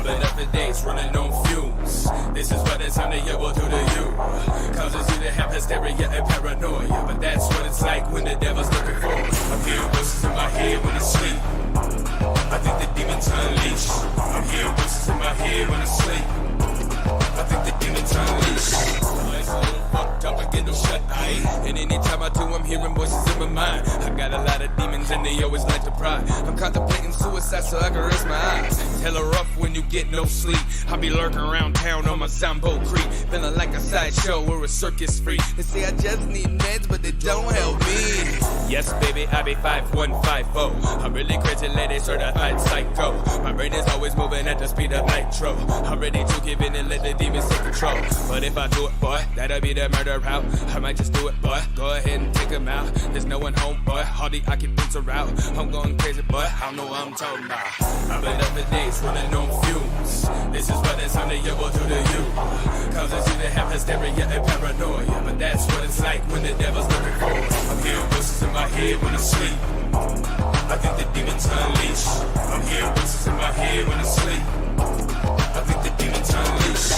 I've been up for days running on fumes. This is what it's time to will do to you. Causes you to have hysteria and paranoia. But that's what it's like when the devil's looking for. I feel voices in my head when I sleep. I think the demons unleash. I'm hearing voices in my head when I sleep. I think the demons unleash. It's a little fucked up, I get no shut eye. And anytime I do, I'm hearing voices in my mind. I got a lot of demons and they always like to pry. I'm contemplating suicide so I can rest my eyes. Hella rough when you get no sleep. I be lurking around town on my Zombo Creek, feeling like a sideshow or a circus freak. They say I just need meds, but they don't help me. Yes, baby, I be 5150. I'm really crazy, lady, certified psycho. My brain is always moving at the speed of nitro. I'm ready to give in and let the demons take control. But if I do it, boy, that'll be the murder route. I might just do it, boy. Go ahead and take them out. There's no one home, boy. All the occupants are out. I'm going crazy, boy. I don't know what I'm talking about. I've been up for days running on fumes. This is what it's time to will do to you. Causes you to have hysteria and paranoia. But that's what it's like when the devil's looking for. I'm hearing voices in my head when I sleep. I think the demons unleash. I'm hearing voices in my head when I sleep. I think the demons unleash.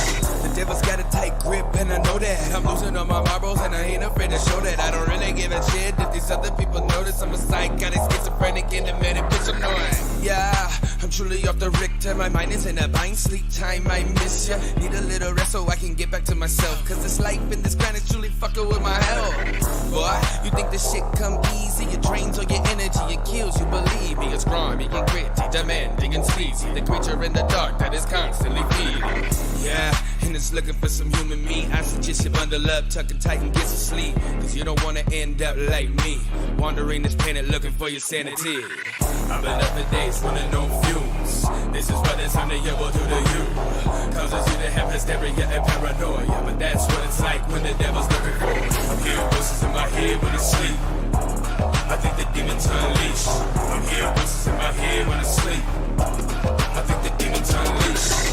The devil's got a tight grip and I know that. I'm losing all my marbles and I ain't afraid to show that. I don't really give a shit if these other people notice. I'm a psychotic, schizophrenic, independent bitch, annoying. Yeah, I'm truly off the Richter. My mind is in a bind, sleep time, I miss ya. Need a little rest so I can get back to myself. Cause this life in this grind is truly fucking with my health. Boy, you think this shit come easy? It drains all your energy, it kills you, believe me. It's grimy and gritty, demanding and sleazy. The creature in the dark that is constantly feeding. Yeah, and it's looking for some human meat. I suggest you bundle up, tuck and tight and get some sleep. Cause you don't wanna end up like me, wandering this planet looking for your sanity. I've been up for days running on fumes. This is what it's time to will do to you. Causes you to have hysteria and paranoia. But that's what it's like when the devil's looking for. I'm hearing voices in my head when I sleep. I think the demons unleash. I'm hearing voices in my head when I sleep. I think the demons unleash.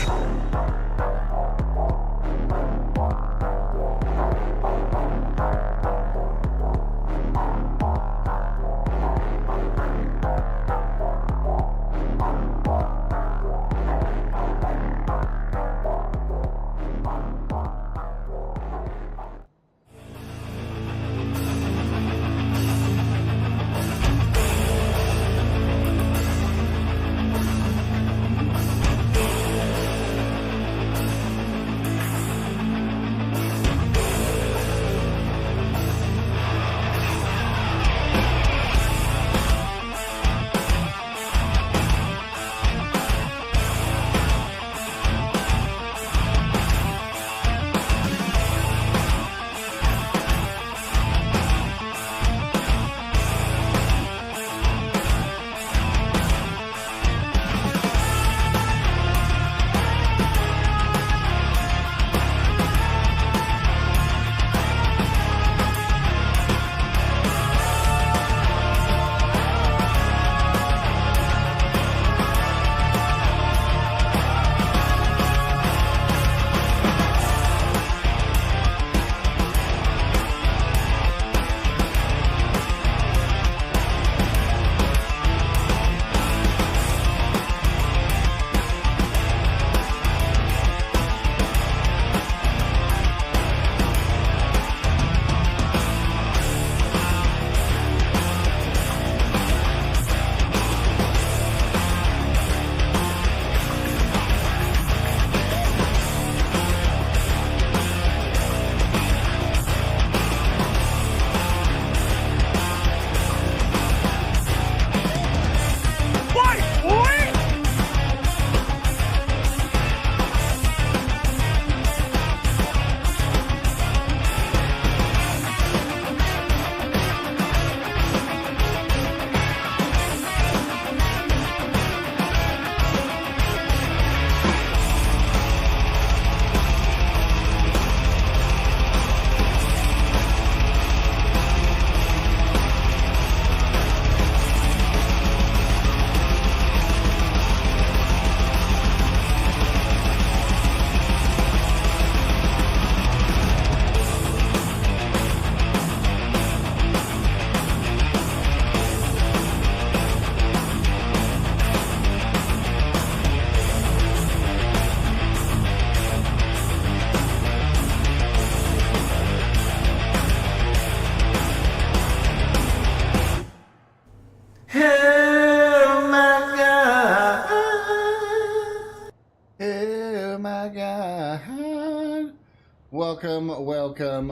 welcome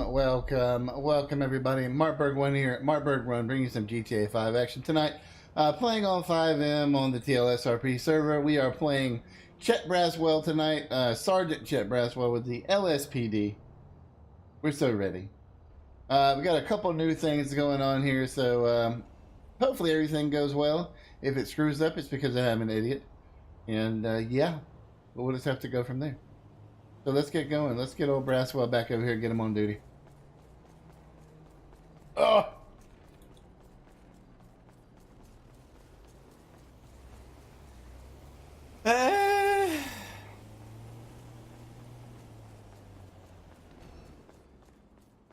everybody. Markberg1 here. Markberg1 bringing you some GTA 5 action tonight. Playing on 5M on the TLSRP server. We are playing Chet Brasswell tonight. Sergeant Chet Brasswell with the LSPD. We're so ready. We got a couple new things going on here, so hopefully everything goes well. If it screws up, it's because I'm an idiot. And yeah, we'll just have to go from there. So let's get going. Let's get old Brasswell back over here and get him on duty. Oh! Alright,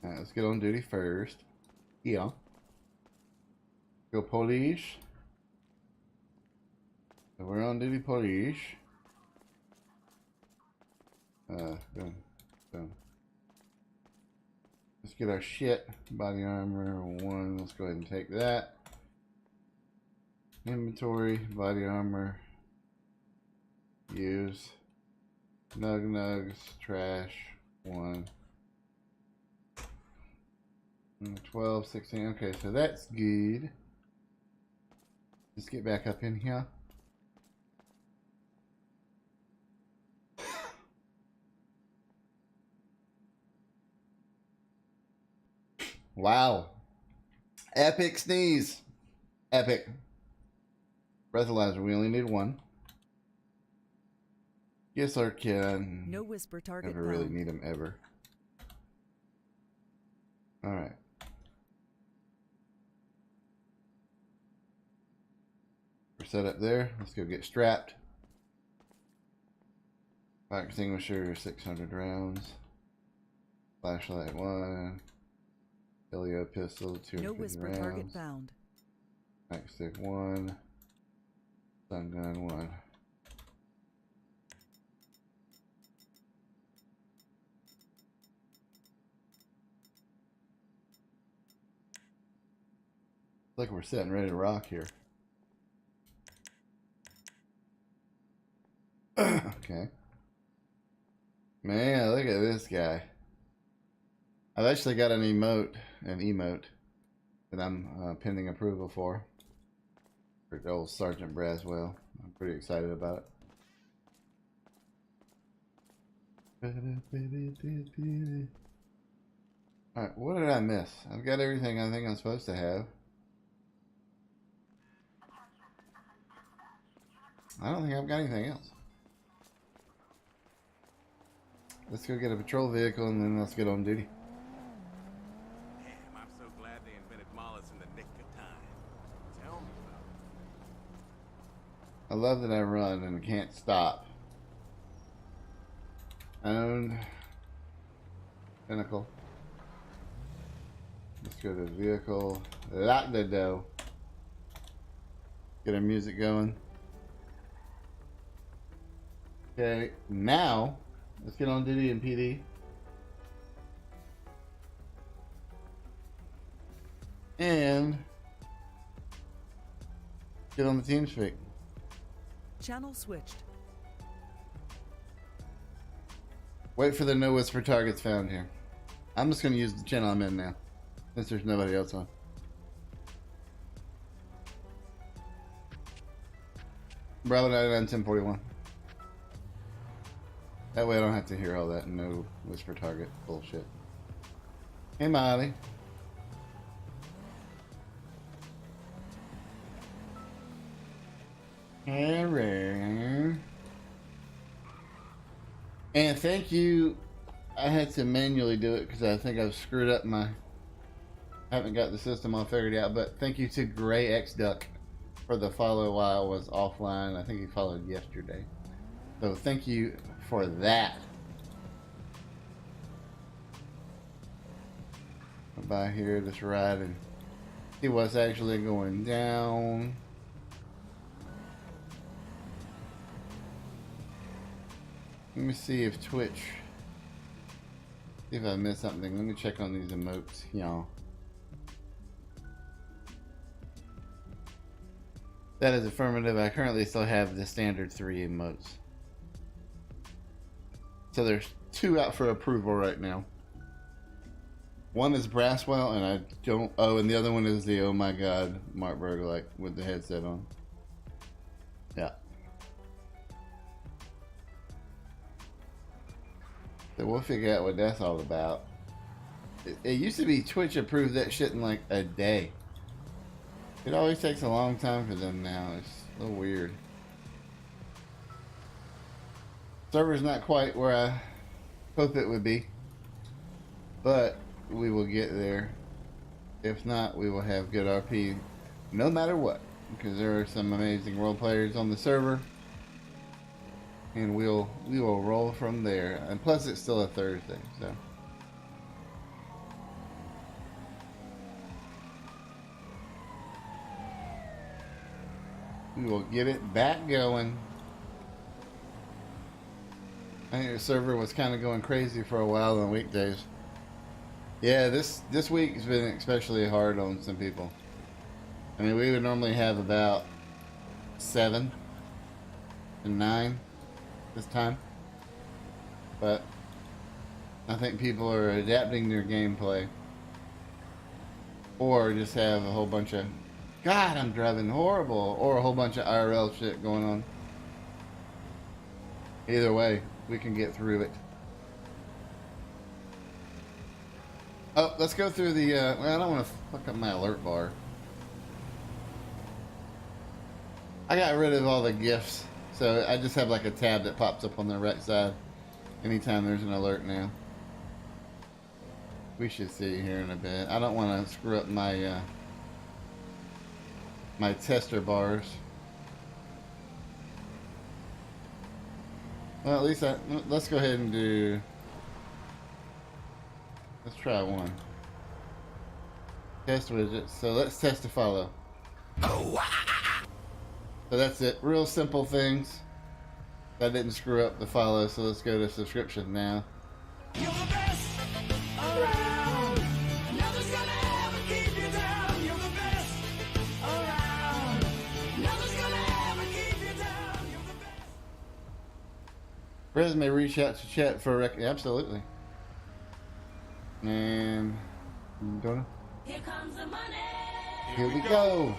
let's get on duty first. Yeah. Go police. So we're on duty police. Boom. Let's get our shit. Body armor 1. Let's go ahead and take that. Inventory, body armor. Use. Nugs, trash 1. 12, 16. Okay, so that's good. Let's get back up in here. Wow. Epic sneeze. Epic. Breathalyzer, we only need 1. Yes, our kid. No whisper target. Never really need them ever. Alright. We're set up there. Let's go get strapped. Fire extinguisher, 600 rounds. Flashlight 1. Helio pistol, 250 no whisper rounds. target found. Nightstick 1. Stun gun 1. Like we're set and ready to rock here. Okay. Man, look at this guy. I've actually got an emote that I'm pending approval for the old Sergeant Brasswell. I'm pretty excited about it. Alright, what did I miss? I've got everything I think I'm supposed to have. I don't think I've got anything else. Let's go get a patrol vehicle and then let's get on duty. Damn, I'm so glad they invented Mollis in the nick of time. Tell me about it. I love that I run and can't stop. Owned. Pinnacle. Let's go to the vehicle. Lock the door. Get our music going. Okay, now let's get on duty in PD. And get on the team speak. Channel switched. Wait for the no whisper targets found here. I'm just going to use the channel I'm in now, since there's nobody else on. Bravo 99 1041. That way I don't have to hear all that no whisper target bullshit. Hey Molly. Hey Ray. And thank you. I had to manually do it because I think I've screwed up I haven't got the system all figured out, but thank you to Gray X Duck for the follow while I was offline. I think he followed yesterday. So thank you for that. Come by here, just ride and see what's actually going down. Let me see if Twitch, see if I missed something. Let me check on these emotes, y'all. That is affirmative. I currently still have the standard 3 emotes. So there's 2 out for approval right now. One is Brasswell, and I don't. Oh, and the other one is the oh my god Martberg, like with the headset on. Yeah. So we'll figure out what that's all about. It used to be Twitch approved that shit in like a day. It always takes a long time for them now. It's a little weird. Server's not quite where I hope it would be, but we will get there. If not, we will have good RP no matter what, because there are some amazing role players on the server, and we will roll from there. And plus, it's still a Thursday, so. We will get it back going. I think the server was kind of going crazy for a while on weekdays. Yeah, this week has been especially hard on some people. I mean, we would normally have about 7 and 9 this time, but I think people are adapting their gameplay, or just have a whole bunch of God, I'm driving horrible, or a whole bunch of IRL shit going on. Either way, we can get through it. Oh, let's go through the, well, I don't want to fuck up my alert bar. I got rid of all the GIFs, so I just have like a tab that pops up on the right side anytime there's an alert now. We should see here in a bit. I don't want to screw up my, my tester bars. Well, at least let's go ahead and do, let's try one. Test widget. So let's test to follow. So that's it. Real simple things. That didn't screw up the follow, so let's go to subscription now. You're the best around. Nothing's gonna ever keep you down. You're the best around. Nothing's gonna ever keep you down. You're the best. Resume reach out to Chet for a absolutely. And Donna. Here comes the money. Here we go.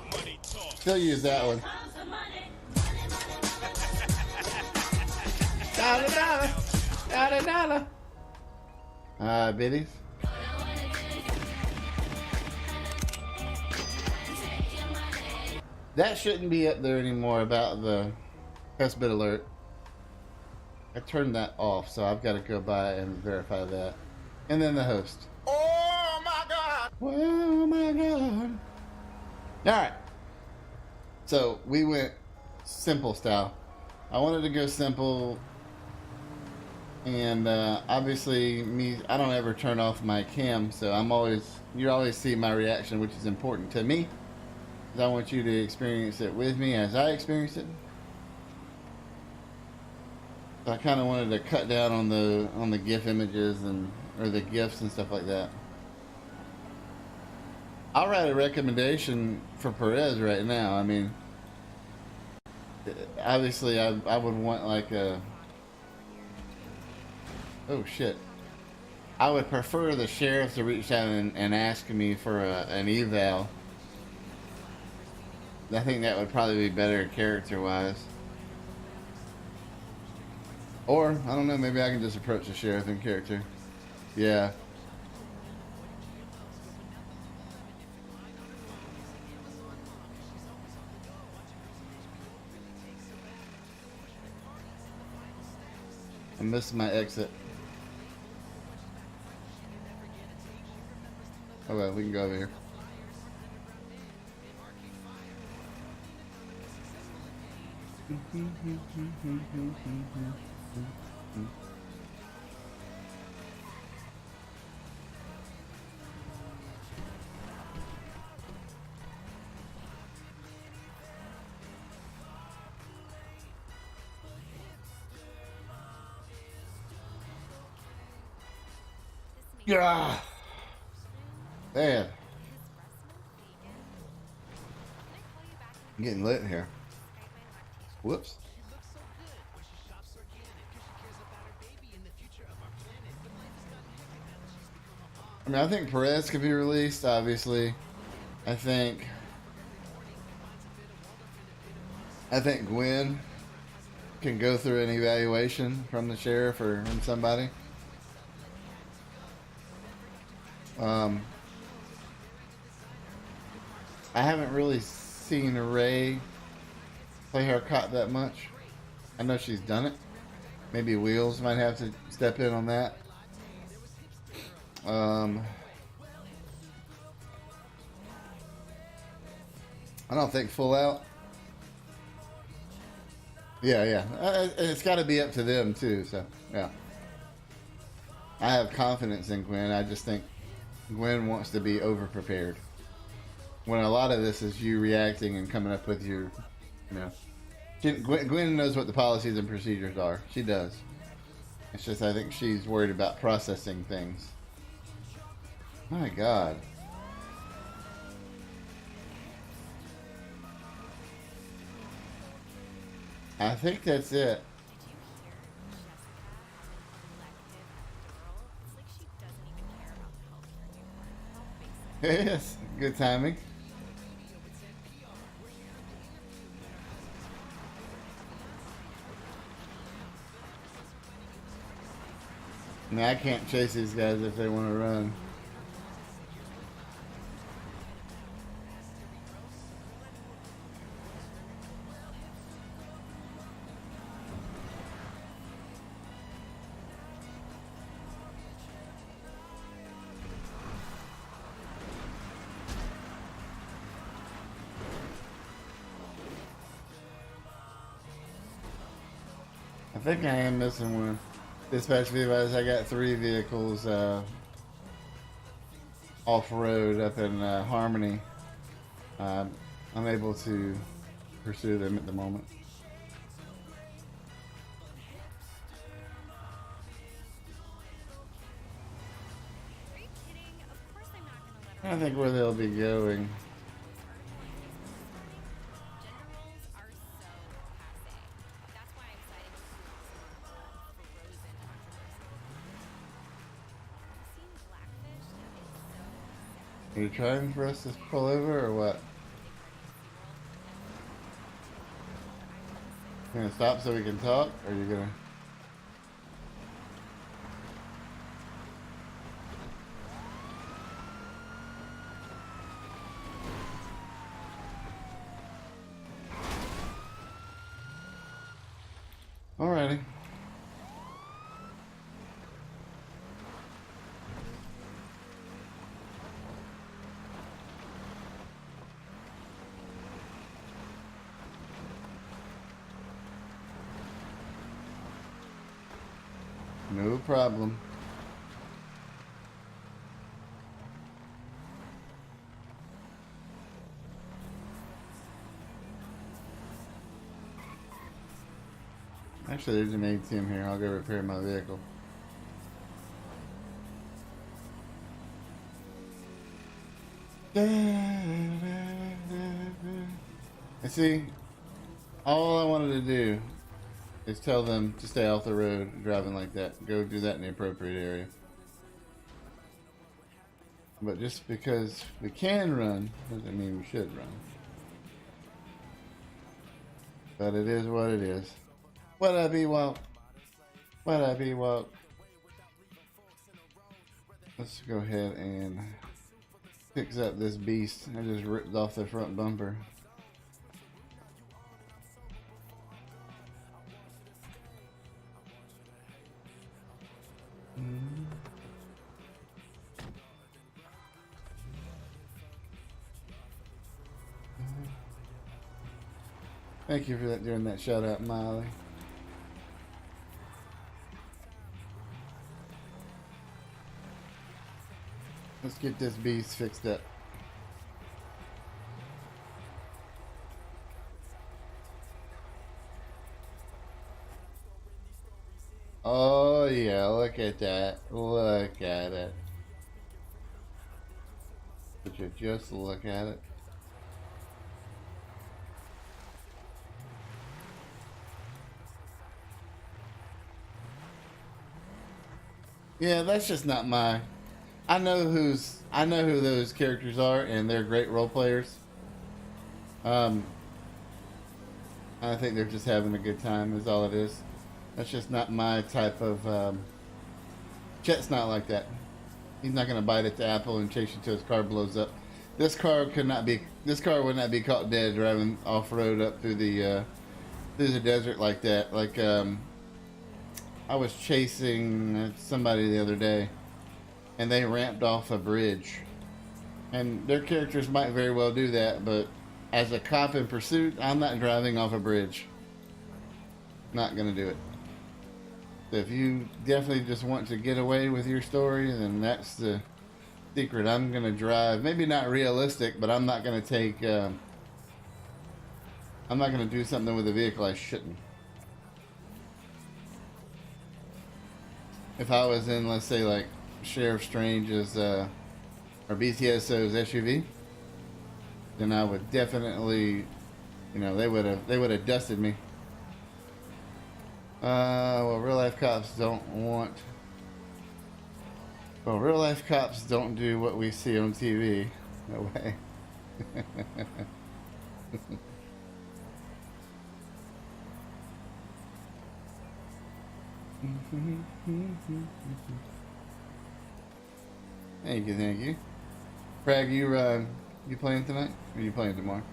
Still use that one. Comes the money. Dollar, dollar, dollar, dollar. Biddies. That shouldn't be up there anymore about the test bit alert. I turned that off, so I've got to go by and verify that. And then the host. Oh my god! Oh my god. Alright. So we went simple style. I wanted to go simple. And obviously me, I don't ever turn off my cam, so you always see my reaction, which is important to me. Because I want you to experience it with me as I experience it. So I kind of wanted to cut down on the GIF images or the GIFs and stuff like that. I'll write a recommendation for Perez right now. I mean, obviously I would want like a, oh shit, I would prefer the sheriff to reach out and ask me for an eval. I think that would probably be better character wise. Or, I don't know, maybe I can just approach the sheriff in character. Yeah. I missed my exit. Oh well, we can go over here. Yeah. Man. I'm getting lit in here. Whoops. I mean, I think Perez could be released, obviously. I think Gwen can go through an evaluation from the sheriff or from somebody. I haven't really seen Ray play her cop that much. I know she's done it. Maybe Wheels might have to step in on that. I don't think Full Out. Yeah. It's got to be up to them too. So yeah, I have confidence in Gwen. I just think Gwen wants to be over prepared. When a lot of this is you reacting and coming up with your, Gwen knows what the policies and procedures are. She does. It's just I think she's worried about processing things. My God. I think that's it. Yes, good timing. Now I can't chase these guys if they want to run. I think I am missing one. Dispatch vehicles, I got 3 vehicles off-road up in Harmony. I'm able to pursue them at the moment. I think where they'll be going. Are you trying for us to pull over or what? You gonna stop so we can talk, or are you gonna? Alrighty. No problem. Actually, there's an ATM here. I'll go repair my vehicle. And see, all I wanted to do is tell them to stay off the road driving like that. Go do that in the appropriate area. But just because we can run doesn't mean we should run. But it is what it is. What I be woke. What I be woke. Let's go ahead and fix up this beast. I just ripped off the front bumper. Thank you for that, doing that shout out, Miley. Let's get this beast fixed up. Oh yeah, look at that. Look at it. Would you just look at it? Yeah, that's just not my I know who those characters are, and they're great role players. I think they're just having a good time, is all it is. That's just not my type of. Chet's not like that. He's not going to bite at the apple and chase you till his car blows up. This car could not be. This car would not be caught dead driving off road up through the desert like that. Like I was chasing somebody the other day, and they ramped off a bridge. And their characters might very well do that, but as a cop in pursuit, I'm not driving off a bridge. Not gonna do it. So if you definitely just want to get away with your story, then that's the secret. I'm gonna drive, maybe not realistic, but I'm not gonna take. I'm not gonna do something with a vehicle I shouldn't. If I was in, let's say, like Sheriff Strange's or BTSO's SUV, then I would definitely, you know, they would have dusted me. Well, real life cops don't want. Well, real life cops don't do what we see on TV. No way. Thank you, thank you. Bragg, you playing tonight? Or are you playing tomorrow?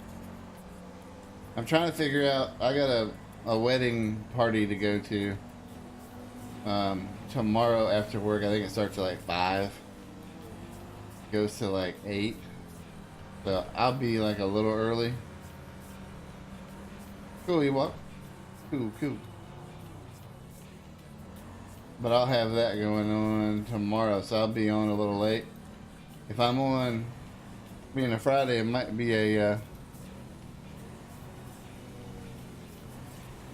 I'm trying to figure out. I got a wedding party to go to tomorrow after work. I think it starts at like 5. Goes to like 8. So I'll be like a little early. Cool, you walk. Cool. But I'll have that going on tomorrow, so I'll be on a little late. If I'm on, being a Friday, it might be a.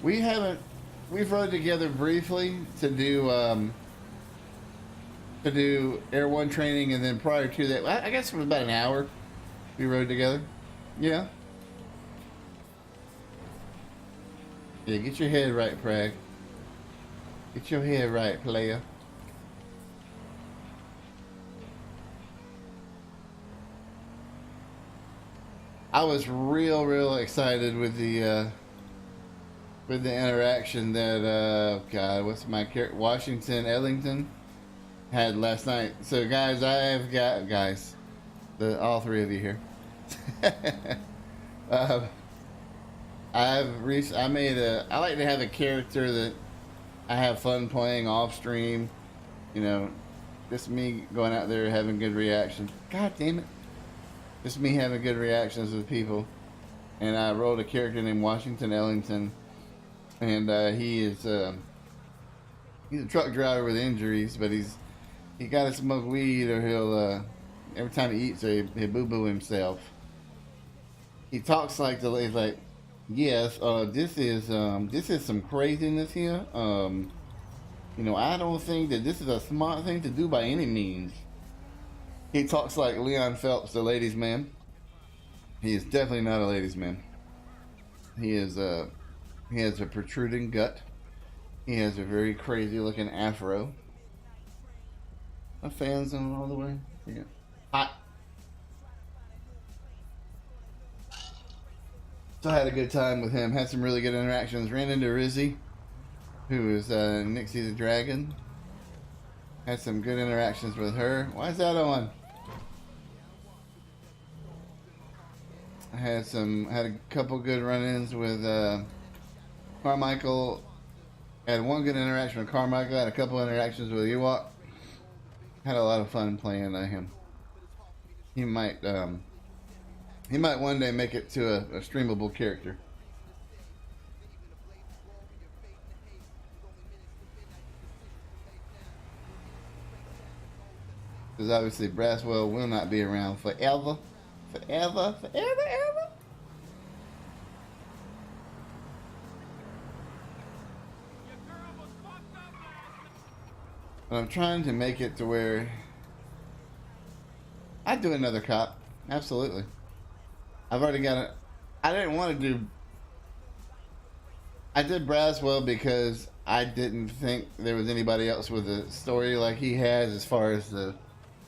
We've rode together briefly to do Air 1 training, and then prior to that, I guess it was about an hour we rode together. Yeah. Yeah, get your head right, Bragg. Get your head right, player. I was real excited with the interaction that God, what's my character, Washington Ellington had last night. So guys, I've got all 3 of you here. I like to have a character that I have fun playing off stream, you know, just me going out there having good reactions. God damn it. Just me having good reactions with people. And I rolled a character named Washington Ellington. And he's a truck driver with injuries, but he got to smoke weed or he'll, every time he eats, he'll boo-boo himself. He talks like he's like, yes, this is some craziness here. You know, I don't think that this is a smart thing to do by any means. He talks like Leon Phelps, the ladies' man. He is definitely not a ladies' man. He has a protruding gut. He has a very crazy looking afro. My fans on all the way. Yeah. Hot. So I had a good time with him. Had some really good interactions. Ran into Rizzy, who is Nixie the Dragon. Had some good interactions with her. Why is that on? I had a couple good run-ins with Carmichael. Had one good interaction with Carmichael. Had a couple interactions with Ewok. Had a lot of fun playing him. He might one day make it to a streamable character. Because obviously Brasswell will not be around forever. Forever. But I'm trying to make it to where I'd do another cop. Absolutely. I've already got it. I didn't want to do. I did Brasswell because I didn't think there was anybody else with a story like he has as far as the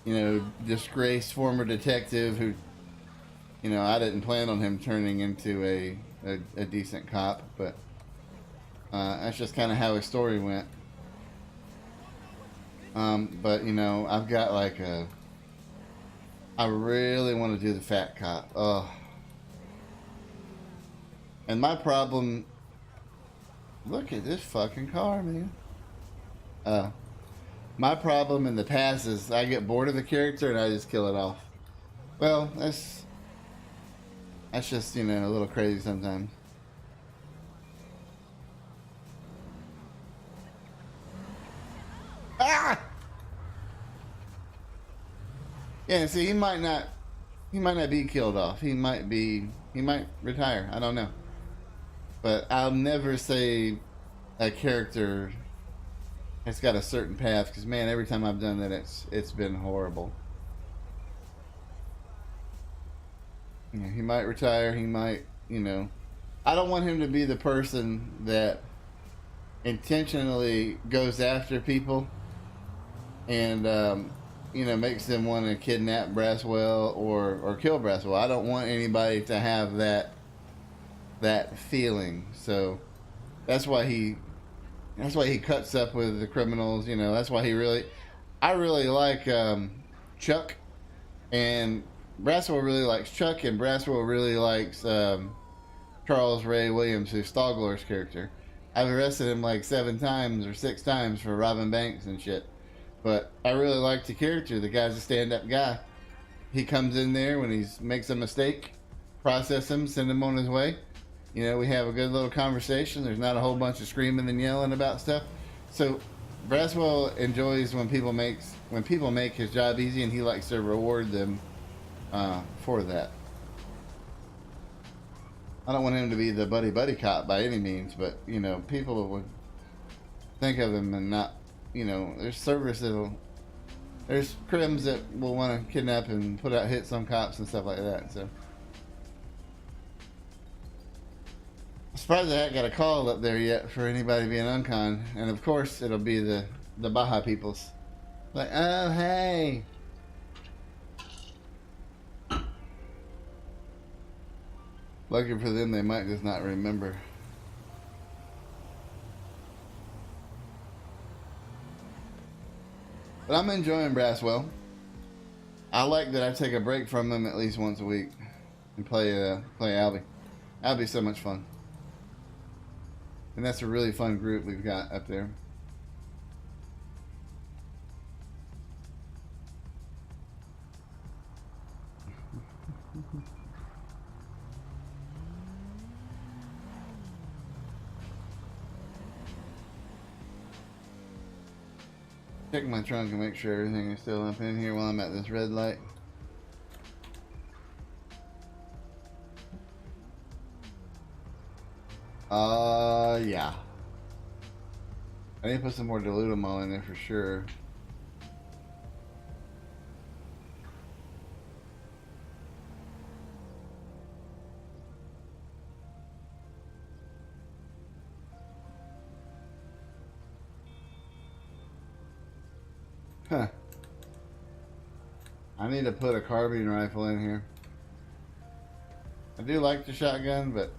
you know, disgraced former detective who, you know, I didn't plan on him turning into a decent cop, but that's just kind of how his story went. But you know, I've got like I really want to do the fat cop. Oh, and my problem. Look at this fucking car, man. My problem in the past is I get bored of the character and I just kill it off. Well, that's just, you know, a little crazy sometimes. Ah! Yeah, see, he might not be killed off. He might retire. I don't know. But I'll never say a character has got a certain path, because man, every time I've done that, it's been horrible. You know, he might retire. He might, you know. I don't want him to be the person that intentionally goes after people and you know, makes them want to kidnap Brasswell or kill Brasswell. I don't want anybody to have that feeling. So that's why he cuts up with the criminals. You know, that's why I really like Chuck, and Brasswell really likes Chuck, and Brasswell really likes Charles Ray Williams, who's Stogler's character. I've arrested him like 7 times or 6 times for robbing banks and shit. But I really like the character. The guy's a stand-up guy. He comes in there when he makes a mistake, process him, send him on his way. You know, we have a good little conversation. There's not a whole bunch of screaming and yelling about stuff. So Brasswell enjoys when people make his job easy, and he likes to reward them for that. I don't want him to be the buddy cop by any means, but you know, people would think of him and not. You know, there's crims that will want to kidnap and put out hits on cops and stuff like that. So I'm surprised I haven't got a call up there yet for anybody being uncon. And of course, it'll be the Baja peoples. Like, oh hey. Lucky for them, they might just not remember. But I'm enjoying Brasswell. I like that I take a break from him at least once a week and play Albie. Albie's so much fun. And that's a really fun group we've got up there. Check my trunk and make sure everything is still up in here while I'm at this red light. Yeah. I need to put some more dilutamol in there for sure. Huh. I need to put a carbine rifle in here. I do like the shotgun, but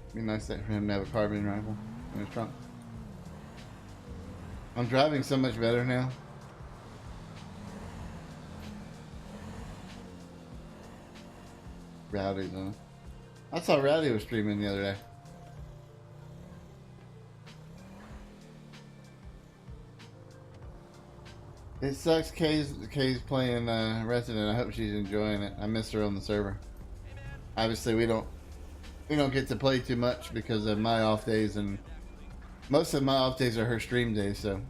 it'd be nice for him to have a carbine rifle in his trunk. I'm driving so much better now. Rowdy's on. I saw Rowdy was streaming the other day. It sucks. Kay's playing Resident. I hope she's enjoying it. I miss her on the server. Obviously, we don't get to play too much because of my off days, and most of my off days are her stream days. So,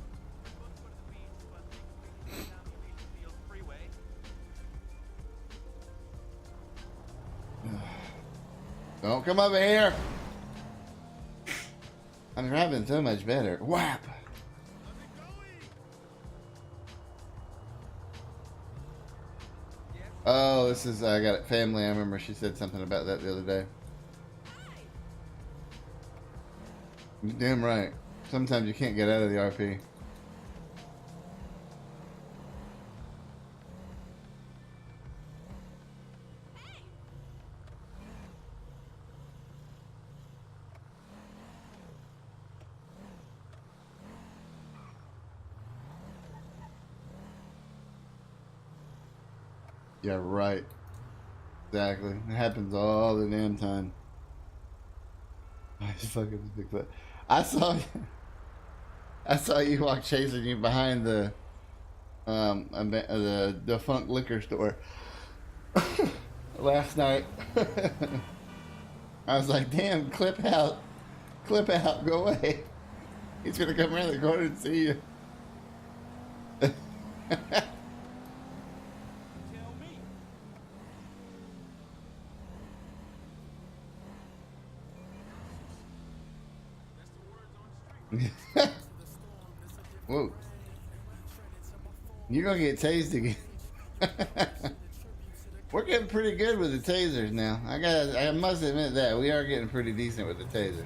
don't come over here. I'm driving so much better. Whap. Oh, this is, I got it, family. I remember she said something about that the other day. You're damn right. Sometimes you can't get out of the RP. Yeah, right. Exactly. It happens all the damn time. I fucking big foot. I saw I saw you walk chasing you behind the defunct liquor store last night. I was like, damn, clip out, go away. He's gonna come around the corner and see you. Whoa. You're gonna get tased again. We're getting pretty good with the tasers now. I must admit that. We are getting pretty decent with the tasers.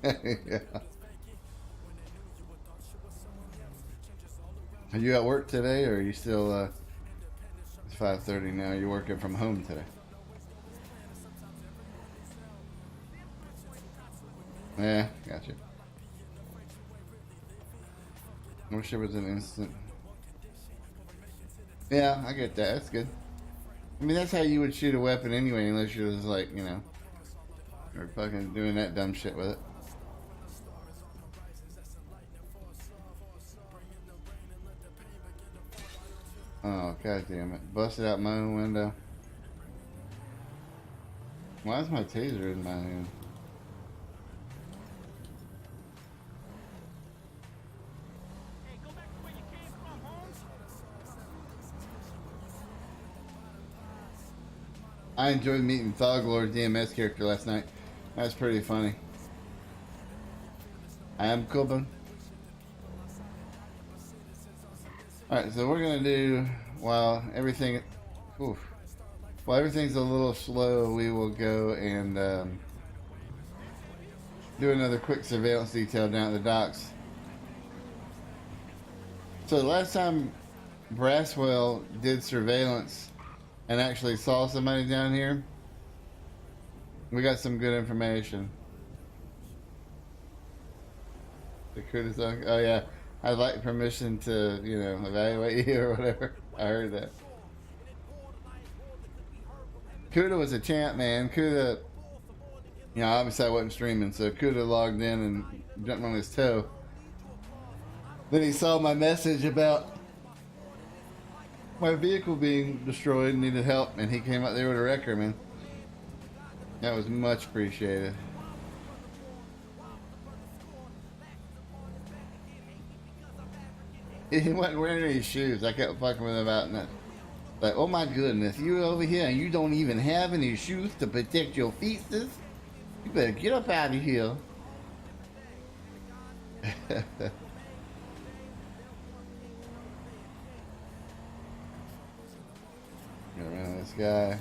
Yeah. Are you at work today, or are you still, it's 5:30 now. You're working from home today? Yeah, gotcha. I wish there was an instant. Yeah, I get that. That's good. I mean, that's how you would shoot a weapon anyway, unless you're just like, you know, you're fucking doing that dumb shit with it. Oh, god damn it. Busted out my own window. Why is my taser in my hand? I enjoyed meeting Thoglord DMS character last night. That was pretty funny. I am Kuban. Alright, so we're gonna do while everything's a little slow, we will go and do another quick surveillance detail down at the docks. So the last time Brasswell did surveillance and actually saw somebody down here, we got some good information. The Kurdistan, oh yeah, I'd like permission to, you know, evaluate you or whatever. I heard that. Kuda was a champ, man. Kuda, you know, obviously I wasn't streaming, so Kuda logged in and jumped on his toe. Then he saw my message about my vehicle being destroyed and needed help, and he came out there with a wrecker, man. That was much appreciated. He wasn't wearing any shoes. I kept fucking with him about that. Like, oh my goodness, you over here and you don't even have any shoes to protect your feet, sis? You better get up out of here. Get around this guy.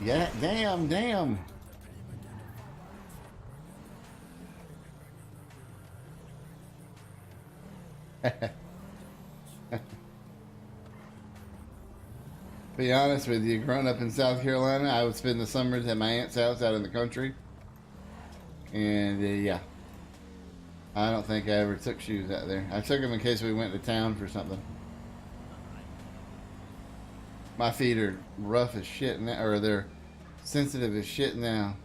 Yeah, damn. Be honest with you, growing up in South Carolina, I would spend the summers at my aunt's house out in the country. And yeah, I don't think I ever took shoes out there. I took them in case we went to town for something. My feet are rough as shit now, or they're sensitive as shit now.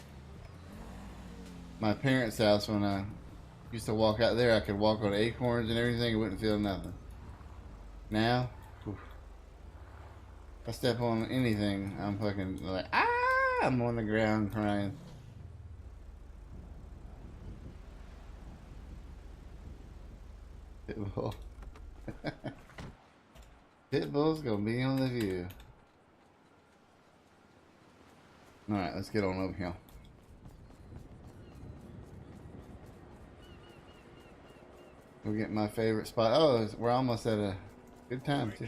My parents' house, when I used to walk out there, I could walk on acorns and everything, I wouldn't feel nothing. Now, oof, if I step on anything, I'm fucking like, I'm on the ground crying. Pitbull. Pitbull's gonna be on the view. Alright, let's get on over here. We'll get my favorite spot. Oh, we're almost at a good time, too.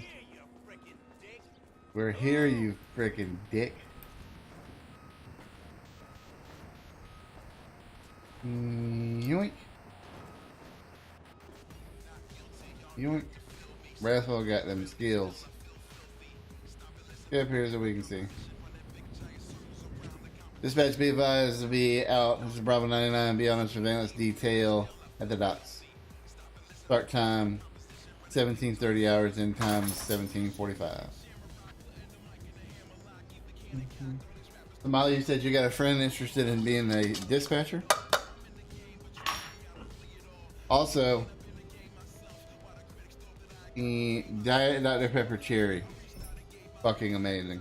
We're here, you frickin' dick. Yoink. Yoink. Brasswell got them skills. Get up here so we can see. Dispatch, be advised to be out. This is Bravo 99. Be on surveillance detail at the docks. Start time 17:30 hours. End time 17:45. So Molly, you said you got a friend interested in being a dispatcher. Also, Diet Dr. Pepper Cherry, fucking amazing.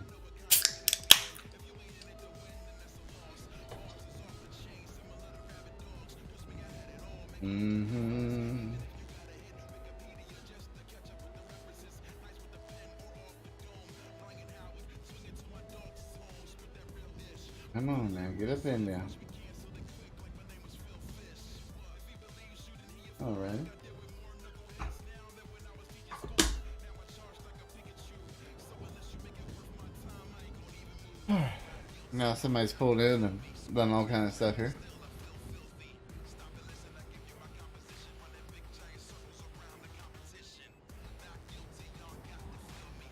Mm-hmm. Come on now, get up in there. All right. Now somebody's pulled in and done all kind of stuff here.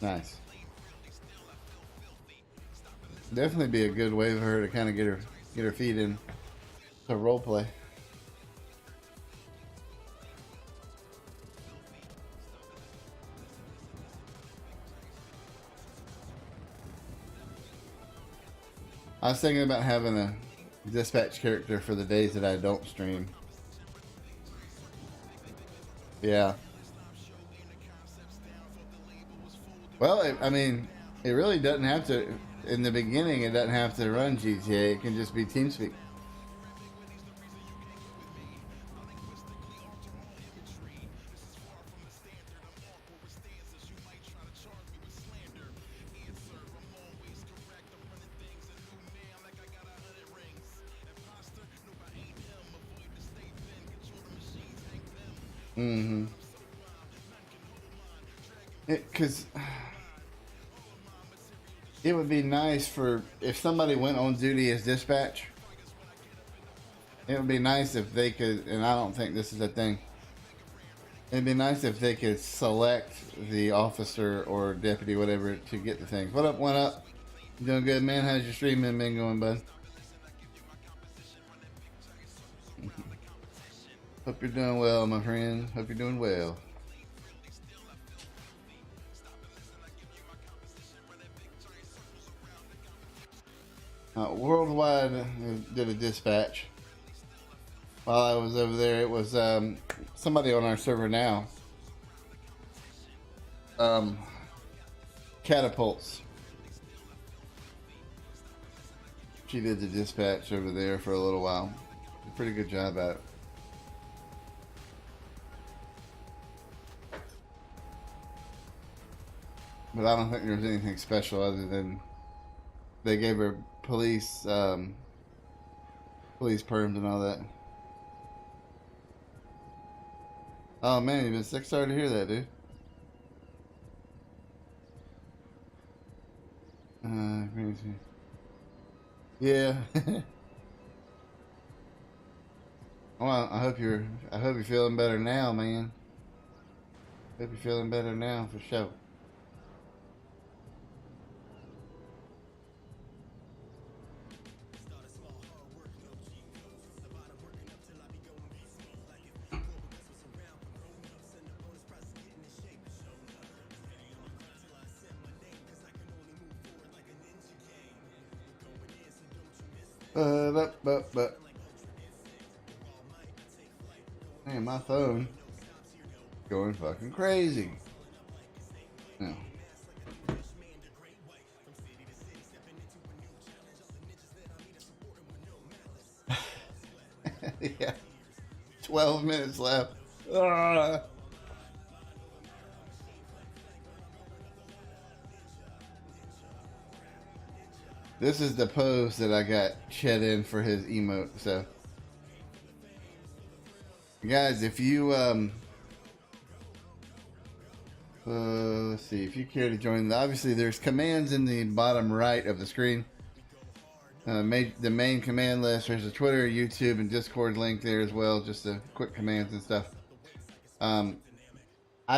Nice. Definitely be a good way for her to kind of get her feet in to role play. I was thinking about having a dispatch character for the days that I don't stream. Yeah. Well, I mean, it really doesn't have to. In the beginning, it doesn't have to run GTA. It can just be TeamSpeak. Mm-hmm. Because it would be nice for if somebody went on duty as dispatch. It would be nice if they could, and I don't think this is a thing. It'd be nice if they could select the officer or deputy, whatever, to get the things. What up? What up? You doing good, man? How's your streaming been going, bud? Hope you're doing well, my friend. Hope you're doing well. Worldwide did a dispatch. While I was over there, it was somebody on our server now. Catapults. She did the dispatch over there for a little while. Did a pretty good job at it. But I don't think there was anything special other than they gave her police perms and all that. Oh man, you've been sick. Sorry to hear that, dude. Yeah. Well, I hope you're feeling better now, man. Hope you're feeling better now for sure. Man, my phone going fucking crazy. No. Yeah. 12 minutes left. This is the pose that I got Chet in for his emote. So, guys, if you let's see, if you care to join, obviously there's commands in the bottom right of the screen. The main command list. There's a Twitter, YouTube, and Discord link there as well. Just the quick commands and stuff. I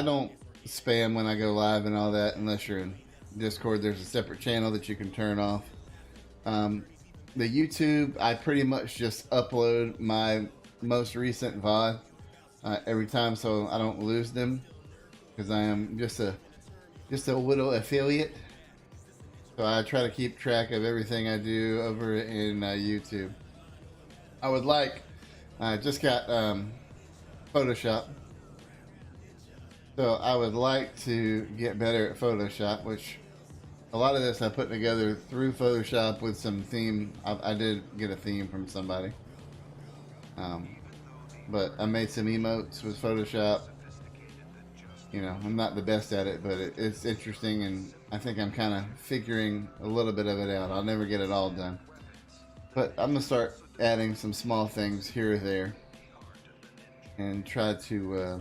don't spam when I go live and all that unless you're in Discord. There's a separate channel that you can turn off. the YouTube, I pretty much just upload my most recent VOD every time, so I don't lose them, because I am just a little affiliate. So I try to keep track of everything I do over in YouTube. I would like, I just got Photoshop. So I would like to get better at Photoshop, which a lot of this I put together through Photoshop with some theme. I did get a theme from somebody. But I made some emotes with Photoshop. You know, I'm not the best at it, but it's interesting, and I think I'm kind of figuring a little bit of it out. I'll never get it all done. But I'm going to start adding some small things here or there and try to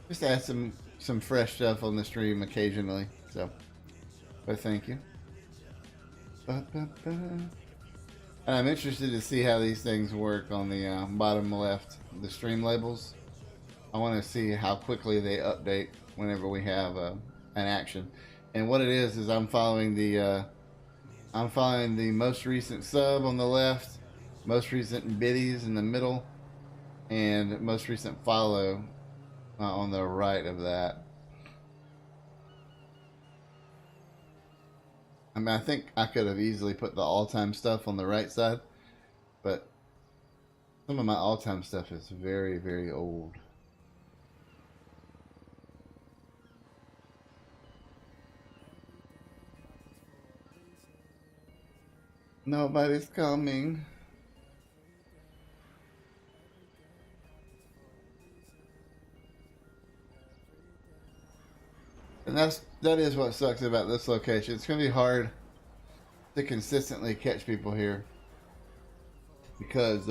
just add some fresh stuff on the stream occasionally. So, but thank you. And I'm interested to see how these things work on the bottom left, the stream labels. I want to see how quickly they update whenever we have an action. And what it is I'm following the most recent sub on the left, most recent biddies in the middle, and most recent follow on the right of that. I mean, I think I could have easily put the all-time stuff on the right side, but some of my all-time stuff is very, very old. Nobody's coming. And that is what sucks about this location. It's gonna be hard to consistently catch people here because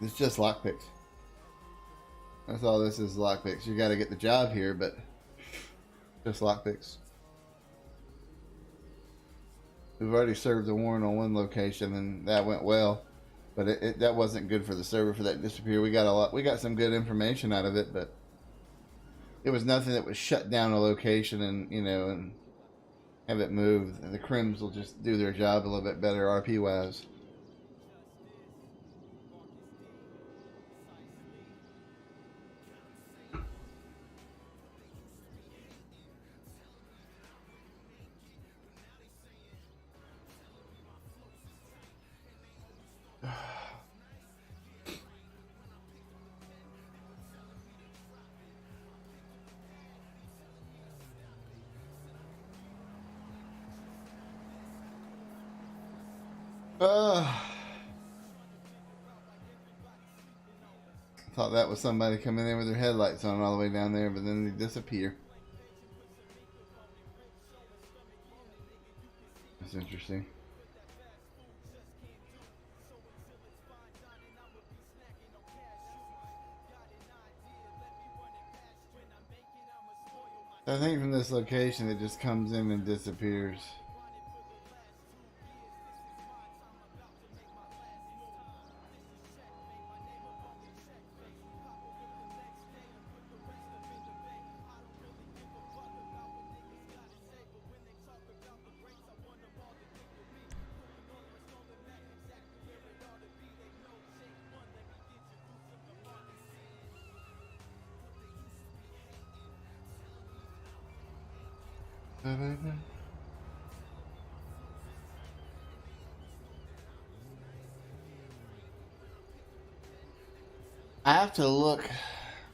it's just lockpicks. That's all this is, lockpicks. You got to get the job here, but just lockpicks. We've already served the warrant on one location, and that went well, but that wasn't good for the server for that to disappear. We got some good information out of it, but it was nothing that would shut down a location and and have it moved. The crims will just do their job a little bit better RP wise. Thought that was somebody coming in with their headlights on all the way down there, but then they disappear. That's interesting. I think from this location it just comes in and disappears. I have to look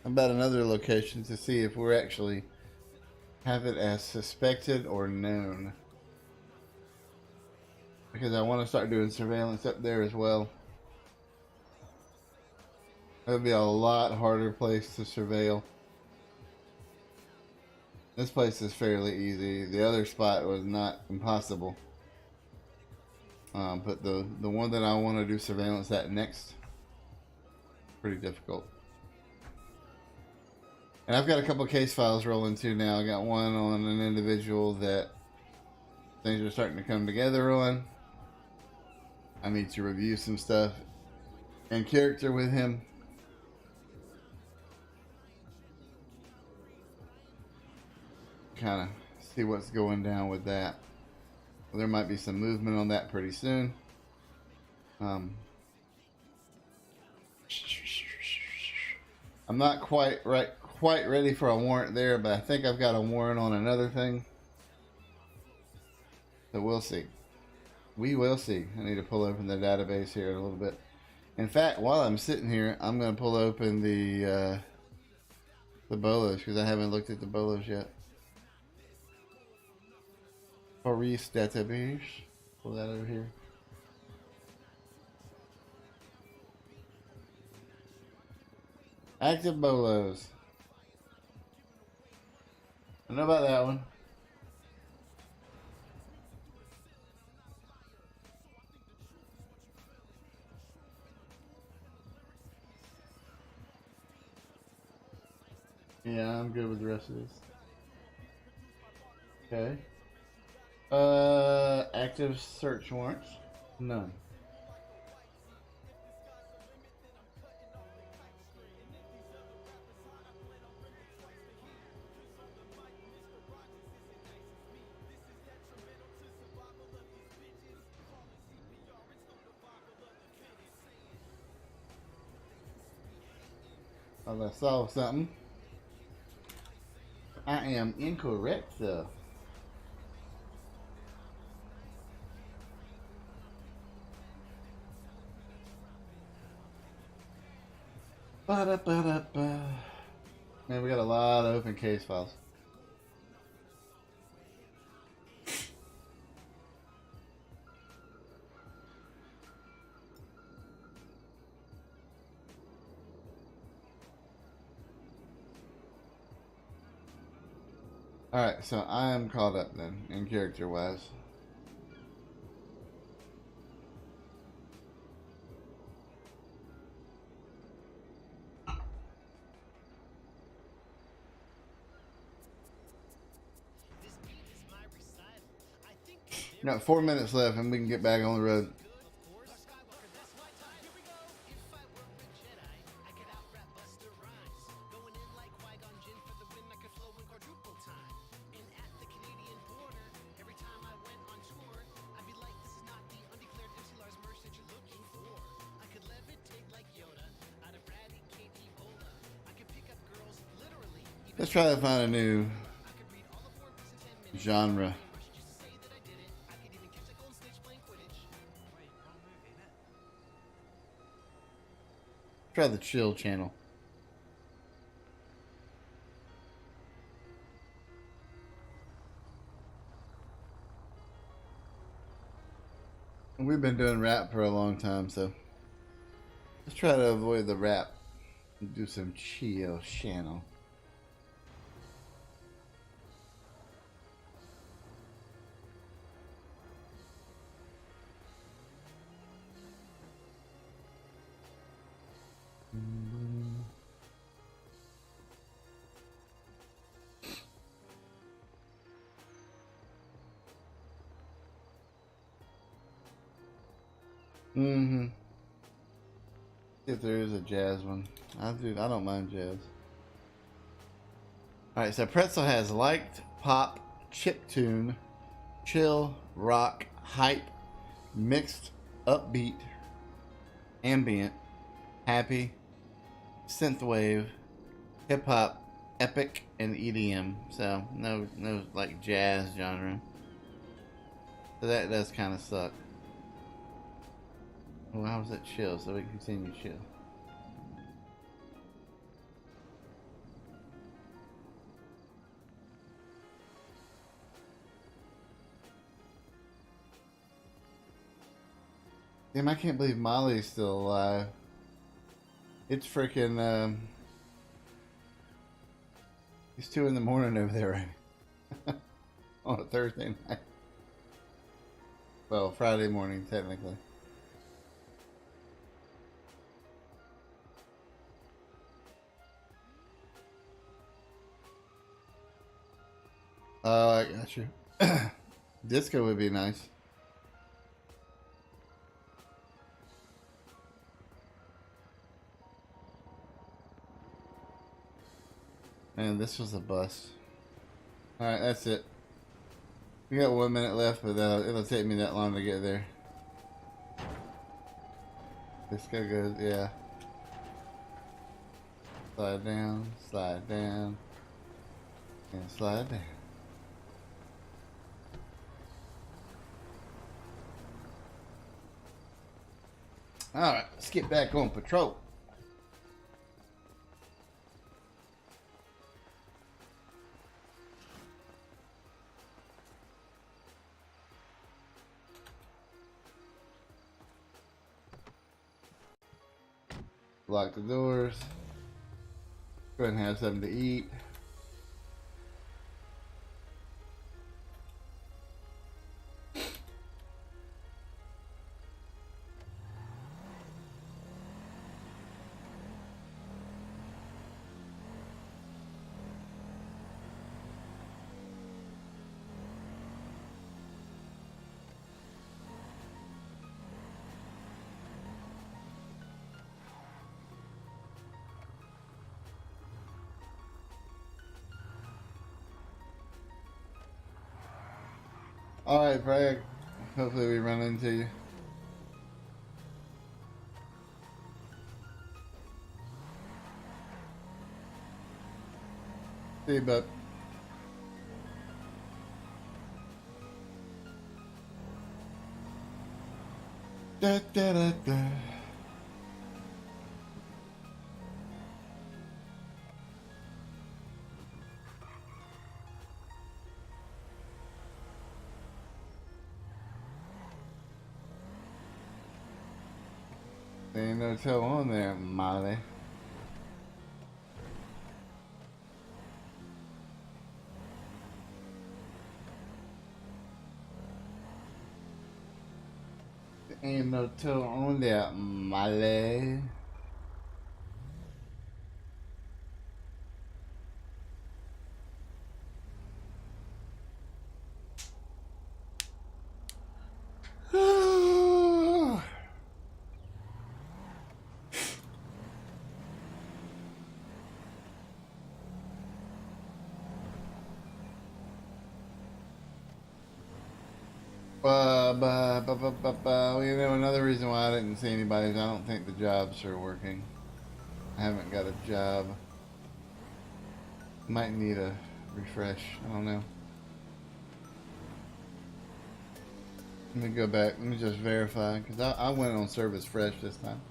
about another location to see if we're actually have it as suspected or known, because I want to start doing surveillance up there as well. It would be a lot harder place to surveil. This place is fairly easy. The other spot was not impossible. But the one that I want to do surveillance at next, pretty difficult. And I've got a couple case files rolling too now. I got one on an individual that things are starting to come together on. I need to review some stuff in character with him. Kind of See what's going down with that. There might be some movement on that pretty soon. I'm not quite ready for a warrant there, but I think I've got a warrant on another thing. So we'll see. We will see. I need to pull open the database here in a little bit. In fact, while I'm sitting here, I'm going to pull open the bolos because I haven't looked at the bolos yet. Police database. Pull that over here. Active bolos. I know about that one. Yeah, I'm good with the rest of this. Okay. Active search warrants? None. Well, I saw something. I am incorrect, though. Ba-da-ba-da-ba. Man, we got a lot of open case files. Alright, so I am caught up then, in character-wise. Got 4 minutes left and we can get back on the road. Let's try to find a new genre. Try the chill channel. We've been doing rap for a long time, so let's try to avoid the rap and do some chill channel. Mm-hmm. If there is a jazz one. I don't mind jazz. Alright, so Pretzel has liked, pop, chiptune, chill, rock, hype, mixed, upbeat, ambient, happy, synthwave, hip hop, epic, and EDM. So no like jazz genre. So that does kind of suck. Well, how was that chill? So we can continue chill. Damn, I can't believe Molly's still alive. It's freaking, it's 2 in the morning over there right on a Thursday night. Well, Friday morning, technically. Oh, I got you. Disco would be nice. Man, this was a bust. Alright, that's it. We got 1 minute left, but it'll take me that long to get there. This guy goes, yeah. Slide down, and slide down. Alright, let's get back on patrol. Lock the doors. Go ahead and have something to eat. Alright, Bragg. Hopefully we run into you. See you, bud. Da, da, da, da. There ain't no toe on there, Molly. There ain't no toe on there, Molly. You know, another reason why I didn't see anybody is I don't think the jobs are working. I haven't got a job. Might need a refresh. I don't know. Let me go back. Let me just verify, because I went on service fresh this time.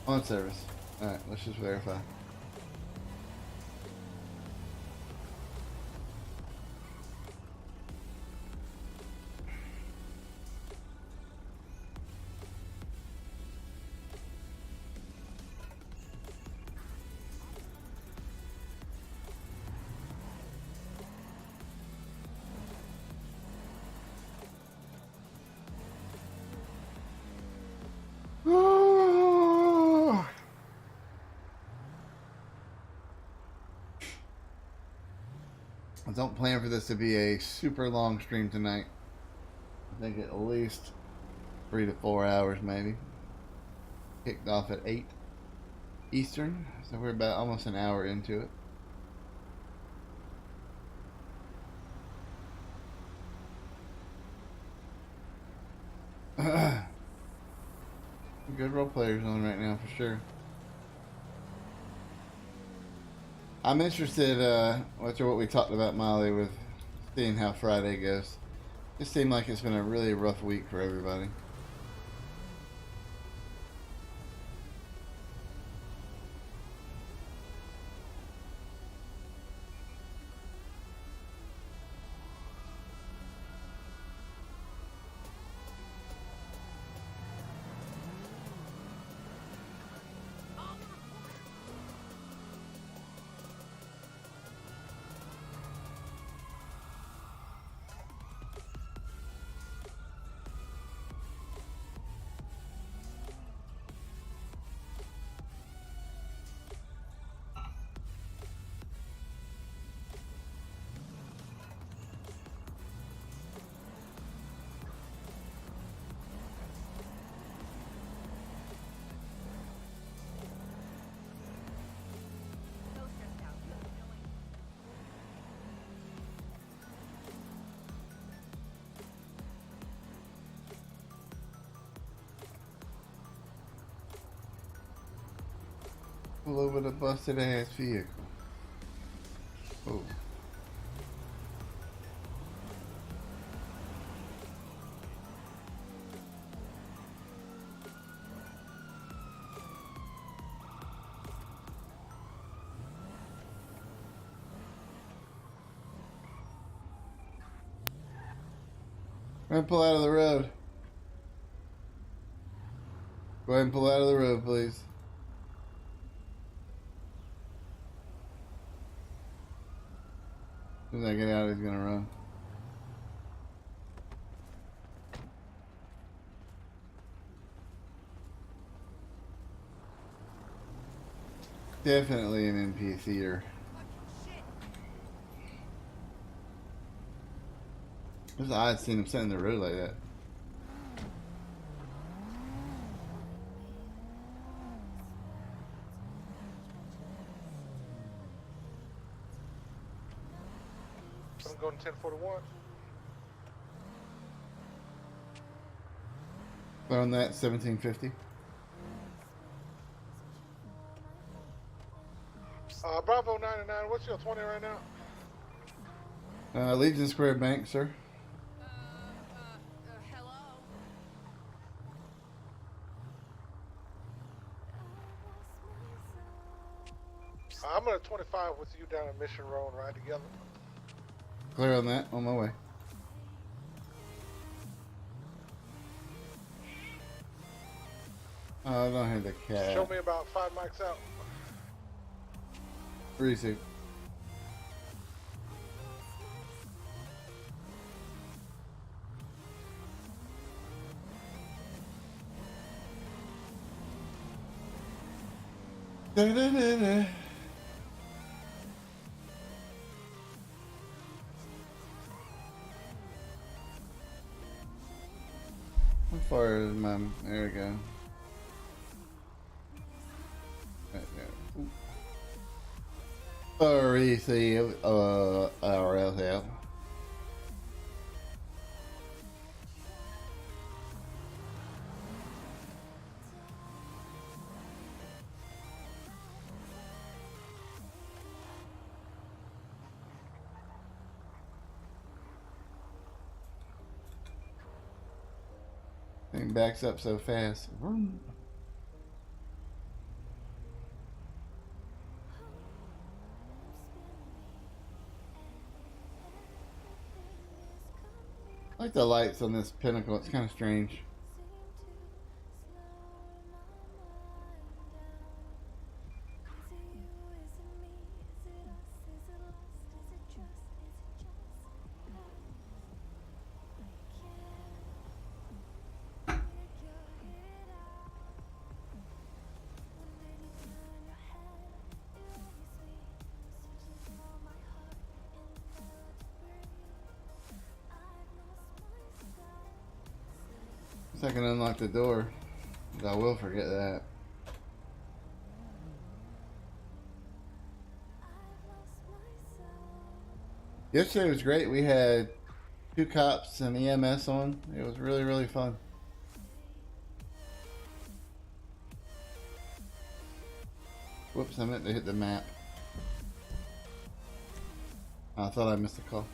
On service. Alright, let's just verify. I don't plan for this to be a super long stream tonight. I think at least 3 to 4 hours maybe. Kicked off at 8 Eastern, so we're about almost an hour into it. Good role players on right now for sure. I'm interested after what we talked about, Molly, with seeing how Friday goes. It seemed like it's been a really rough week for everybody. pull over the busted ass vehicle. Oh. Go ahead and pull out of the road. Go ahead and pull out of the road, please. As soon as I get out, he's gonna run. Definitely an NPCer. It's odd seeing him sitting in the road like that. I'm going to 1041. On that 1750. Bravo 99, what's your 20 right now? Legion Square Bank, sir. Hello? I'm going to 25 with you down at Mission Road and ride together. Clear on that. On my way. Oh, I don't have the cat. Show me about 5 mics out. Receive. Da-da-da-da. How far is my... There we go. Right there. Receive. RSL. Thing backs up so fast. Vroom. I like the lights on this pinnacle. It's kind of strange. So I can unlock the door. I will forget that. Yesterday was great. We had 2 cops and EMS on. It was really, really fun. Whoops, I meant to hit the map. I thought I missed a call.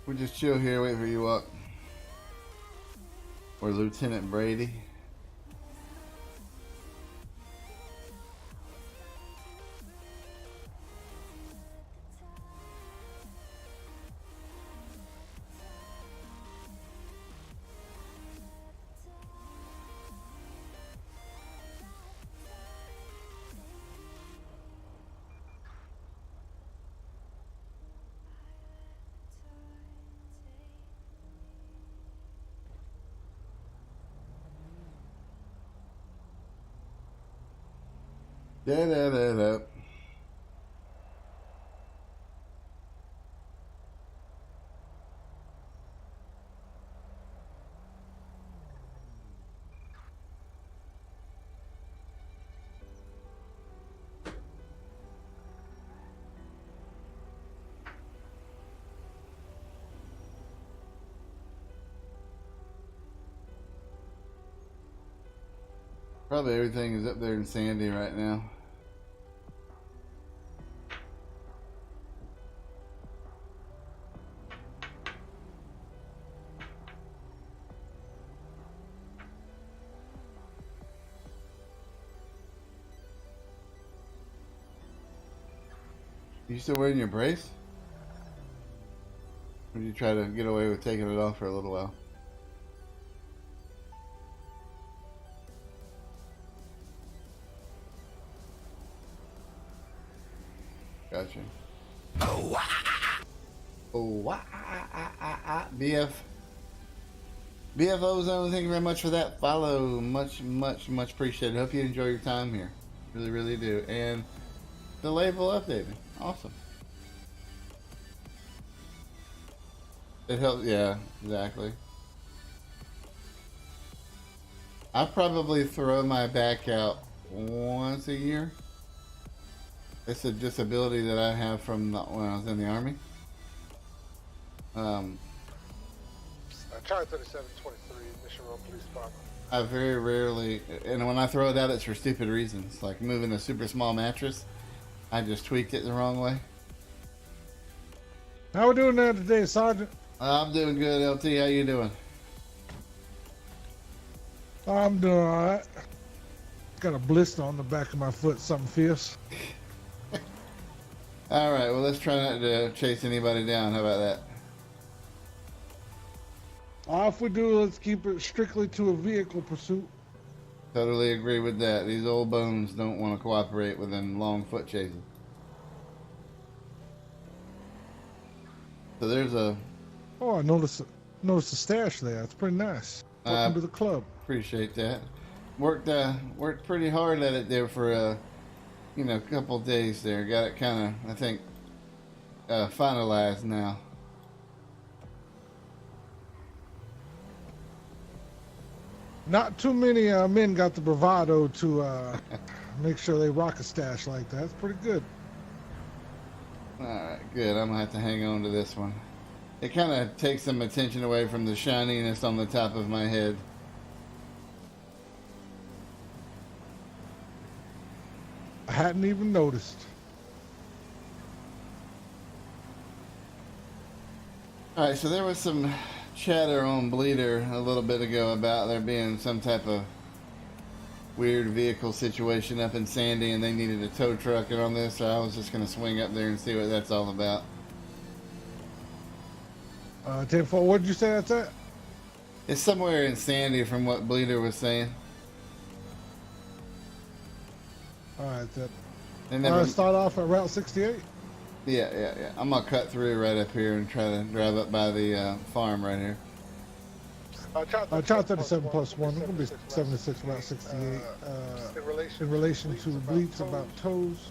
We'll just chill here, wait for you up. Or Lieutenant Brady. Da-da-da-da. Probably everything is up there in Sandy right now. You still wearing your brace? Or did you try to get away with taking it off for a little while? Gotcha. BF Ozone, thank you very much for that follow. Much appreciated. Hope you enjoy your time here. Really do. And the label updated. Awesome. It helps. Yeah, exactly. I probably throw my back out once a year. It's a disability that I have from when I was in the Army. Charlie 3723, Mission Road Police Department. I very rarely, and when I throw it out, it's for stupid reasons, like moving a super small mattress. I just tweaked it the wrong way. How we doing there today, Sergeant? I'm doing good, LT. How you doing? I'm doing all right. Got a blister on the back of my foot, something fierce. All right, well, let's try not to chase anybody down. How about that? If we do, let's keep it strictly to a vehicle pursuit. Totally agree with that. These old bones don't want to cooperate with them long foot chases. So there's a... Oh, I noticed a stash there. It's pretty nice. Welcome to the club. Appreciate that. Worked pretty hard at it there for a couple days there. Got it kind of, I think, finalized now. Not too many men got the bravado to make sure they rock a stash like that. It's pretty good. All right, good. I'm gonna have to hang on to this one. It kind of takes some attention away from the shininess on the top of my head. I hadn't even noticed. All right, so there was some chatter on Bleeder a little bit ago about there being some type of weird vehicle situation up in Sandy and they needed a tow truck and on this, so I was just going to swing up there and see what that's all about. 10-4, what did you say that's at? It's somewhere in Sandy from what Bleeder was saying. All right, They never, start off at Route 68. Yeah. I'm going to cut through right up here and try to drive up by the farm right here. Child 37 plus 1. It's going to be 76 Route 68. In relation to bleeps about tows.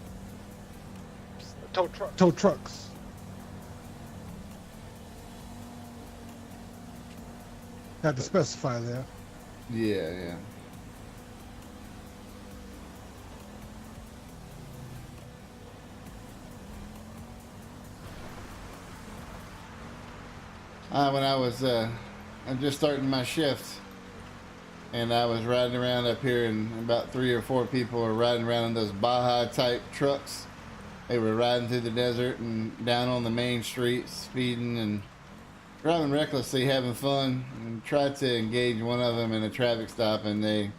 Tow trucks. Had to specify there. Yeah. When I was I'm just starting my shift, and I was riding around up here, and about 3 or 4 people were riding around in those Baja type trucks. They were riding through the desert and down on the main streets, speeding and driving recklessly, having fun, and tried to engage one of them in a traffic stop, and they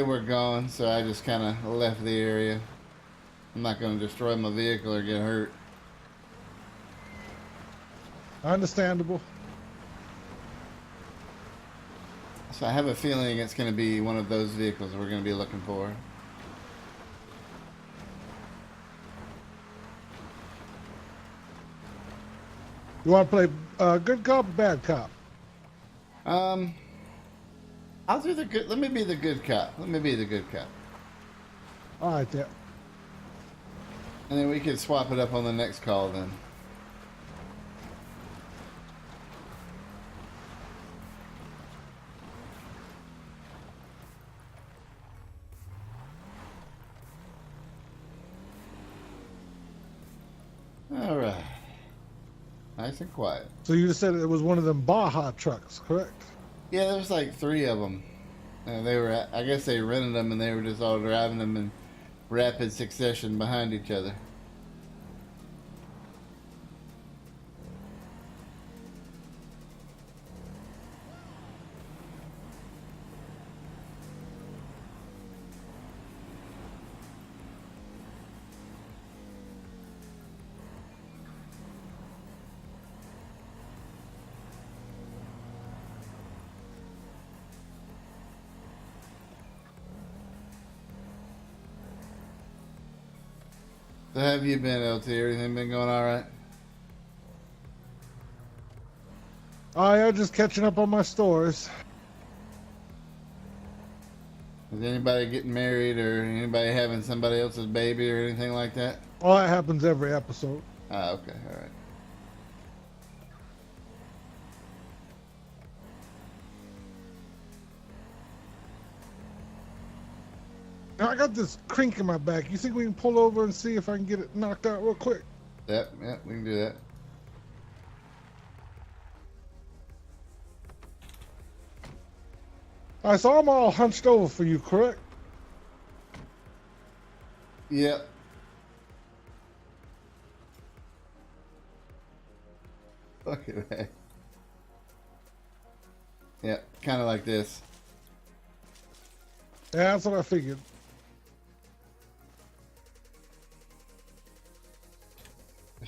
were gone, so I just kind of left the area. I'm not going to destroy my vehicle or get hurt. Understandable. So I have a feeling it's going to be one of those vehicles we're going to be looking for. You want to play good cop or bad cop? I'll do the good. Let me be the good cop. All right, there. And then we could swap it up on the next call then. All right. Nice and quiet. So you just said it was one of them Baja trucks, correct? Yeah, there was like 3 of them. They were, I guess they rented them and they were just all driving them in rapid succession behind each other. So how have you been, LT? Everything been going all right? Oh, yeah, just catching up on my stores. Is anybody getting married or anybody having somebody else's baby or anything like that? Oh, that happens every episode. Ah, okay, all right. Now, I got this crink in my back. You think we can pull over and see if I can get it knocked out real quick? Yep, we can do that. All right, so I'm all hunched over for you, correct? Yep. Look at that. Yep, kind of like this. Yeah, that's what I figured.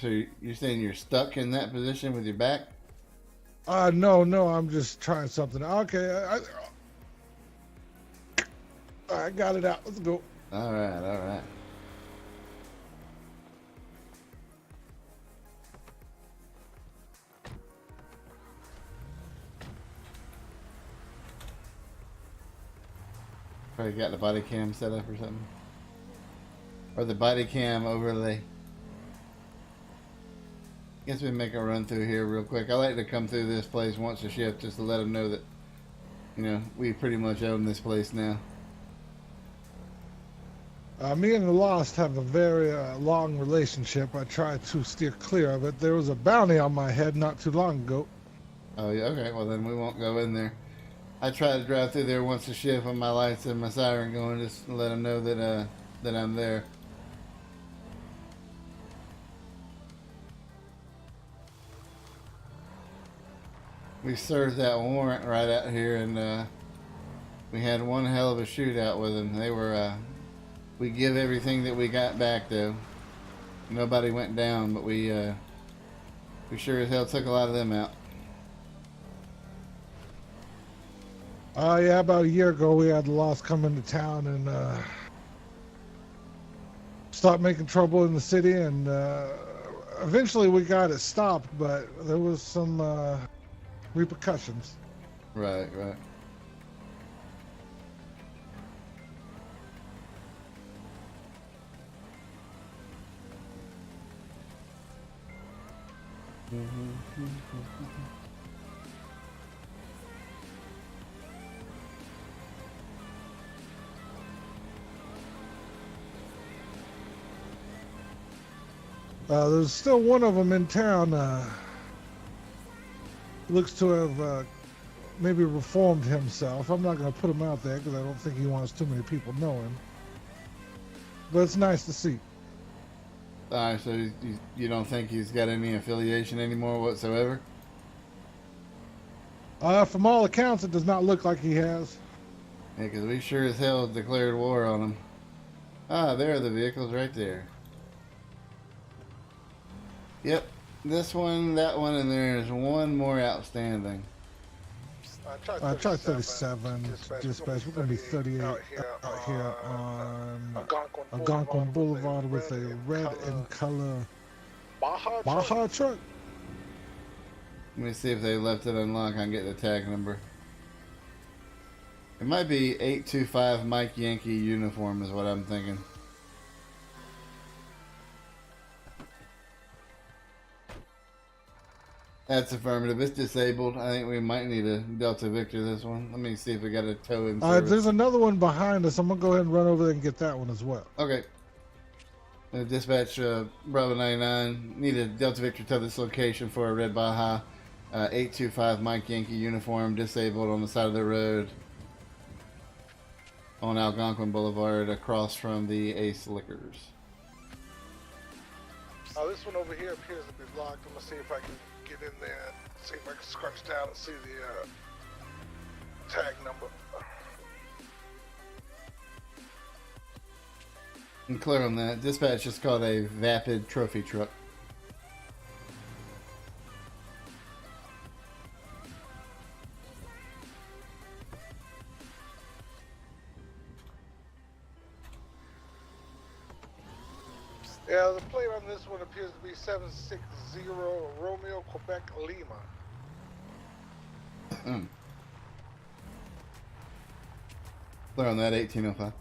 So you're saying you're stuck in that position with your back? No, I'm just trying something. Okay, I got it out. Let's go. All right. Probably got the body cam set up or something. Or the body cam overlay. Guess we make a run through here real quick. I like to come through this place once a shift just to let them know that, you know, we pretty much own this place now. Me and the Lost have a very long relationship. I try to steer clear of it. There was a bounty on my head not too long ago. Oh, yeah, okay. Well, then we won't go in there. I try to drive through there once a shift with my lights and my siren going just to let them know that, that I'm there. We served that warrant right out here, and we had one hell of a shootout with them. They were, we give everything that we got back, though. Nobody went down, but we sure as hell took a lot of them out. Yeah, about a year ago, we had the Lost come into town and start making trouble in the city, and eventually we got it stopped, but there was some repercussions. Right. There's still one of them in town. Looks to have maybe reformed himself. I'm not going to put him out there because I don't think he wants too many people knowing. But it's nice to see. Alright, so you don't think he's got any affiliation anymore whatsoever? From all accounts, it does not look like he has. Yeah, because we sure as hell declared war on him. Ah, there are the vehicles right there. Yep, this one, that one, and there's one more outstanding. Try 37. Dispatch. We're going to be 38 out here on Algonquin Boulevard with a red and color Baja truck. Let me see if they left it unlocked. I can get the tag number. It might be 825 Mike Yankee uniform is what I'm thinking. That's affirmative. It's disabled. I think we might need a Delta Victor this one. Let me see if we got a tow in service. There's another one behind us. I'm going to go ahead and run over there and get that one as well. Okay. Dispatch Bravo 99. Need a Delta Victor to this location for a red Baja. 825 Mike Yankee uniform, disabled on the side of the road. on Algonquin Boulevard across from the Ace Liquors. This one over here appears to be locked. I'm gonna see if I can get in there and see if I can scratch down and see the tag number. And clear on that. Dispatch is called a Vapid Trophy Truck. Yeah, the plate on this one appears to be 760 Romeo, Quebec, Lima. Clear on that, 1805.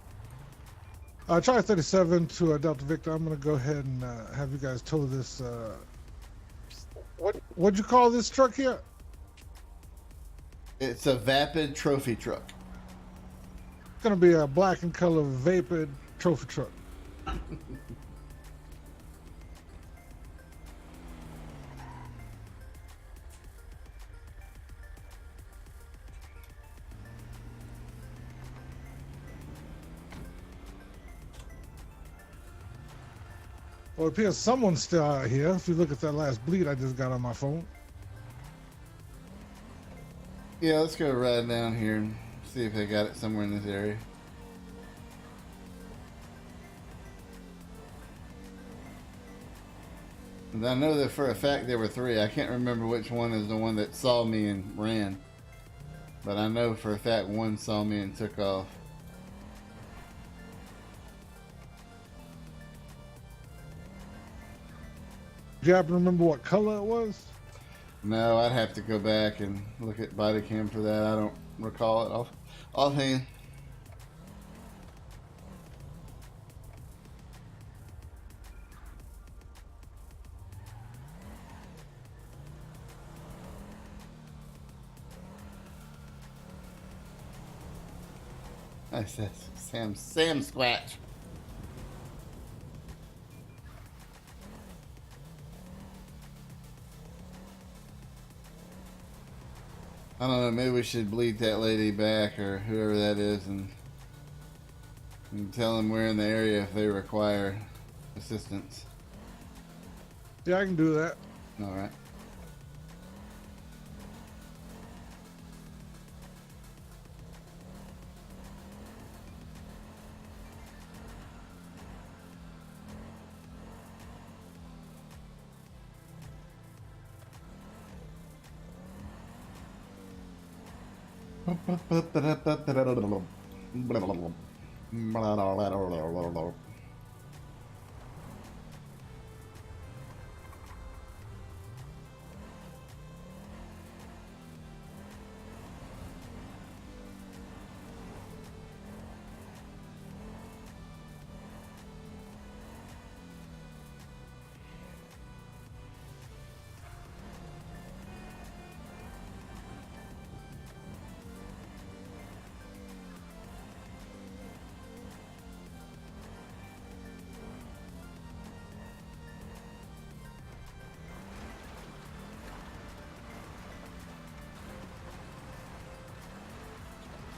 Charlie 37 to Delta Victor. I'm going to go ahead and have you guys tow this. What'd you call this truck here? It's a Vapid Trophy Truck. It's going to be a black and color Vapid Trophy truck. Well, it appears someone's still out here. If you look at that last bleed I just got on my phone. Yeah, let's go right down here and see if they got it somewhere in this area. And I know that for a fact there were 3. I can't remember which one is the one that saw me and ran. But I know for a fact one saw me and took off. Do you happen to remember what color it was? No, I'd have to go back and look at body cam for that. I don't recall it offhand. That's Sam Squatch. I don't know, maybe we should bleed that lady back or whoever that is and tell them we're in the area if they require assistance. Yeah, I can do that. All right.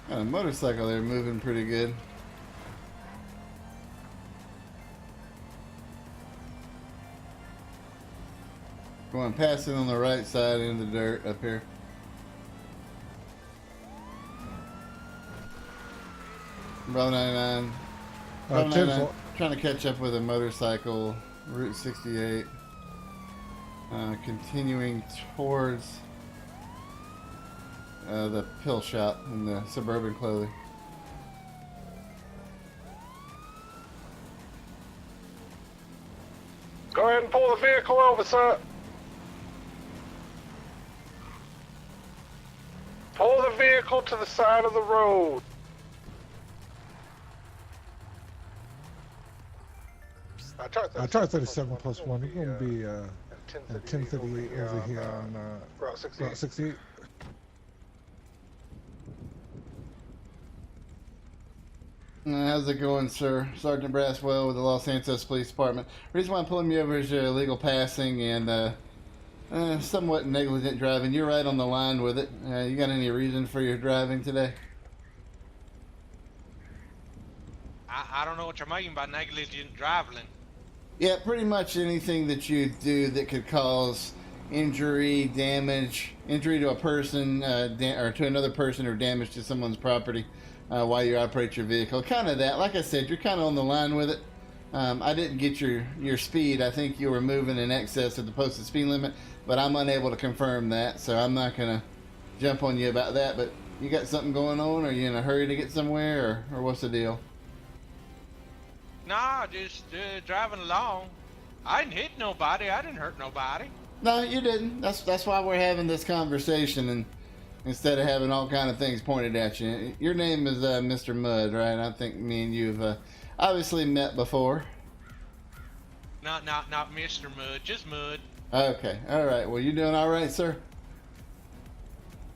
Got a motorcycle there moving pretty good. Going past it on the right side in the dirt up here. Bravo 99. Bravo 99 trying to catch up with a motorcycle. Route 68. Continuing towards the pill shop in the Suburban Clothing. Go ahead and pull the vehicle over, sir. Pull the vehicle to the side of the road. I tried 37 plus 1. It's going to be 1038 over here on Route 68. How's it going, sir? Sergeant Brasswell with the Los Santos Police Department. The reason why I'm pulling you over is illegal passing and somewhat negligent driving. You're right on the line with it. You got any reason for your driving today? I don't know what you're mean by negligent driving. Yeah, pretty much anything that you do that could cause injury, damage, injury to a person, or to another person, or damage to someone's property while you operate your vehicle. Kind of that. Like I said, you're kind of on the line with it. I didn't get your speed. I think you were moving in excess of the posted speed limit, but I'm unable to confirm that, so I'm not going to jump on you about that. But you got something going on? Are you in a hurry to get somewhere, or what's the deal? Nah, just driving along. I didn't hit nobody. I didn't hurt nobody. No, you didn't. That's why we're having this conversation, and instead of having all kind of things pointed at you. Your name is Mr. Mudd, right? I think me and you've obviously met before. Not Mr. Mudd, just Mudd. Okay, all right. Well, you doing all right, sir?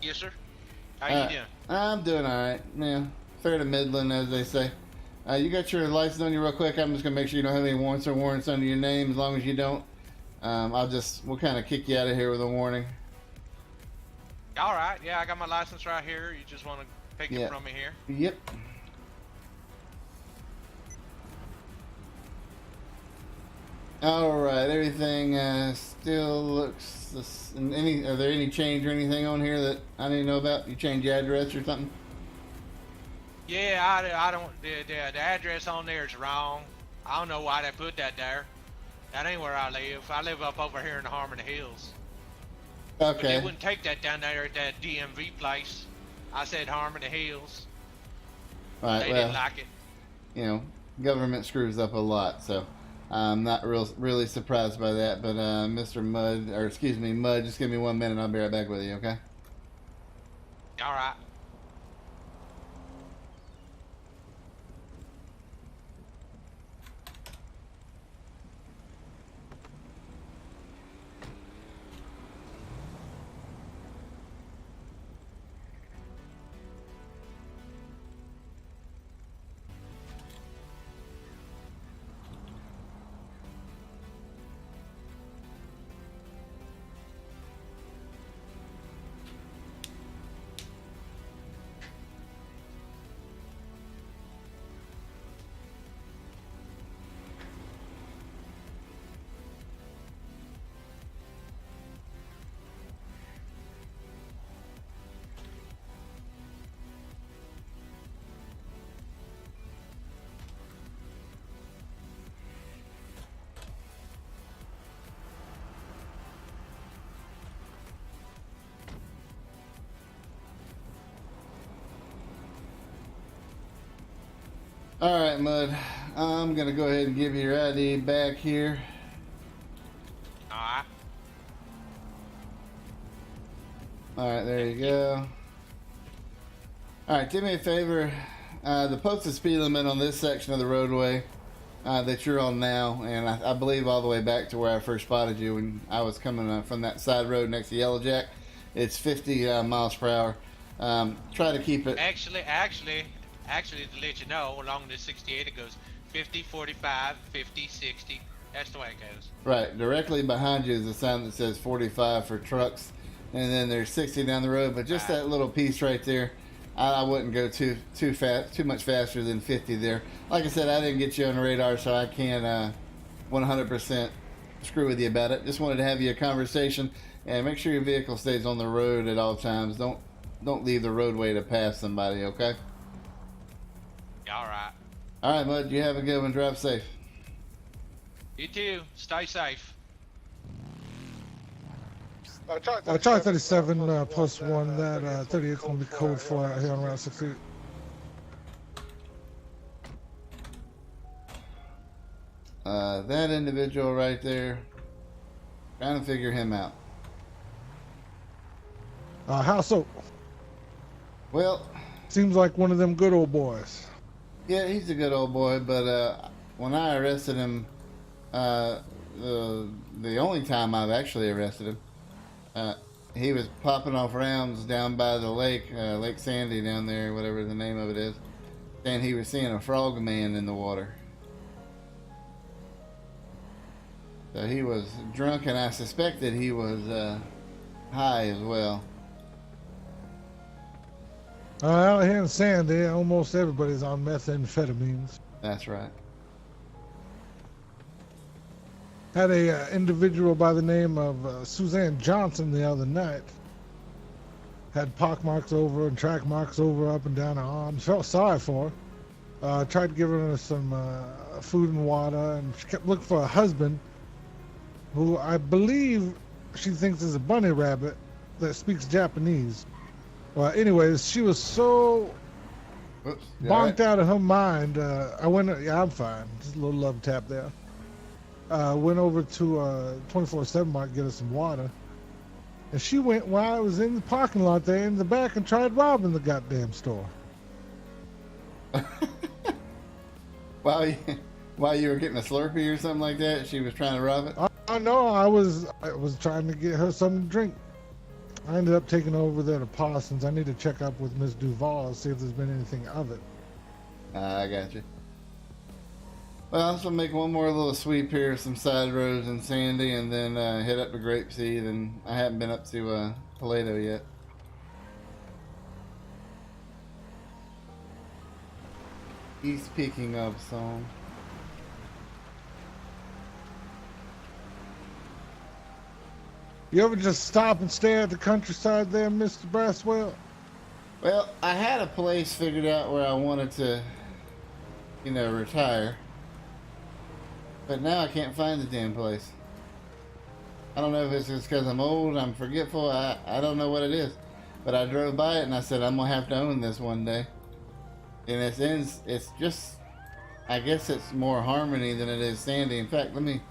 Yes, sir. How you doing? I'm doing all right. Yeah, fair to middling, as they say. You got your license on you real quick. I'm just gonna make sure you don't have any warrants or warrants under your name. As long as you don't, we'll kind of kick you out of here with a warning. All right. Yeah, I got my license right here. You just want to take it from me here? Yep. All right. Everything still looks. Are there any change or anything on here that I didn't know about? You change your address or something? Yeah, I don't. The address on there is wrong. I don't know why they put that there. That ain't where I live. I live up over here in the Harmony Hills. Okay. But they wouldn't take that down there at that DMV place. I said Harmony Hills. Right. They didn't like it. You know, government screws up a lot, so I'm not really surprised by that. But Mr. Mudd, Mudd, just give me 1 minute. I'll be right back with you. Okay. All right. All right, Mudd. I'm gonna go ahead and give you your ID back here. All right. All right, there you go. All right, do me a favor. The posted speed limit on this section of the roadway that you're on now, and I believe all the way back to where I first spotted you when I was coming from that side road next to Yellow Jack, it's 50 miles per hour. Try to keep it. Actually, to let you know, along the 68 it goes 50, 45, 50, 60. That's the way it goes. Right. Directly behind you is a sign that says 45 for trucks, and then there's 60 down the road. But just that little piece right there, I wouldn't go too fast, too much faster than 50 there. Like I said, I didn't get you on the radar, so I can't 100% screw with you about it. Just wanted to have you a conversation, and make sure your vehicle stays on the road at all times. Don't leave the roadway to pass somebody, okay? All right. All right, Mudd. You have a good one. Drive safe. You too. Stay safe. Charlie 37 plus 1. That 38 going to be code for out here on Route 68. That individual right there, trying to figure him out. How so? Well, seems like one of them good old boys. Yeah, he's a good old boy, but when I arrested him, the only time I've actually arrested him, he was popping off rounds down by the lake, Lake Sandy down there, whatever the name of it is, and he was seeing a frog man in the water. So he was drunk, and I suspected he was high as well. Out here in Sandy, almost everybody's on methamphetamines. That's right. Had a individual by the name of Suzanne Johnson the other night. Had pock marks over and track marks over up and down her arms. Felt sorry for her. Tried to give her some food and water, and she kept looking for a husband who I believe she thinks is a bunny rabbit that speaks Japanese. Well, anyways, she was so Oops, bonked out of her mind. I went, yeah, I'm fine. Just a little love tap there. Went over to 24/7 Mart to get her some water. And she went while I was in the parking lot there in the back and tried robbing the goddamn store. While you were getting a Slurpee or something like that, she was trying to rob it? I know, I was trying to get her something to drink. I ended up taking her over there to Parsons. I need to check up with Miss Duval, see if there's been anything of it. I got you. Well, I'm just going to make one more little sweep here, some side roads and Sandy, and then head up to Grapeseed, and I haven't been up to Paleto yet. He's picking up some. You ever just stop and stare at the countryside there, Mr. Brasswell? Well, I had a place figured out where I wanted to, retire. But now I can't find the damn place. I don't know if it's just because I'm old, I'm forgetful, I don't know what it is. But I drove by it and I said, I'm going to have to own this one day. And it's just, I guess it's more Harmony than it is Sandy. In fact, let me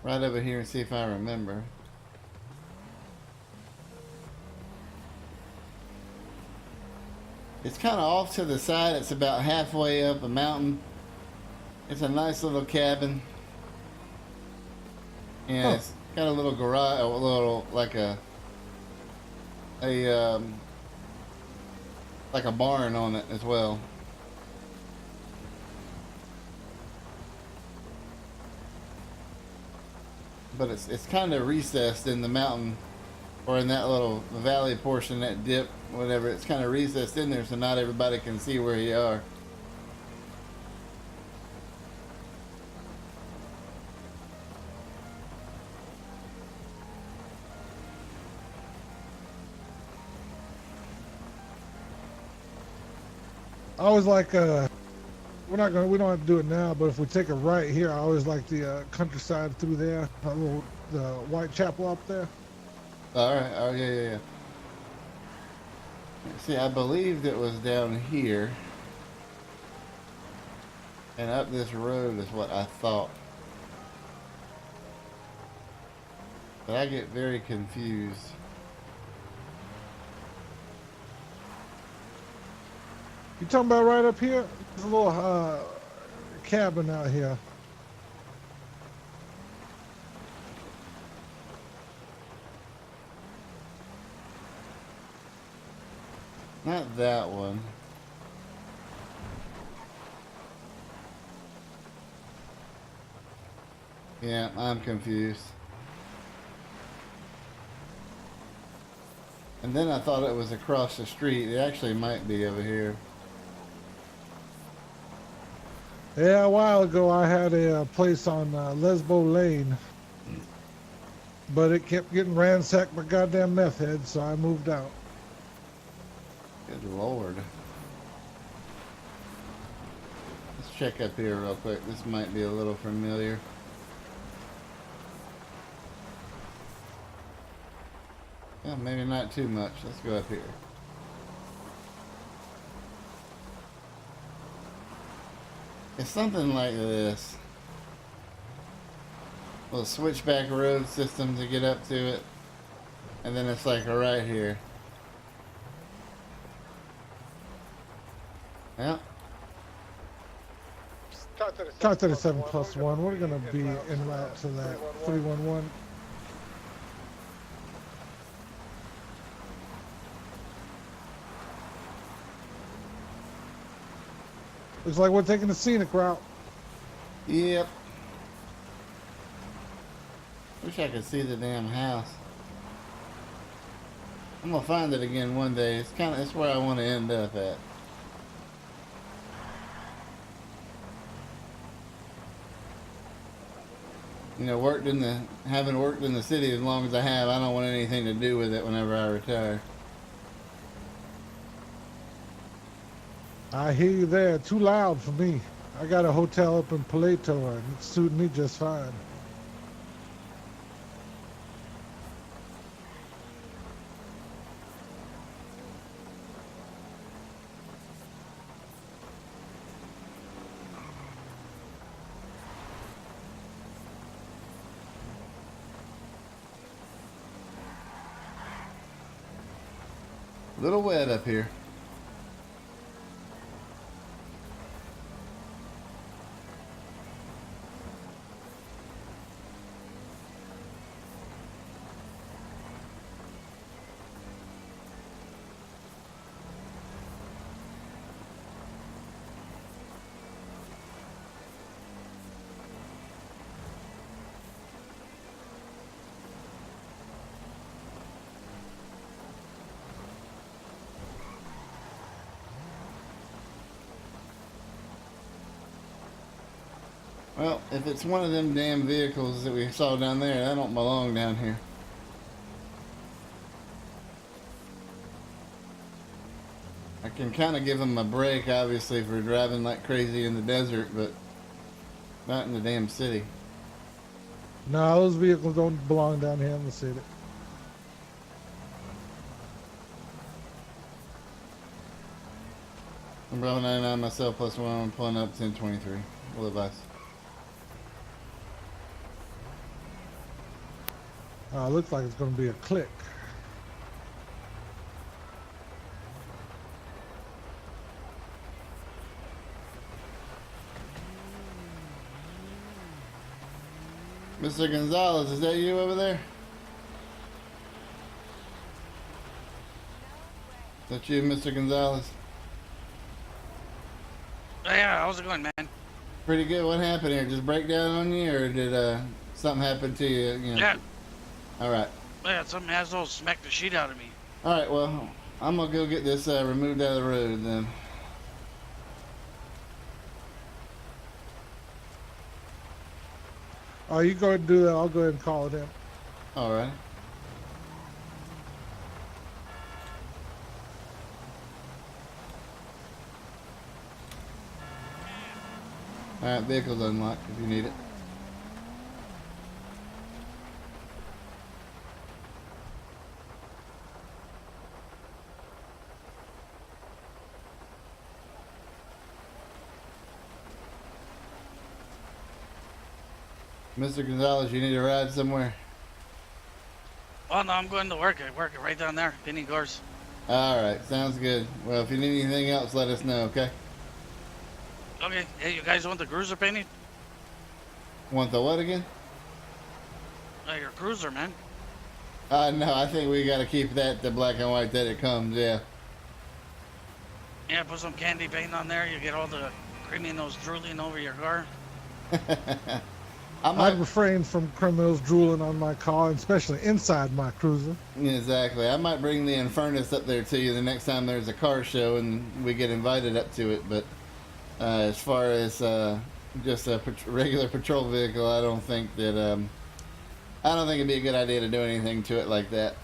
right over here and see if I remember. It's kind of off to the side. It's about halfway up a mountain. It's a nice little cabin. And it's got a little garage, a little, like a barn on it as well. But it's kind of recessed in the mountain, or in that little valley portion, that dip, whatever. It's kind of recessed in there, so not everybody can see where you are. I always like, we don't have to do it now, but if we take a right here, I always like the countryside through there, the Whitechapel up there. All right. Oh, yeah. See, I believed it was down here. And up this road is what I thought. But I get very confused. You talking about right up here? There's a little cabin out here. Not that one. Yeah, I'm confused. And then I thought it was across the street. It actually might be over here. Yeah, a while ago I had a place on Lesbo Lane, but it kept getting ransacked by goddamn meth heads, so I moved out. Good Lord. Let's check up here real quick. This might be a little familiar. Yeah, maybe not too much. Let's go up here. It's something like this. A little switchback road system to get up to it. And then it's like right here. Yeah. Car 37 plus 1, we're going to be en route to that 311. Looks like we're taking the scenic route. Yep. Wish I could see the damn house. I'm gonna find it again one day. It's where I want to end up at. You know, having worked in the city as long as I have, I don't want anything to do with it whenever I retire. I hear you there. Too loud for me. I got a hotel up in Paleto, and it's suiting me just fine. A little wet up here. Well, if it's one of them damn vehicles that we saw down there, that don't belong down here. I can kind of give them a break, obviously, for driving like crazy in the desert, but not in the damn city. No, those vehicles don't belong down here in the city. I'm Bravo 99 myself, +1, I'm pulling up 1023. Will advise. Looks like it's going to be a click. Mr. Gonzalez, is that you over there? Is that you, Mr. Gonzalez? Oh, yeah, how's it going, man? Pretty good. What happened here? Just break down on you, or did something happen to you? You know? Yeah. All right. Yeah, some asshole smacked the shit out of me. All right. Well, I'm gonna go get this removed out of the road then. Oh, you go ahead and do that. I'll go ahead and call it in. All right. All right. Vehicle's unlocked if you need it. Mr. Gonzalez, you need a ride somewhere? Oh, no, I'm going to work. I work right down there, Penny Gores. All right. Sounds good. Well, if you need anything else, let us know, okay? Okay. Hey, you guys want the cruiser painted? Want the what again? Your cruiser, man. No, I think we got to keep that the black and white that it comes, yeah. Yeah, put some candy paint on there. You get all the criminals drooling over your car. I'd refrain from criminals drooling on my car, especially inside my cruiser. Exactly. I might bring the Infernus up there to you the next time there's a car show and we get invited up to it. But as far as just a regular patrol vehicle, I don't think that it'd be a good idea to do anything to it like that.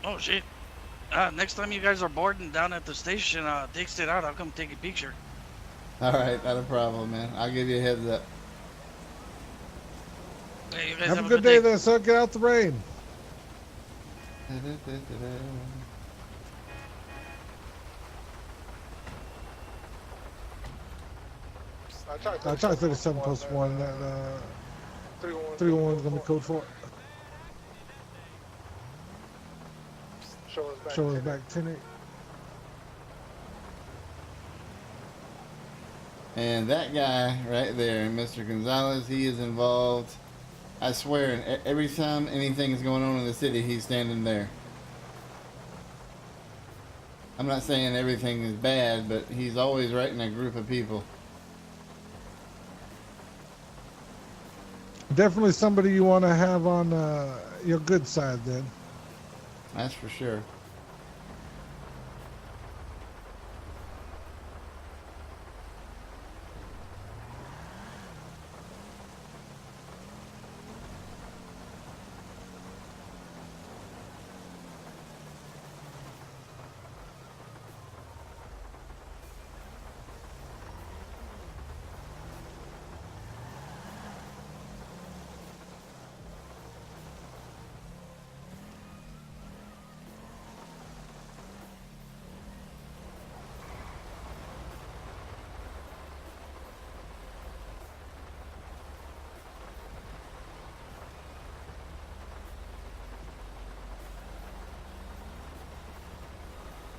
Oh, shit. Next time you guys are boarding down at the station, text it out. I'll come take a picture. All right, not a problem, man. I'll give you a heads up. Hey, you guys Have a good day there, sir. Get out the rain. I tried 37 +1. That 311 is going to be code for it. Show us back 10-8. And that guy right there, Mr. Gonzalez, he is involved. I swear, every time anything is going on in the city, he's standing there. I'm not saying everything is bad, but he's always right in a group of people. Definitely somebody you want to have on your good side, then. That's for sure.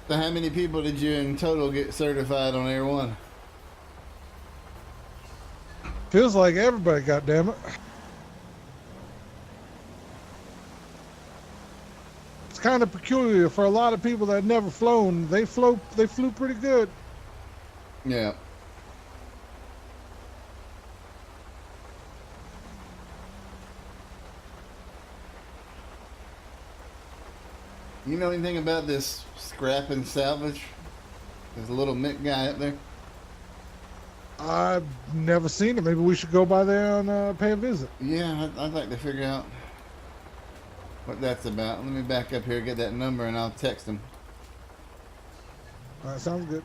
So how many people did you in total get certified on Air 1? Feels like everybody, goddammit. It's kind of peculiar for a lot of people that never flown. They flew pretty good. Yeah. You know anything about this scrap and salvage? There's a little Mick guy up there. I've never seen it. Maybe we should go by there and pay a visit. Yeah, I'd like to figure out what that's about. Let me back up here, get that number, and I'll text him. All right, sounds good.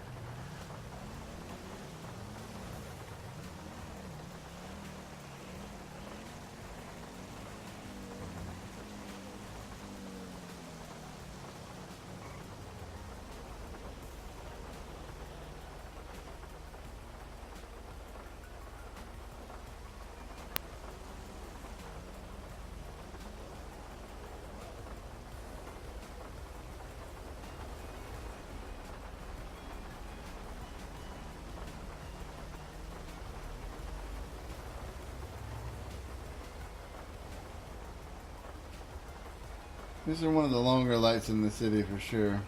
These are one of the longer lights in the city for sure.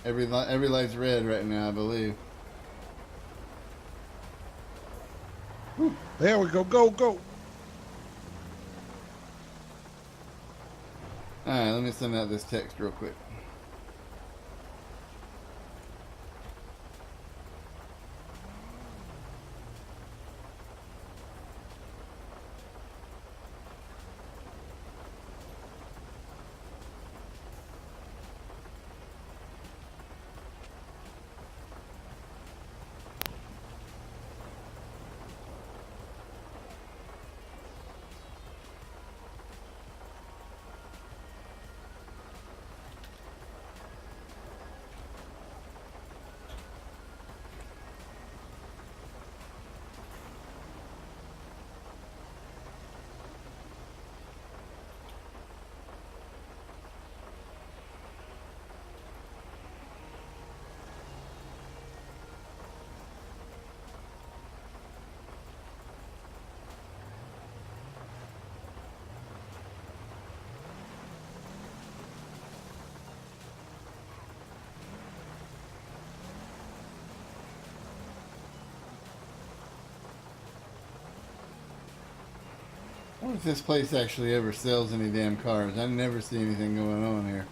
Every light's red right now, I believe. There we go. Go, go. Alright, let me send out this text real quick. I wonder if this place actually ever sells any damn cars. I never see anything going on here.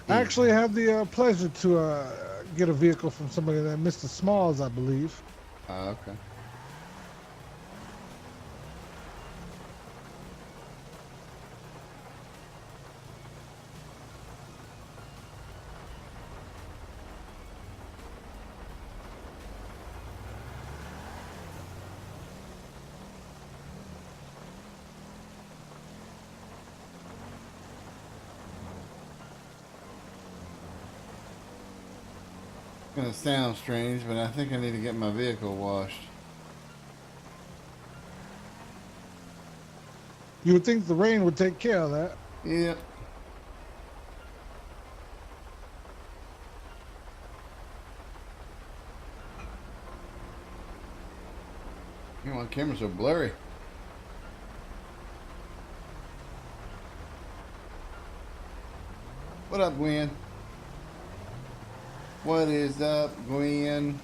I actually had the pleasure to get a vehicle from somebody named Mr. Smalls, I believe. Okay. It's gonna sound strange, but I think I need to get my vehicle washed. You would think the rain would take care of that. Yep. You know, my camera's so blurry. What up, Gwen? What is up, Gwen?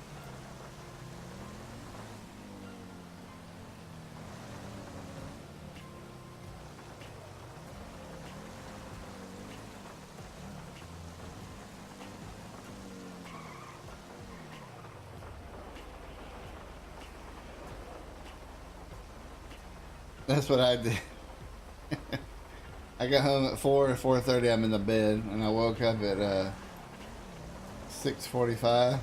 That's what I did. I got home at 4:30. I'm in the bed, and I woke up at 6:45.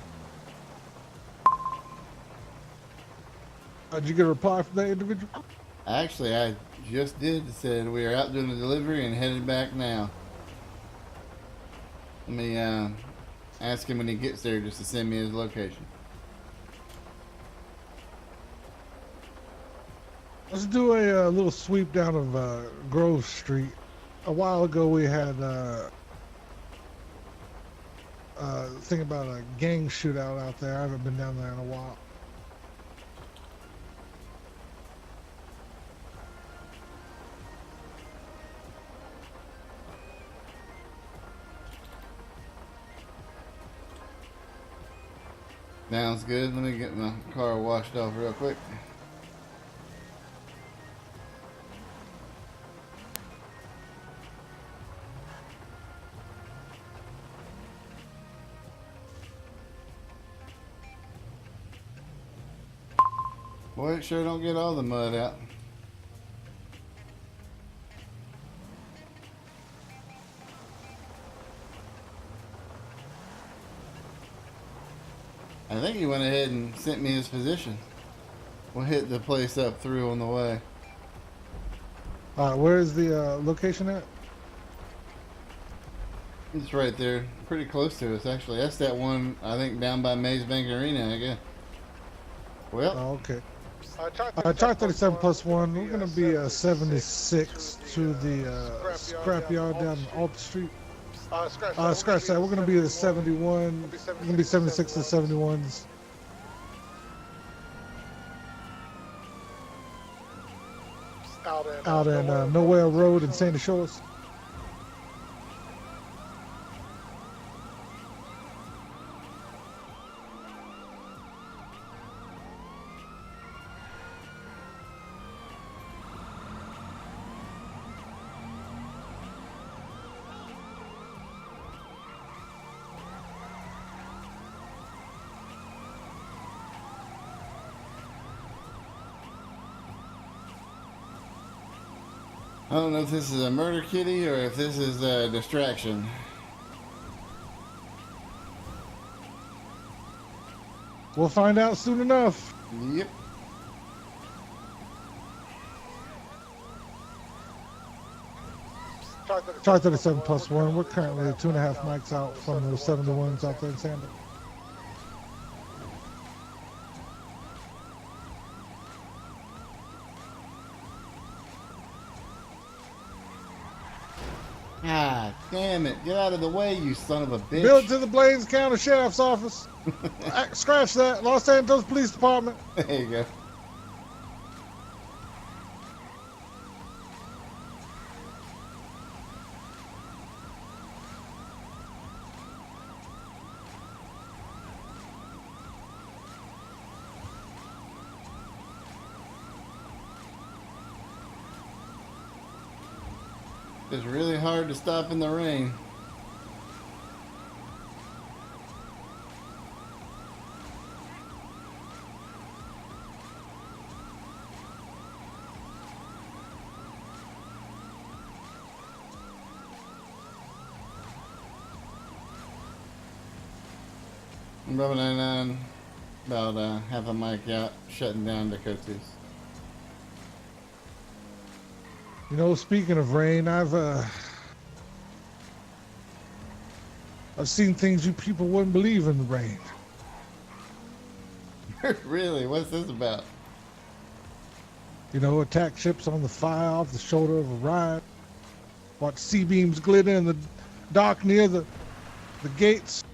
Did you get a reply from that individual? Actually, I just did. It said we are out doing the delivery and headed back now. Let me ask him when he gets there just to send me his location. Let's do a little sweep down of Grove Street. A while ago we had thing about a gang shootout out there. I haven't been down there in a while. Sounds good. Let me get my car washed off real quick. Boy, it sure don't get all the mud out. I think he went ahead and sent me his position. We'll hit the place up through on the way. Where is the location at? It's right there, pretty close to us actually. That's that one, I think, down by Maze Bank Arena, I guess. Well, okay. Chart 37 plus 1. We're going to be 76 to the scrapyard down Alta Street. Scratch that. We're going to be at 71. We're going to be 76 to 71s. Out in Nowhere Road in Sandy Shores. I don't know if this is a murder kitty or if this is a distraction. We'll find out soon enough. Yep. Chart 37 plus 1. We're currently 2.5 mics out from those 71s out there in Sandy. Ah, damn it. Get out of the way, you son of a bitch. Bill it to the Blaines County Sheriff's Office. Scratch that. Los Santos Police Department. There you go. It's really hard to stop in the rain. Bravo 99, about half a mic out, shutting down Dakotas. You know, speaking of rain, I've seen things you people wouldn't believe in the rain. Really? What's this about? You know, attack ships on the fire off the shoulder of Orion. Watch C-beams glitter in the dock near the gates.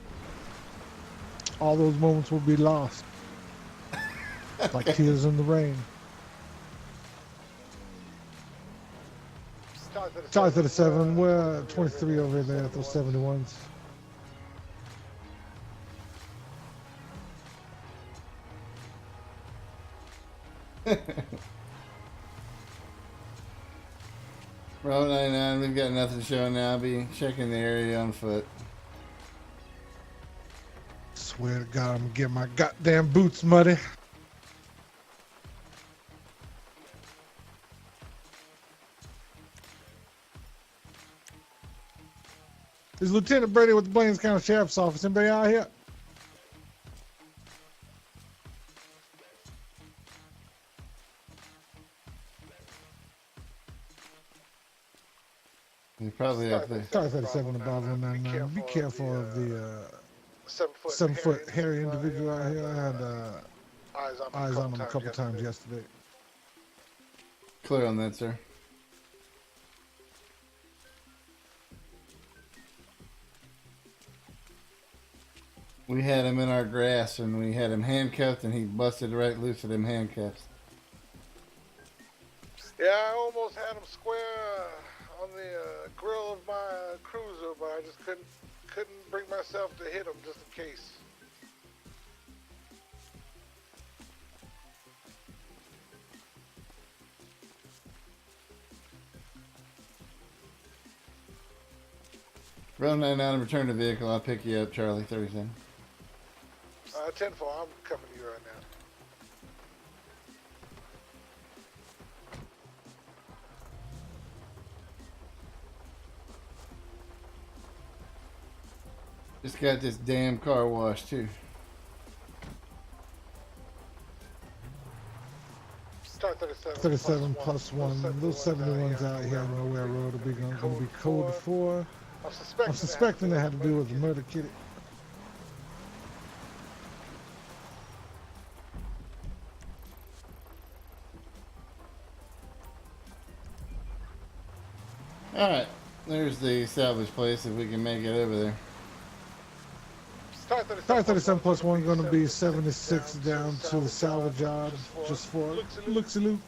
All those moments will be lost. Like tears in the rain. Charlie 37, we're 23 over there at those 71s. Bravo 99, we've got nothing showing now. I'll be checking the area on foot. Swear to God, I'm gonna get my goddamn boots muddy. This is Lieutenant Brady with the Blaines County Sheriff's Office. Anybody out here? You're probably up there. Charlie 37 about 199. Be careful of the 7-foot hairy individual out here. I had eyes on him a couple times yesterday. Clear on that, sir. We had him in our grass, and we had him handcuffed, and he busted right loose of them handcuffs. Yeah, I almost had him square on the grill of my cruiser, but I just couldn't bring myself to hit him just in case. Roll 99 and return the vehicle. I'll pick you up, Charlie 37. 10-4, I'm coming to you right now. Just got this damn car washed, too. Start 37. 37 plus 1. Those 71s out here on Nowhere Road will be going to be code 4. I'm suspecting it had to do with the murder kitty. Alright, there's the salvage place if we can make it over there. Start 37 plus 1 going to be 76 down to the salvage yard just for look-see-loo.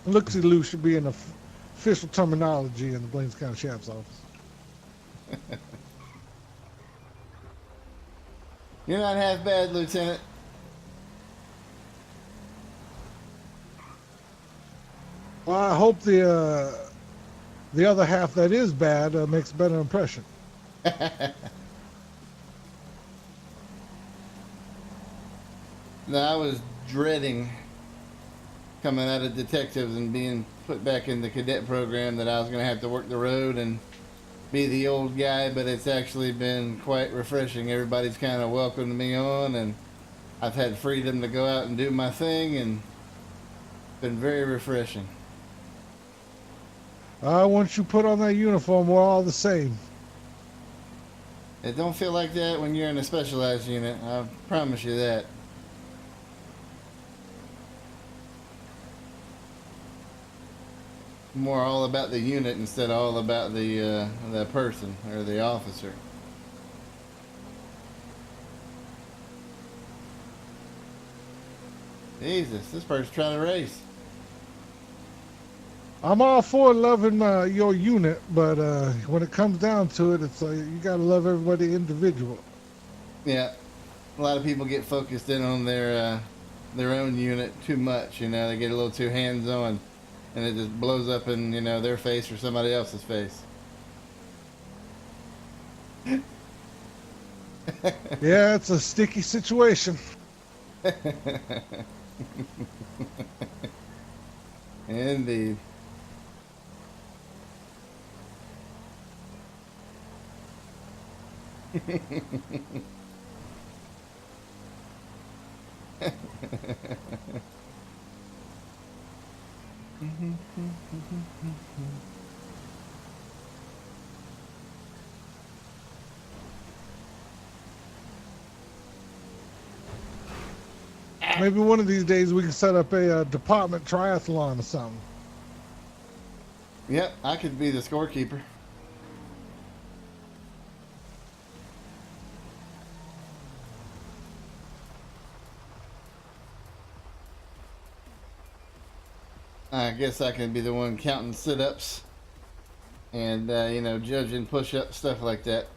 Look-see-loo should be an official terminology in the Blaines County Sheriff's Office. You're not half bad, Lieutenant. Well, I hope the other half that is bad makes a better impression. No, I was dreading coming out of detectives and being put back in the cadet program that I was going to have to work the road and be the old guy, but it's actually been quite refreshing. Everybody's kind of welcomed me on, and I've had freedom to go out and do my thing, and it's been very refreshing. Once you put on that uniform, we're all the same. It don't feel like that when you're in a specialized unit. I promise you that. More all about the unit instead of all about the person or the officer. Jesus, this person's trying to race. I'm all for loving your unit, but when it comes down to it, it's you gotta love everybody individual. Yeah, a lot of people get focused in on their own unit too much. You know, they get a little too hands-on, and it just blows up in their face or somebody else's face. Yeah, it's a sticky situation. Indeed. Maybe one of these days we can set up a department triathlon or something. Yep, I could be the scorekeeper. I guess I can be the one counting sit-ups and, judging push-ups, stuff like that.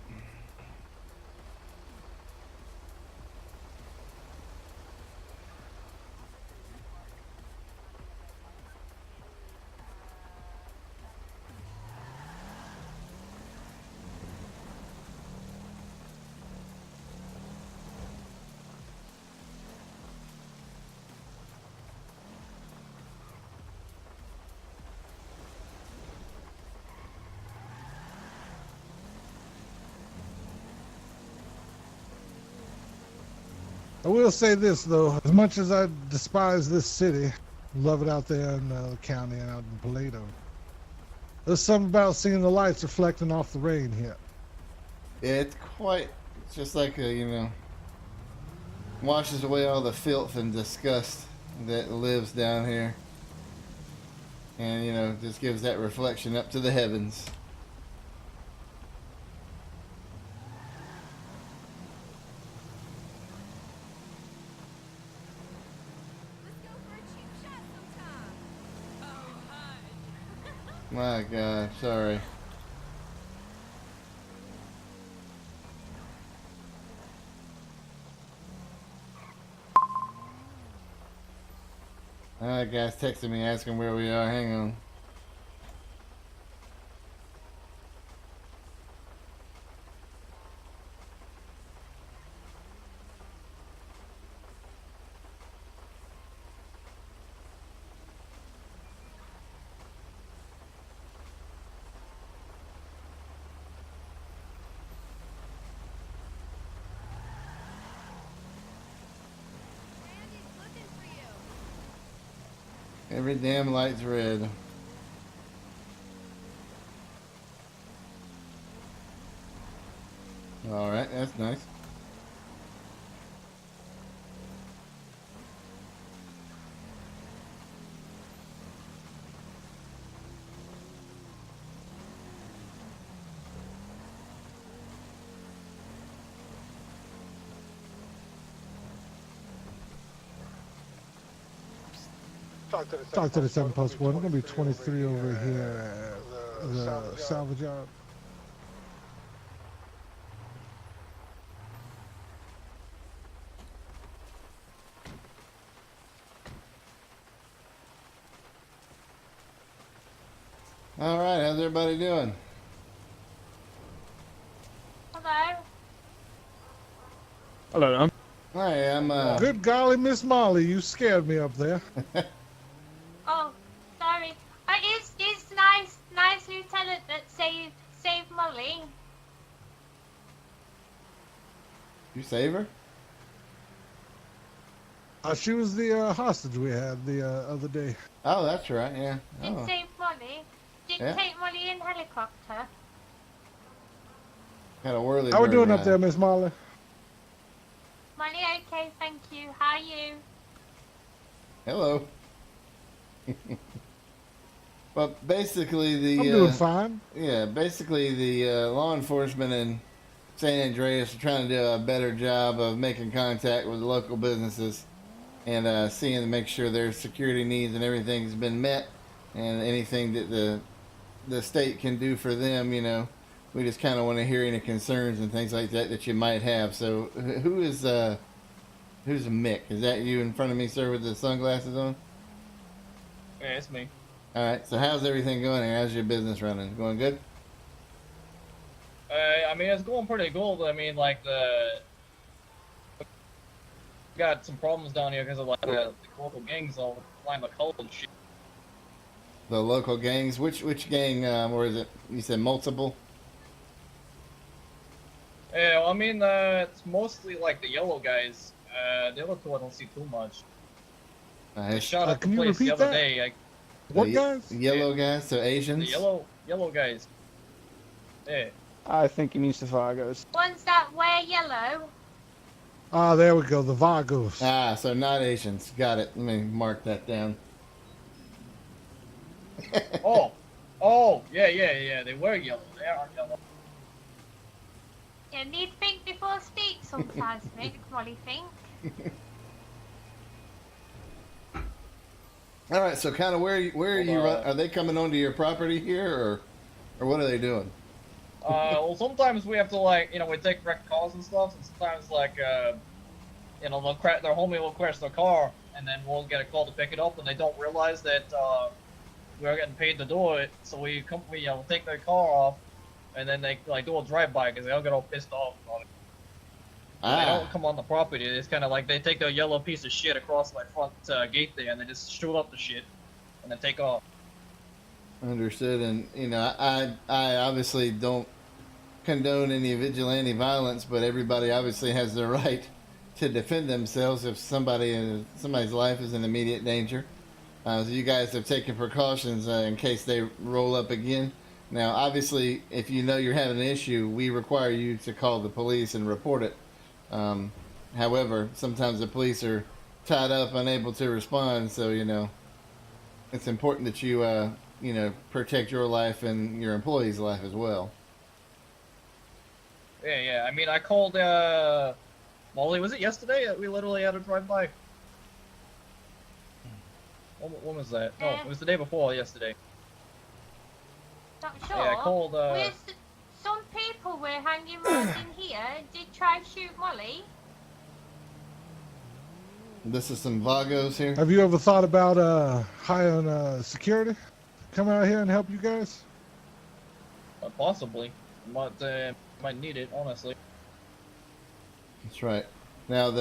I will say this, though. As much as I despise this city, love it out there in the county and out in Paleto, there's something about seeing the lights reflecting off the rain here. Yeah, it's just like washes away all the filth and disgust that lives down here. And, you know, just gives that reflection up to the heavens. My God, sorry. Alright, guys, texting me asking where we are. Hang on. Every damn light's red. Alright, that's nice. Talk to the 7 plus 1. We're gonna be 23 over here at the salvage yard. Alright, how's everybody doing? Hello. Hello, Hi, I'm Good golly, Miss Molly, you scared me up there. Oh, sorry. Is nice lieutenant that saved Molly. You save her? She was the hostage we had the other day. Oh, that's right, yeah. Did Oh. save Molly. Did Yeah. take Molly in helicopter. Had a whirly How we bird doing up ride. there, Miss Molly? Molly, okay, thank you. How are you? Hello. But basically the I'm doing fine. Yeah, basically the law enforcement in San Andreas are trying to do a better job of making contact with the local businesses and seeing to make sure their security needs and everything's been met, and anything that the state can do for them, you know. We just kind of want to hear any concerns and things like that that you might have. So who's Mick? Is that you in front of me, sir, with the sunglasses on? Yeah, it's me. All right. So how's everything going here? How's your business running? Going good? I mean, it's going pretty good. I mean, like got some problems down here because of like the local gangs all flying the cold and shit. The local gangs. Which gang? Or is it? You said multiple. Yeah, well, I mean, it's mostly like the yellow guys. The other two I don't see too much. I shot up the Can you place the repeat other that? day. What guys? Yellow guys. So Asians. The yellow guys. Yeah. I think he means the Vagos. Ones that wear yellow. Ah, there we go, the Vagos. Ah, so not Asians. Got it. Let me mark that down. Oh, yeah. They wear yellow. They are yellow. You need think before speak sometimes, make Molly think. All right. So kind of where are you? Are they coming onto your property here, or what are they doing? Well, sometimes we have to like, we take wrecked cars and stuff, and sometimes like, their homie will crash their car, and then we'll get a call to pick it up, and they don't realize that we're getting paid to do it, so we take their car off, and then they like do a drive-by because they all get all pissed off about it. They don't come on the property. It's kind of like they take their yellow piece of shit across my front gate there, and they just shoot up the shit, and then take off. Understood. And I obviously don't condone any vigilante violence, but everybody obviously has the right to defend themselves if somebody's life is in immediate danger. So you guys have taken precautions in case they roll up again. Now, obviously, if you know you're having an issue, we require you to call the police and report it. However, sometimes the police are tied up, unable to respond. So, you know, it's important that you, you know, protect your life and your employees' life as well. Yeah. I mean, I called, Molly, was it yesterday? We literally had a drive-by. When was that? No, it was the day before yesterday. Not sure. Yeah, I called, Some people were hanging around in here and did try to shoot Molly. This is some Vagos here. Have you ever thought about hiring security? Come out here and help you guys? Possibly. Might need it, honestly. That's right. Now,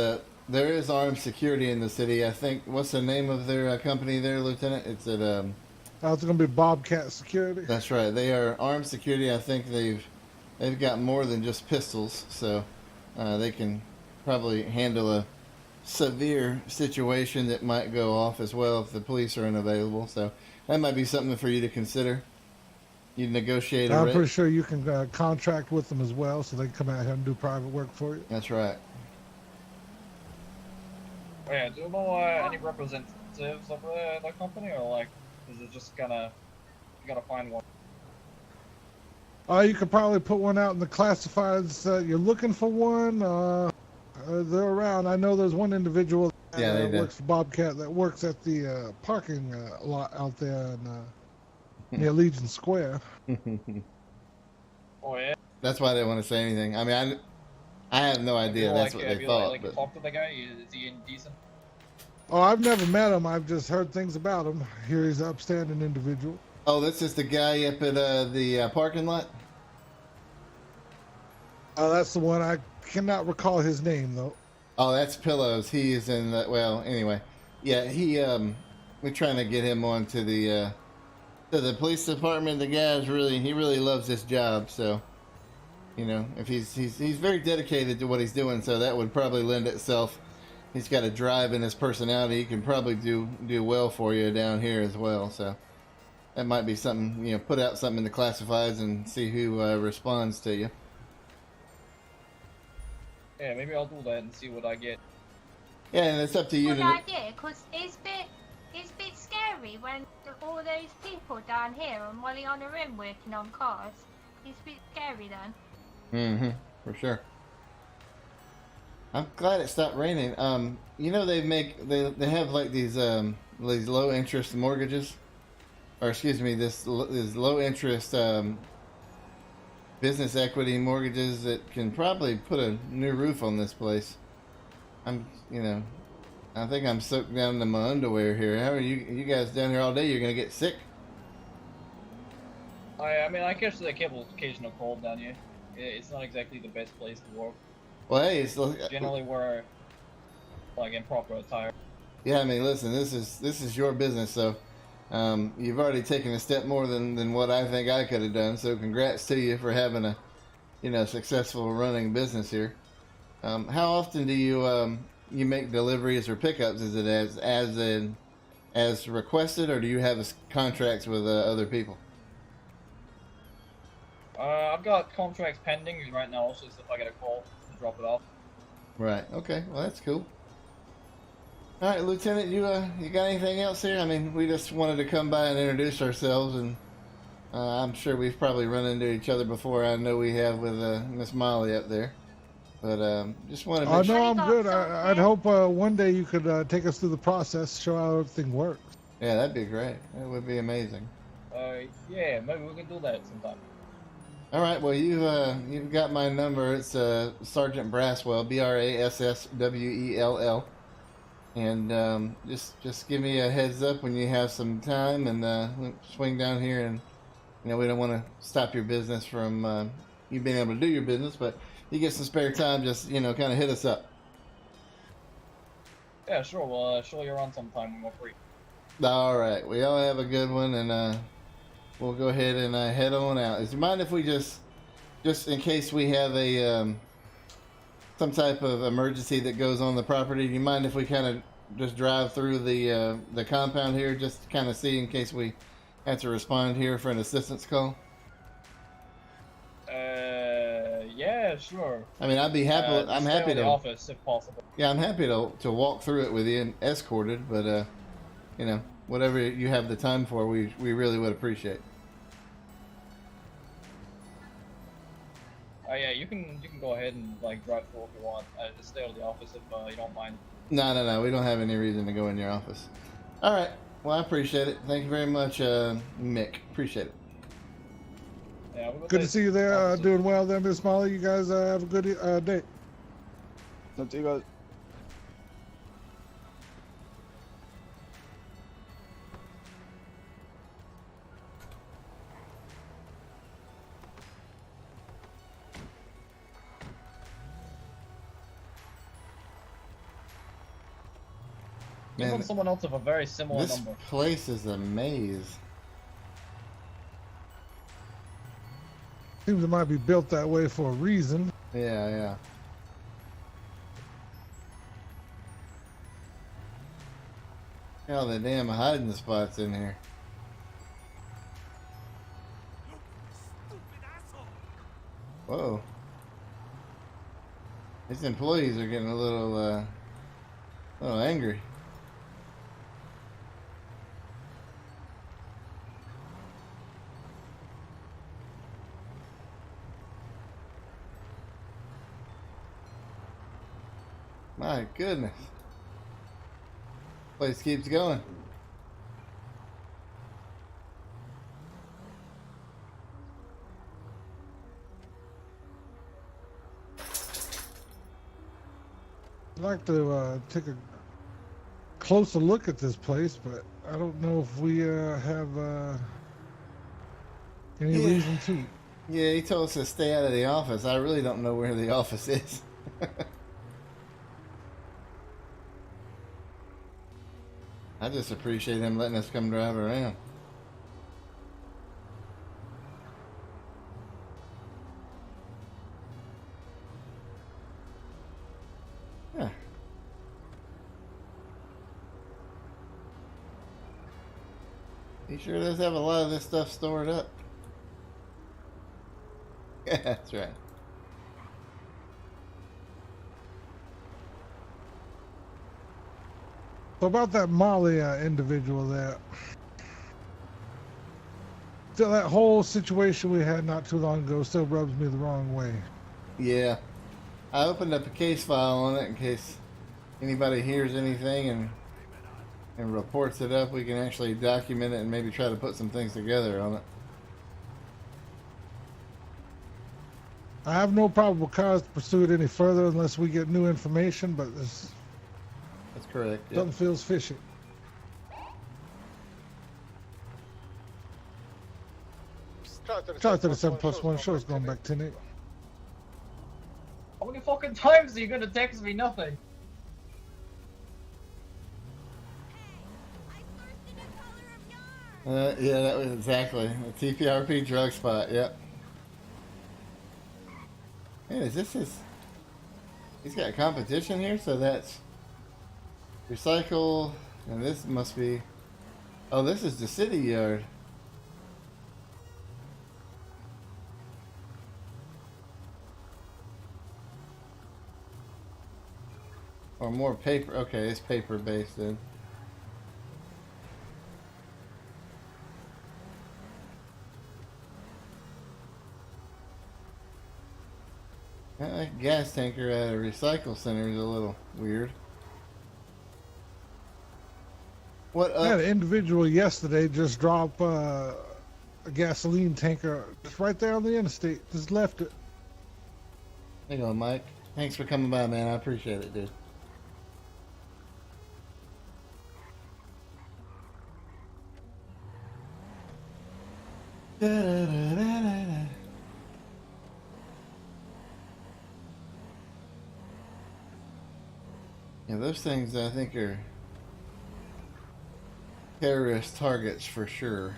there is armed security in the city. I think, what's the name of their company there, Lieutenant? It's at, it's going to be Bobcat Security. That's right. They are armed security. I think they've got more than just pistols, so they can probably handle a severe situation that might go off as well if the police are unavailable. So that might be something for you to consider. You negotiate. I'm pretty sure you can contract with them as well, so they can come out here and do private work for you. That's right. Oh, yeah, do you know any representatives of the company, or like, is it just you gotta find one? You could probably put one out in the classifieds. You're looking for one. They're around. I know there's one individual that works for Bobcat that works at the parking lot out there near Legion Square. Oh yeah. That's why I didn't want to say anything. I mean, I have no idea. That's what they thought. Like, talk to the guy. Is he decent? Oh, I've never met him. I've just heard things about him. Here he's an upstanding individual. Oh, this is the guy up at the parking lot? Oh, that's the one. I cannot recall his name, though. Oh, that's Pillows. He is in the... Well, anyway. Yeah, we're trying to get him on to the police department. The guy's he really loves this job, so... You know, if he's very dedicated to what he's doing, so that would probably lend itself. He's got a drive in his personality. He can probably do well for you down here as well. So that might be something, you know, put out something in the classifieds and see who responds to you. Yeah, maybe I'll do that and see what I get. Yeah, and it's up to you. Good idea, because it's a bit scary when all those people down here are Molly on the rim working on cars. It's a bit scary then. Mm-hmm, for sure. I'm glad it stopped raining. You know they have like these low interest mortgages, or excuse me, this low interest business equity mortgages that can probably put a new roof on this place. I think I'm soaked down into my underwear here. How are you guys down here all day? You're gonna get sick. I mean, I catch the occasional cold down here. It's not exactly the best place to work. Well, hey, generally we're like in proper attire. Yeah, I mean, listen, this is your business, so you've already taken a step more than what I think I could have done. So, congrats to you for having a successful running business here. How often do you make deliveries or pickups? Is it as requested, or do you have contracts with other people? I've got contracts pending right now, also, so if I get a call, I'll drop it off. Right. Okay. Well, that's cool. All right, Lieutenant, you got anything else here? I mean, we just wanted to come by and introduce ourselves, and I'm sure we've probably run into each other before. I know we have with Miss Molly up there, but just wanted to. Oh no, I'm good. I'd hope one day you could take us through the process, show how everything works. Yeah, that'd be great. That would be amazing. Yeah, maybe we can do that sometime. All right. Well, you've got my number. It's Sergeant Brasswell, Brasswell, and just give me a heads up when you have some time, and swing down here. And we don't want to stop your business from you being able to do your business, but you get some spare time, just kind of hit us up. Yeah, sure. We'll show you around sometime when we're free. All right. We all have a good one, and we'll go ahead and head on out. Do you mind if we just in case we have a some type of emergency that goes on the property, do you mind if we kind of just drive through the compound here, just to kind of see in case we have to respond here for an assistance call? Yeah, Yeah, sure. I mean, I'd be happy. I'm stay happy in to. the office if possible. Yeah, I'm happy to walk through it with you and escorted, but you know, whatever you have the time for, we really would appreciate. Oh yeah, you can go ahead and like drive through if you want. Just stay out of the office if you don't mind. No, we don't have any reason to go in your office. All right. Well, I appreciate it. Thank you very much, Mick. Appreciate it. Yeah, good to see you there. Doing well there, Miss Molly. You guys have a good day. Talk to you guys. Give Man, them someone else with a very similar this number. place is a maze. Seems it might be built that way for a reason. Yeah. All the damn hiding spots in here. Whoa. These employees are getting a little angry. My goodness. Place keeps going. I'd like to take a closer look at this place, but I don't know if we have any reason to. Yeah, he told us to stay out of the office. I really don't know where the office is. I just appreciate him letting us come drive around. Yeah. He sure does have a lot of this stuff stored up. Yeah, that's right. So about that Molly individual there. Still, that whole situation we had not too long ago still rubs me the wrong way. Yeah. I opened up a case file on it in case anybody hears anything and reports it up. We can actually document it and maybe try to put some things together on it. I have no probable cause to pursue it any further unless we get new information, but this That's correct. Yeah. something feels fishy. Charlie 37 plus 1 show is going back 10-8. How many fucking times are you gonna text me nothing? Yeah, that was exactly the TPRP drug spot. Yep. Man, is this his? He's got competition here, so that's recycle, and this must be. Oh, this is the city yard. Or more paper. Okay, it's paper based then. That gas tanker at a recycle center is a little weird. What I had an individual yesterday just drop a gasoline tanker just right there on the interstate. Just left it. There you go, Mike. Thanks for coming by, man. I appreciate it, dude. Yeah, those things I think are terrorist targets for sure.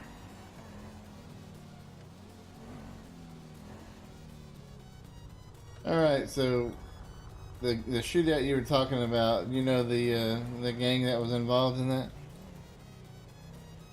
All right, so the shootout you were talking about, you know the gang that was involved in that?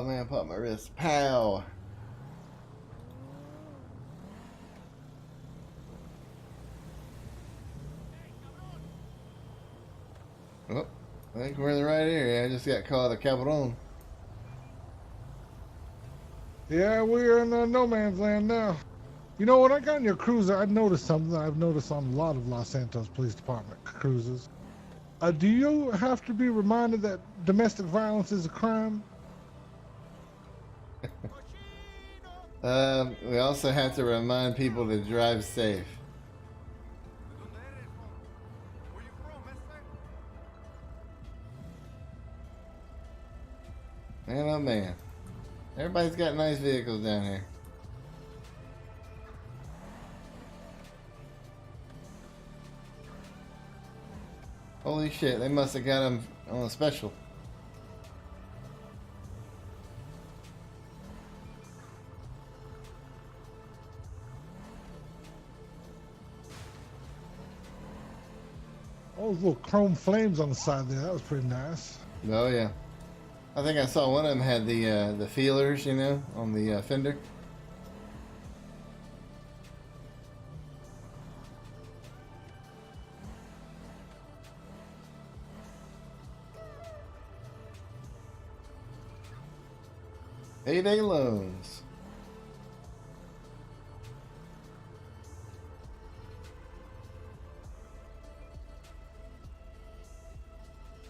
Oh man, pop my wrist. Pow. Oh, I think we're in the right area. I just got caught a cabron. Yeah, we're in no man's land now. You know, when I got in your cruiser, I noticed something I've noticed on a lot of Los Santos Police Department cruisers. Do you have to be reminded that domestic violence is a crime? We also have to remind people to drive safe. Man, oh man. Everybody's got nice vehicles down here. Holy shit, they must have got them on a special. Oh, those little chrome flames on the side there. That was pretty nice. Oh yeah. I think I saw one of them had the feelers, you know, on the fender. Payday loans.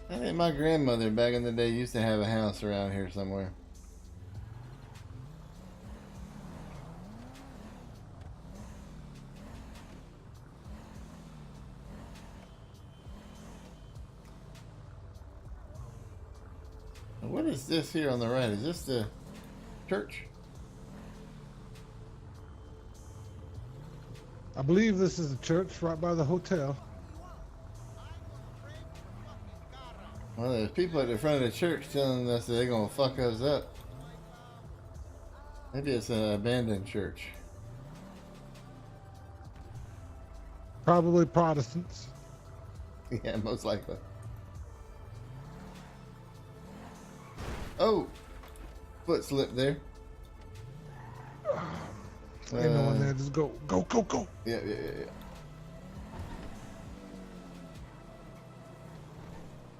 I think my grandmother back in the day used to have a house around here somewhere. What is this here on the right? Is this the church? I believe this is the church right by the hotel. Well, there's people at the front of the church telling us that they're going to fuck us up. Maybe it's an abandoned church. Probably Protestants. Yeah, most likely. Oh! Foot slip there. Ain't no one there. Just go. Go, go, go. Yeah.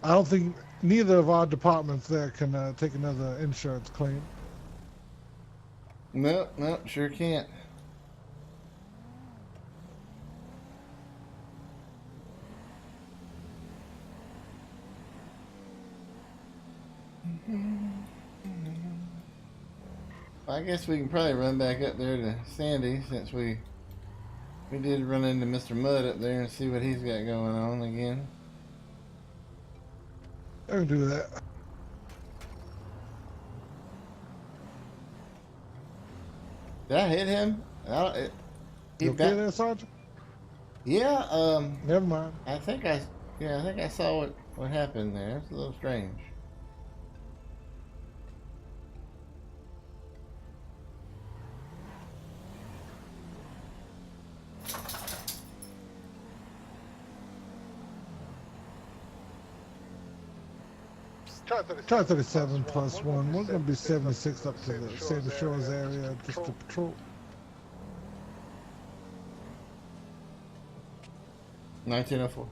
I don't think neither of our departments there can take another insurance claim. No, sure can't. I guess we can probably run back up there to Sandy since we did run into Mr. Mudd up there and see what he's got going on again. I can do that. Did I hit him? You okay there, Sergeant? Yeah. Never mind. I think I saw what happened there. It's a little strange. Try 37 plus 1. We're going to be 76 up to the Sandy Shores area just to patrol. 1904.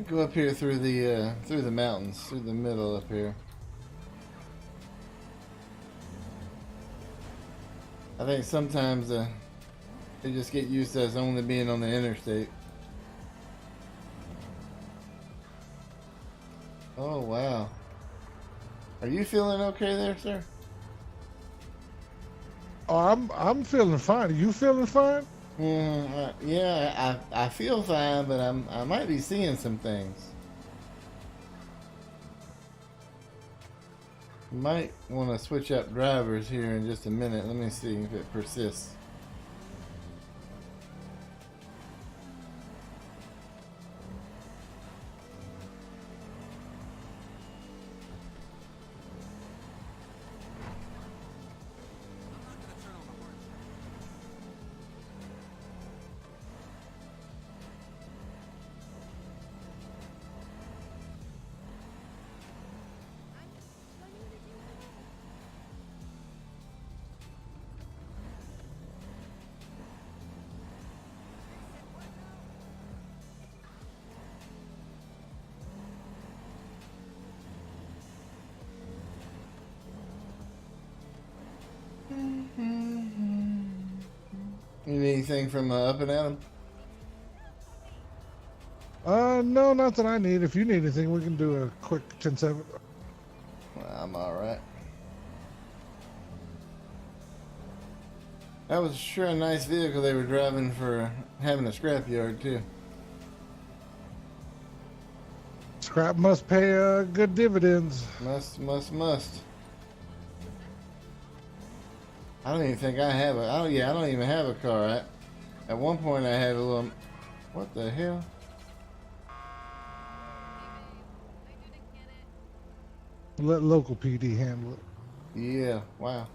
Go up here through the mountains, through the middle up here. I think sometimes they just get used to us only being on the interstate. Oh wow. Are you feeling okay there, sir? Oh, I'm feeling fine. Are you feeling fine? Yeah, I feel fine, but I might be seeing some things. Might want to switch up drivers here in just a minute. Let me see if it persists. You need anything from Up and Adam? No, not that I need. If you need anything, we can do a quick 10-7. Well, I'm alright. That was sure a nice vehicle they were driving for having a scrapyard, too. Scrap must pay good dividends. Must. I don't even think I have a... I don't even have a car. At one point I had a little... What the hell? Let local PD handle it. Yeah, wow.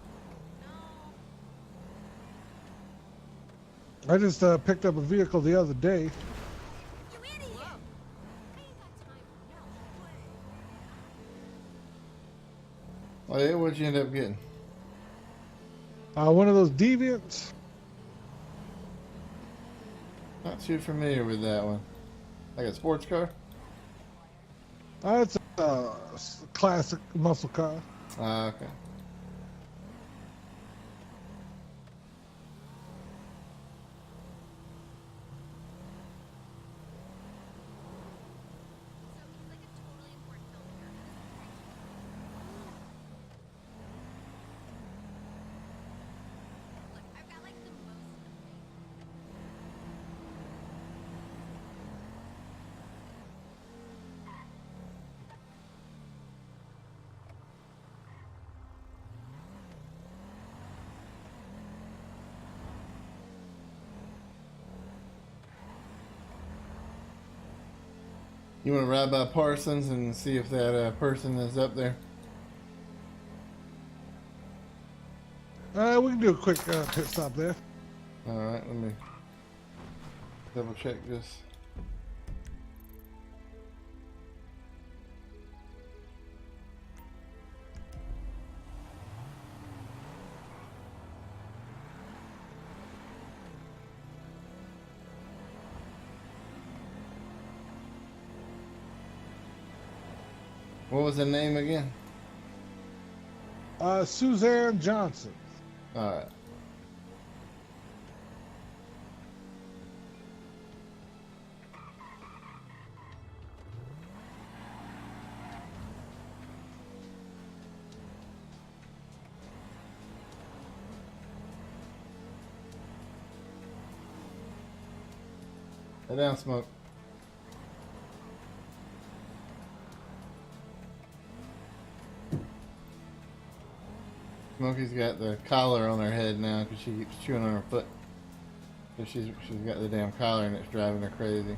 I just picked up a vehicle the other day. Oh yeah, what'd you end up getting? One of those Deviants. Not too familiar with that one. Like a sports car? It's a classic muscle car. Ah, okay. You want to ride by Parsons and see if that person is up there? We can do a quick pit stop there. Alright, let me double check this. What was the name again? Suzanne Johnson. Alright. Lay down, Smoke. Smokey's got the collar on her head now because she keeps chewing on her foot. So she's got the damn collar and it's driving her crazy.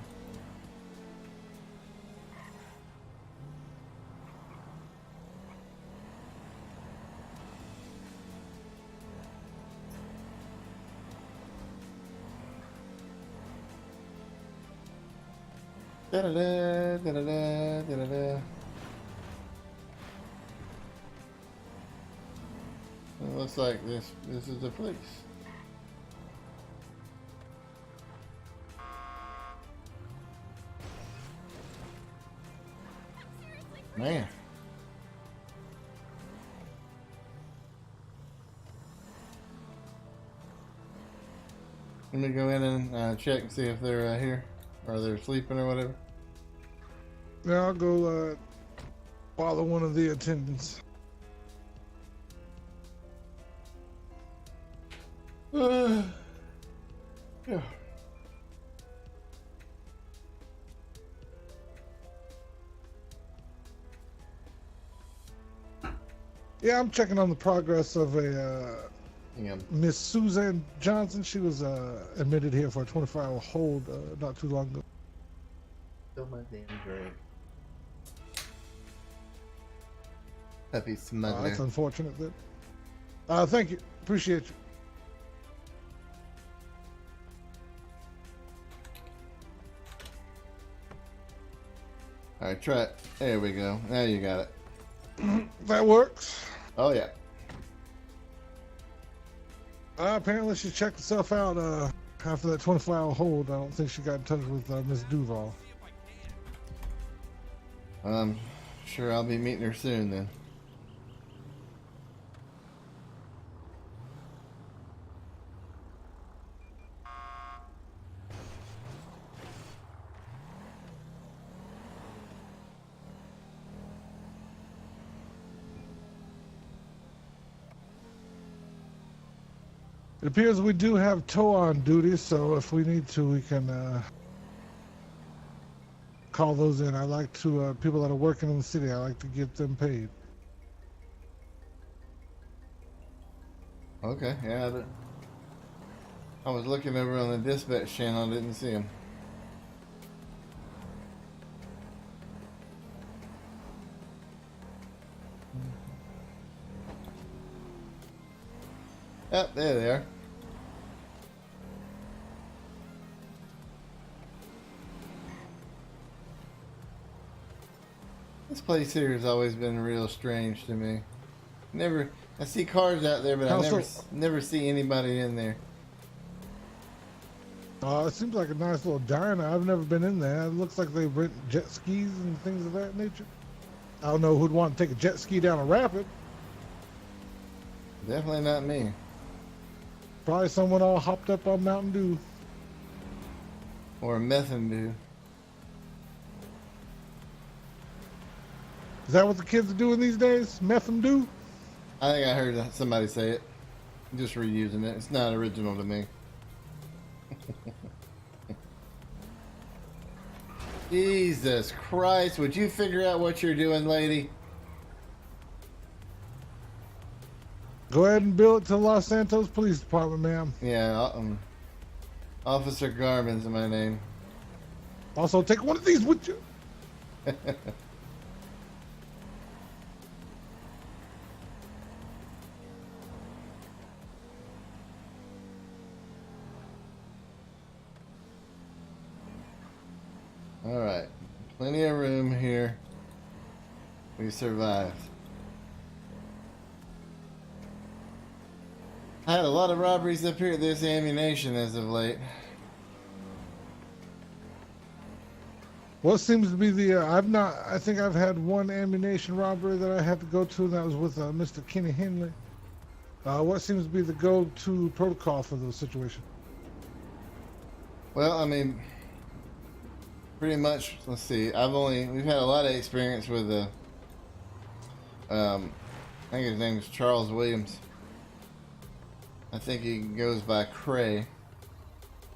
Da-da-da, da-da-da, da-da-da. It looks like this is the place. Man. Let me go in and check and see if they're here or they're sleeping or whatever. Yeah, I'll go follow one of the attendants. Yeah. Yeah, I'm checking on the progress of a Miss Suzanne Johnson. She was admitted here for a 24-hour hold not too long ago. Still my damn drink. Happy smuggler. That's unfortunate. Thank you. Appreciate you. Alright, try it. There we go. Now you got it. That works. Oh, yeah. Apparently she checked herself out after that 24-hour hold. I don't think she got in touch with Miss Duval. I'm sure I'll be meeting her soon then. It appears we do have tow on duty, so if we need to, we can call those in. I like to, people that are working in the city, I like to get them paid. Okay, yeah. I was looking over on the dispatch channel, didn't see him. Oh, there they are. This place here has always been real strange to me. I see cars out there, but I never see anybody in there. It seems like a nice little diner. I've never been in there. It looks like they rent jet skis and things of that nature. I don't know who'd want to take a jet ski down a rapid. Definitely not me. Probably someone all hopped up on Mountain Dew. Or Mountain Dew. Is that what the kids are doing these days? Meth and Dew? I think I heard somebody say it. I'm just reusing it. It's not original to me. Jesus Christ, would you figure out what you're doing, lady? Go ahead and bill it to the Los Santos Police Department, ma'am. Yeah, Officer Garvin's my name. Also, take one of these with you. Alright, plenty of room here. We survived. I had a lot of robberies up here at this ammunition as of late. What seems to be the, I think I've had one ammunition robbery that I had to go to, and that was with Mr. Kenny Henley. What seems to be the go-to protocol for those situations? Well, I mean, pretty much, let's see, we've had a lot of experience with I think his name is Charles Williams. I think he goes by Cray.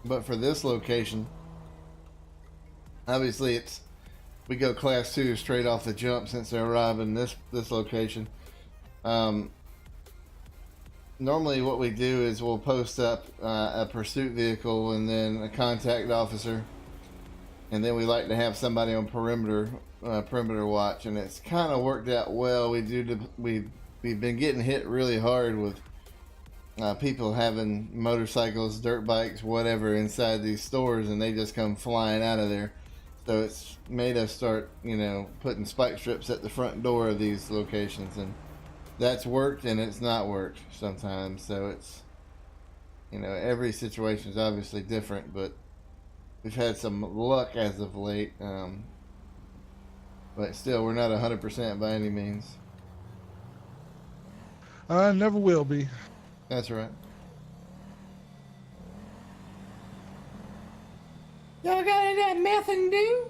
But for this location, obviously we go class 2 straight off the jump since they're arriving this location. Normally what we do is we'll post up a pursuit vehicle and then a contact officer. And then we like to have somebody on perimeter watch, and it's kind of worked out well. We've been getting hit really hard with people having motorcycles, dirt bikes, whatever inside these stores, and they just come flying out of there. So it's made us start, putting spike strips at the front door of these locations, and that's worked and it's not worked sometimes. So it's, every situation is obviously different, but we've had some luck as of late, but still, we're not 100% by any means. Never will be. That's right. Y'all got any of that meth and do?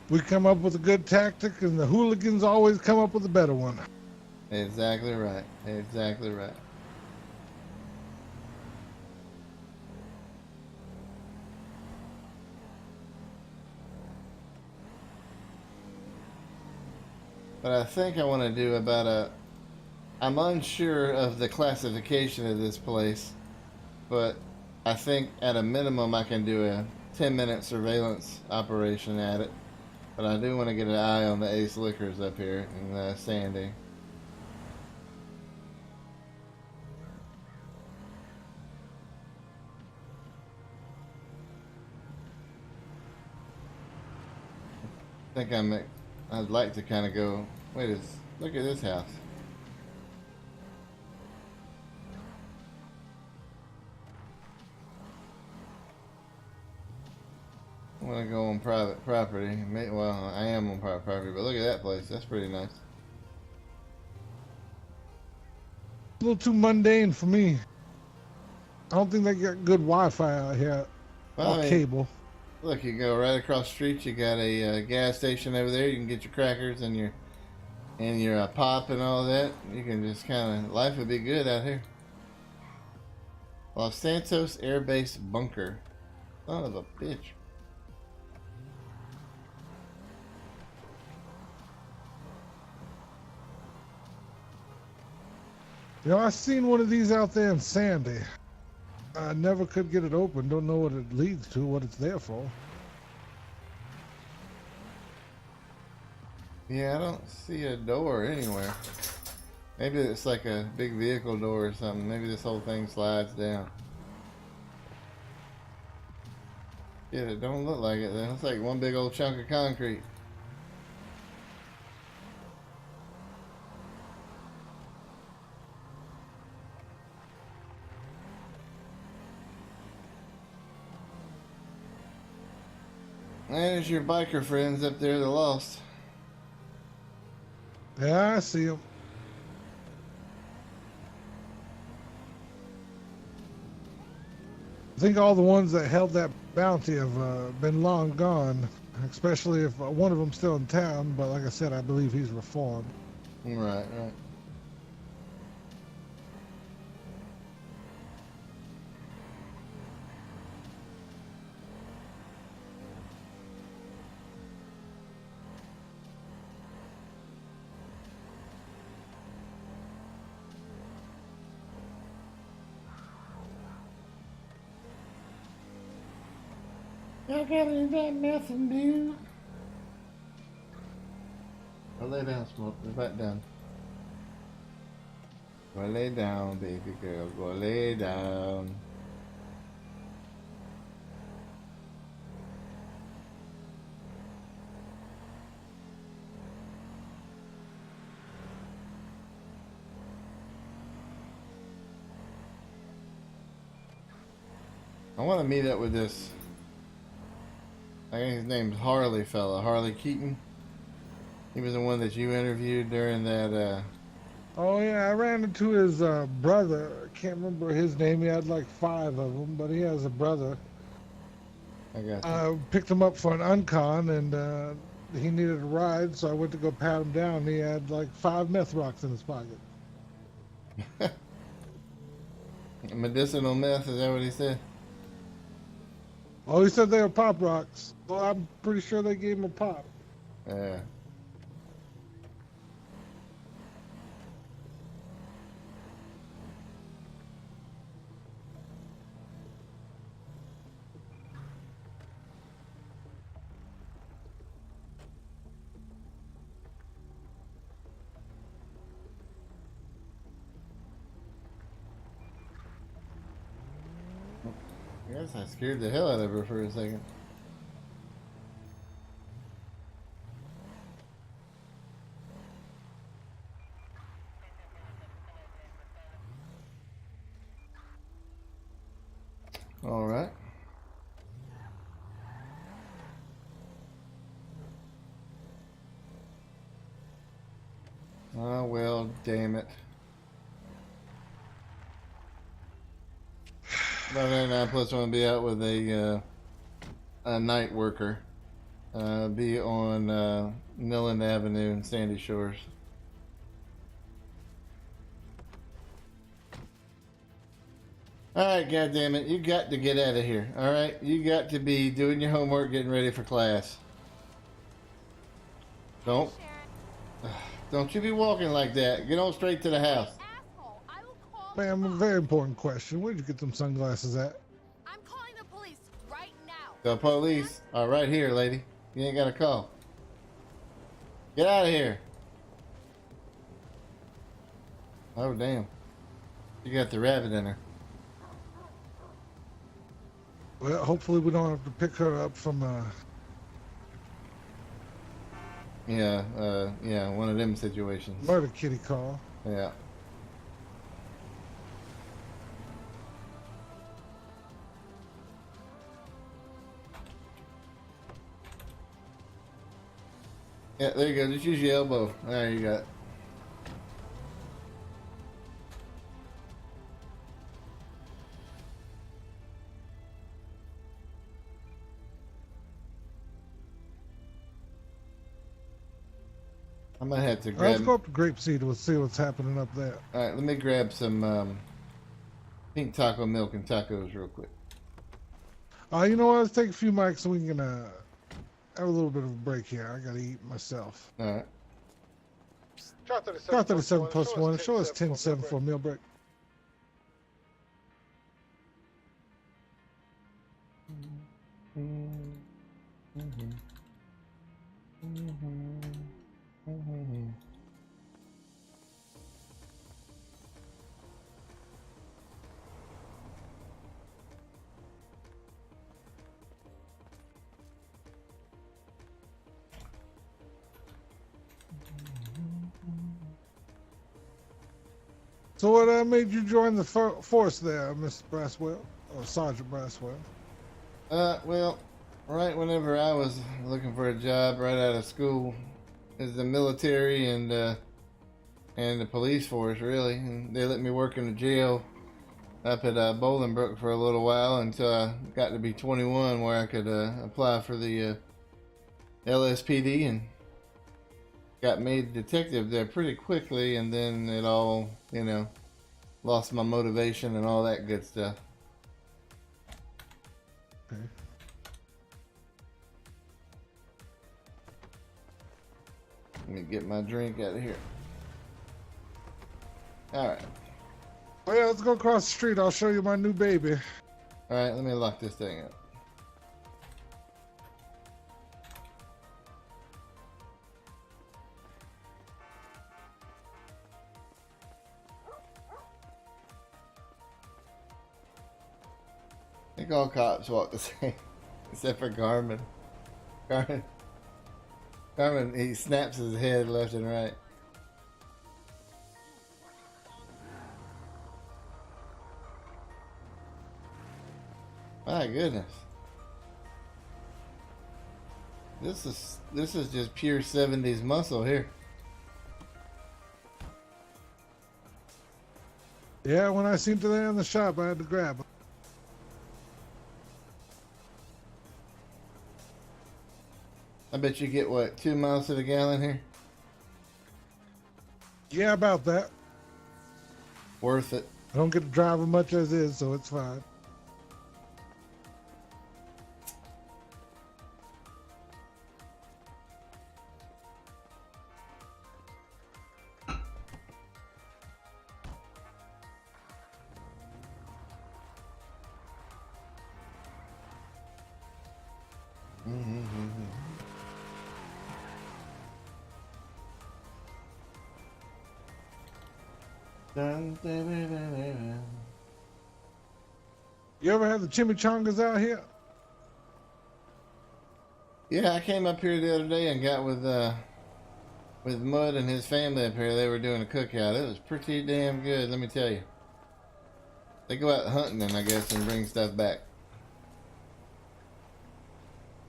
We come up with a good tactic, and the hooligans always come up with a better one. Exactly right. Exactly right. But I think I want to do I'm unsure of the classification of this place, but I think at a minimum I can do a 10-minute surveillance operation at it. But I do want to get an eye on the Ace Liquors up here in Sandy. I think I'd like to kind of go, look at this house. I want to go on private property. Well, I am on private property, but look at that place. That's pretty nice. A little too mundane for me. I don't think they got good Wi-Fi out here. Or cable. Look, you go right across the street. You got a gas station over there. You can get your crackers and your pop and all that. You can just life would be good out here. Los Santos Air Base bunker. Son of a bitch. You know, I seen one of these out there in Sandy. I never could get it open. Don't know what it leads to, what it's there for. Yeah, I don't see a door anywhere. Maybe it's like a big vehicle door or something. Maybe this whole thing slides down. Yeah, it don't look like it then. It's like one big old chunk of concrete. And there's your biker friends up there that lost. Yeah, I see them. I think all the ones that held that bounty have been long gone, especially if one of them's still in town, but like I said, I believe he's reformed. Right, right. Y'all got any of that meth and do? Go lay down, Smoke. Go back down. Go lay down, baby girl. Go lay down. I want to meet up with this. I think his name's Harley fella, Harley Keaton. He was the one that you interviewed during that, Oh yeah, I ran into his brother. I can't remember his name. He had like 5 of them, but he has a brother. I got you. I picked him up for an uncon, and he needed a ride, so I went to go pat him down. He had like 5 meth rocks in his pocket. Medicinal meth, is that what he said? Oh, he said they were pop rocks. Well, I'm pretty sure they gave him a pop. Yeah. I guess I scared the hell out of her for a second. All right. Oh, well, damn it. About 99 plus one be out with a night worker. Be on Nilland Avenue in Sandy Shores. Alright, goddammit, you got to get out of here. Alright? You got to be doing your homework, getting ready for class. Don't you be walking like that. Get on straight to the house. Ma'am, a very important question. Where'd you get them sunglasses at? I'm calling the police right now. The police are right here, lady. You ain't got to call. Get out of here. Oh, damn. You got the rabbit in her. Well, hopefully we don't have to pick her up from, Yeah, one of them situations. murder kitty call. Yeah. Yeah, there you go. Just use your elbow. There you go. I might have to grab. Let's go up to Grapeseed. We'll see what's happening up there. All right, let me grab some Pink taco milk and tacos real quick. You know what? Let's take a few mics so we can have a little bit of a break here. I gotta eat myself. All right. Chart Car 37 plus 1. Show us 10-7 for a meal break. So what made you join the force there, Mr. Brasswell, or Sergeant Brasswell? Well, right whenever I was looking for a job right out of school, is the military and the police force really, and they let me work in the jail up at Bolingbrook for a little while until I got to be 21, where I could apply for the LSPD, and got made detective there pretty quickly, and then it all, you know, lost my motivation and all that good stuff. Okay. Let me get my drink out of here. Alright. Oh yeah, let's go across the street. I'll show you my new baby. Alright, let me lock this thing up. I think all cops walk the same, except for Garmin. Garmin, he snaps his head left and right. My goodness. This is just pure 70s muscle here. Yeah, when I seen today in the shop, I had to grab her. I bet you get, what, 2 miles to the gallon here? Yeah, about that. Worth it. I don't get to drive as much as is, so it's fine. You ever had the chimichangas out here? Yeah, I came up here the other day and got with Mud and his family up here. They were doing a cookout. It was pretty damn good, let me tell you. They go out hunting, and I guess, and bring stuff back.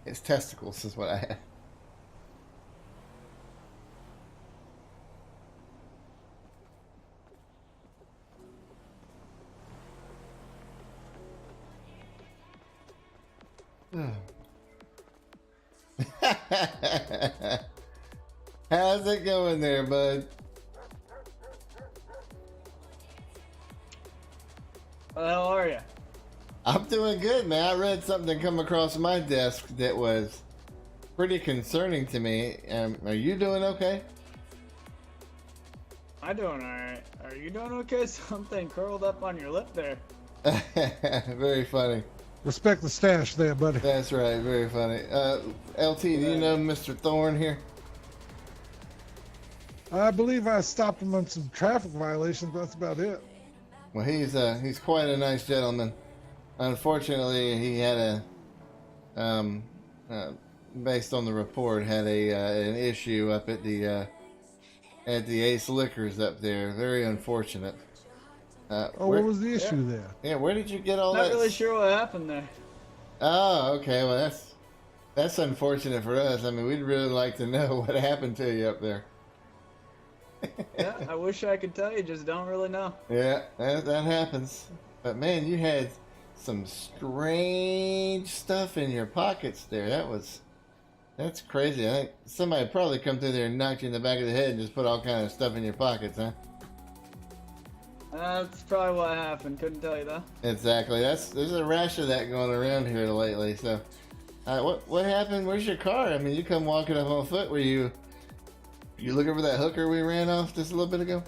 It's testicles is what I had. How's it going there, bud? How the hell are you? I'm doing good, man. I read something come across my desk that was pretty concerning to me. Are you doing okay? I'm doing alright. Are you doing okay? Something curled up on your lip there. Very funny. Respect the stash there, buddy. That's right. Very funny. LT, do you know Mr. Thorne here? I believe I stopped him on some traffic violations, but that's about it. Well, he's quite a nice gentleman. Unfortunately, he had based on the report, had an issue up at the Ace Liquors up there. Very unfortunate. What was the issue there? Yeah, where did you get all that? Not really sure what happened there. Oh, okay. Well, that's unfortunate for us. I mean, we'd really like to know what happened to you up there. Yeah, I wish I could tell you, just don't really know. Yeah, that happens. But man, you had some strange stuff in your pockets there. That's crazy. I think somebody probably come through there and knocked you in the back of the head and just put all kind of stuff in your pockets, huh? That's probably what happened. Couldn't tell you though. Exactly. There's a rash of that going around here lately. So, what happened? Where's your car? I mean, you come walking up on foot. Were you looking for that hooker we ran off just a little bit ago?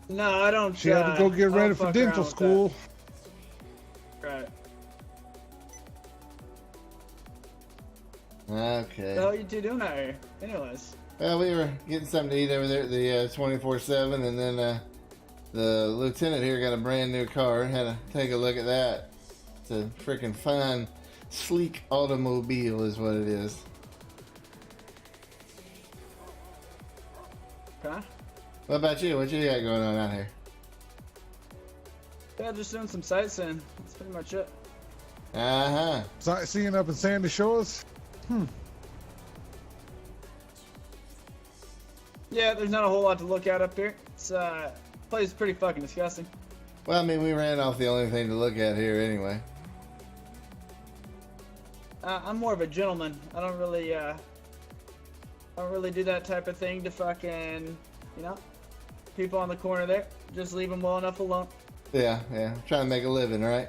No, I don't. She had to go get ready for dental school. Right. Okay. What the hell are you two doing out here? Anyways. Well, we were getting something to eat over there at the 24/7, and then the lieutenant here got a brand new car. Had to take a look at that. It's a freaking fine, sleek automobile, is what it is. Okay. What about you? What you got going on out here? Yeah, just doing some sightseeing. That's pretty much it. Sightseeing up in Sandy Shores? Yeah, there's not a whole lot to look at up here. It's place is pretty fucking disgusting. Well, I mean, we ran off the only thing to look at here anyway. I'm more of a gentleman. I don't really do that type of thing to fucking, you know, people on the corner there. Just leave them well enough alone. Yeah. Trying to make a living, right?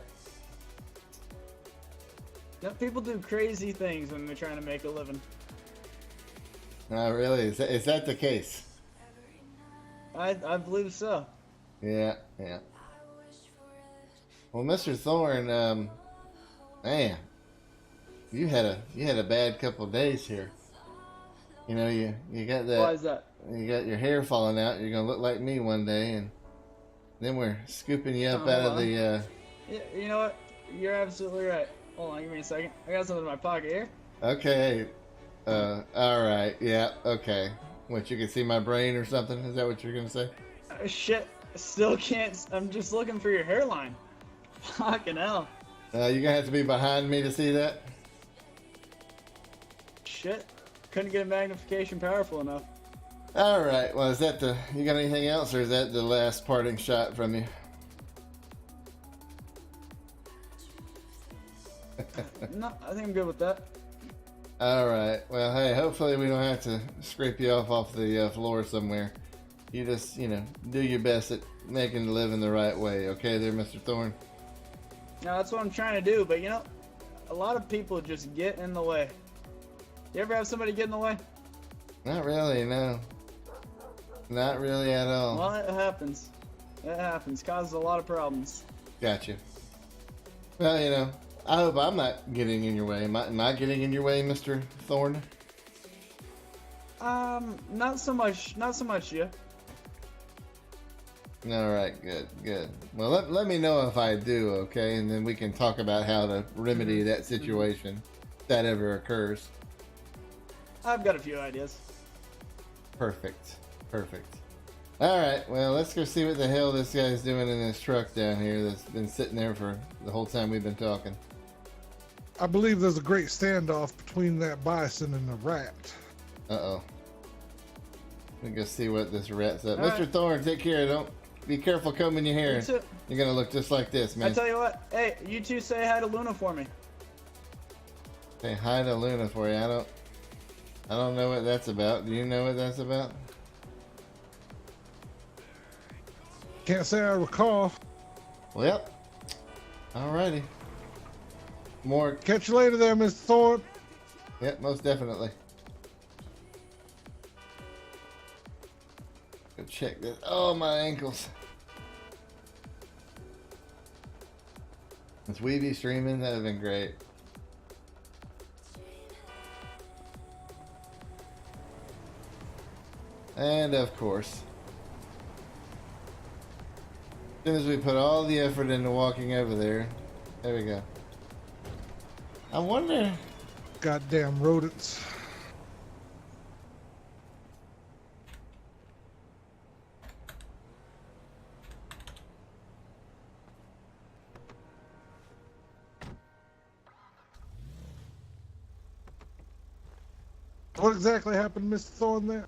You know, people do crazy things when they're trying to make a living. Not really. Is that the case? I believe so. Yeah. Well, Mr. Thorne, man, you had a bad couple days here. You know, you got that. Why is that? You got your hair falling out. You're gonna look like me one day, and then we're scooping you up out of the. Yeah, you know what? You're absolutely right. Hold on, give me a second. I got something in my pocket here. Okay. All right. Yeah. Okay. What, you can see my brain or something? Is that what you're gonna say? Shit. Still can't. I'm just looking for your hairline. Fucking hell. You're gonna have to be behind me to see that. Shit. Couldn't get a magnification powerful enough. All right. Well, is that you got anything else, or is that the last parting shot from you? No, I think I'm good with that. All right. Well, hey, hopefully we don't have to scrape you off the floor somewhere. You just, do your best at making a living the right way. Okay there, Mr. Thorne? No, that's what I'm trying to do, but a lot of people just get in the way. You ever have somebody get in the way? Not really, no. Not really at all. Well, it happens. It happens. Causes a lot of problems. Gotcha. Well, I hope I'm not getting in your way. Am I getting in your way, Mr. Thorne? Not so much. Not so much, yeah. All right, good. Well, let me know if I do, okay? And then we can talk about how to remedy that situation, if that ever occurs. I've got a few ideas. Perfect. All right, well, let's go see what the hell this guy's doing in this truck down here that's been sitting there for the whole time we've been talking. I believe there's a great standoff between that bison and the rat. Uh-oh. Let me go see what this rat's up. All Mr. right. Thorne, take care. Don't be careful combing your hair. You too. You're gonna look just like this, man. I tell you what. Hey, you two say hi to Luna for me. Say hi to Luna for you. I don't know what that's about. Do you know what that's about? Can't say I recall. Well, yep. Alrighty. More. Catch you later there, Mr. Thorne. Yep, most definitely. Go check this. Oh, my ankles. Is Weeby streaming? That would have been great. And of course, as soon as we put all the effort into walking over there we go. I wonder. Goddamn rodents. What exactly happened, Mr. Thorne, there?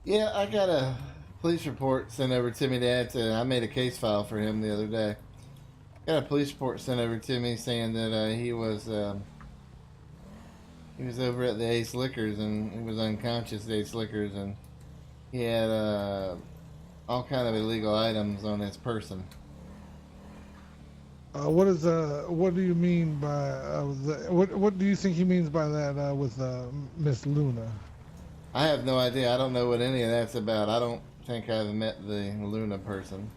Yeah, I got a police report sent over to me I made a case file for him the other day. Got a police report sent over to me saying that he was over at the Ace Liquors and he was unconscious at Ace Liquors, and he had all kind of illegal items on his person. What do you mean by what do you think he means by that with Miss Luna? I have no idea. I don't know what any of that's about. I don't think I've met the Luna person.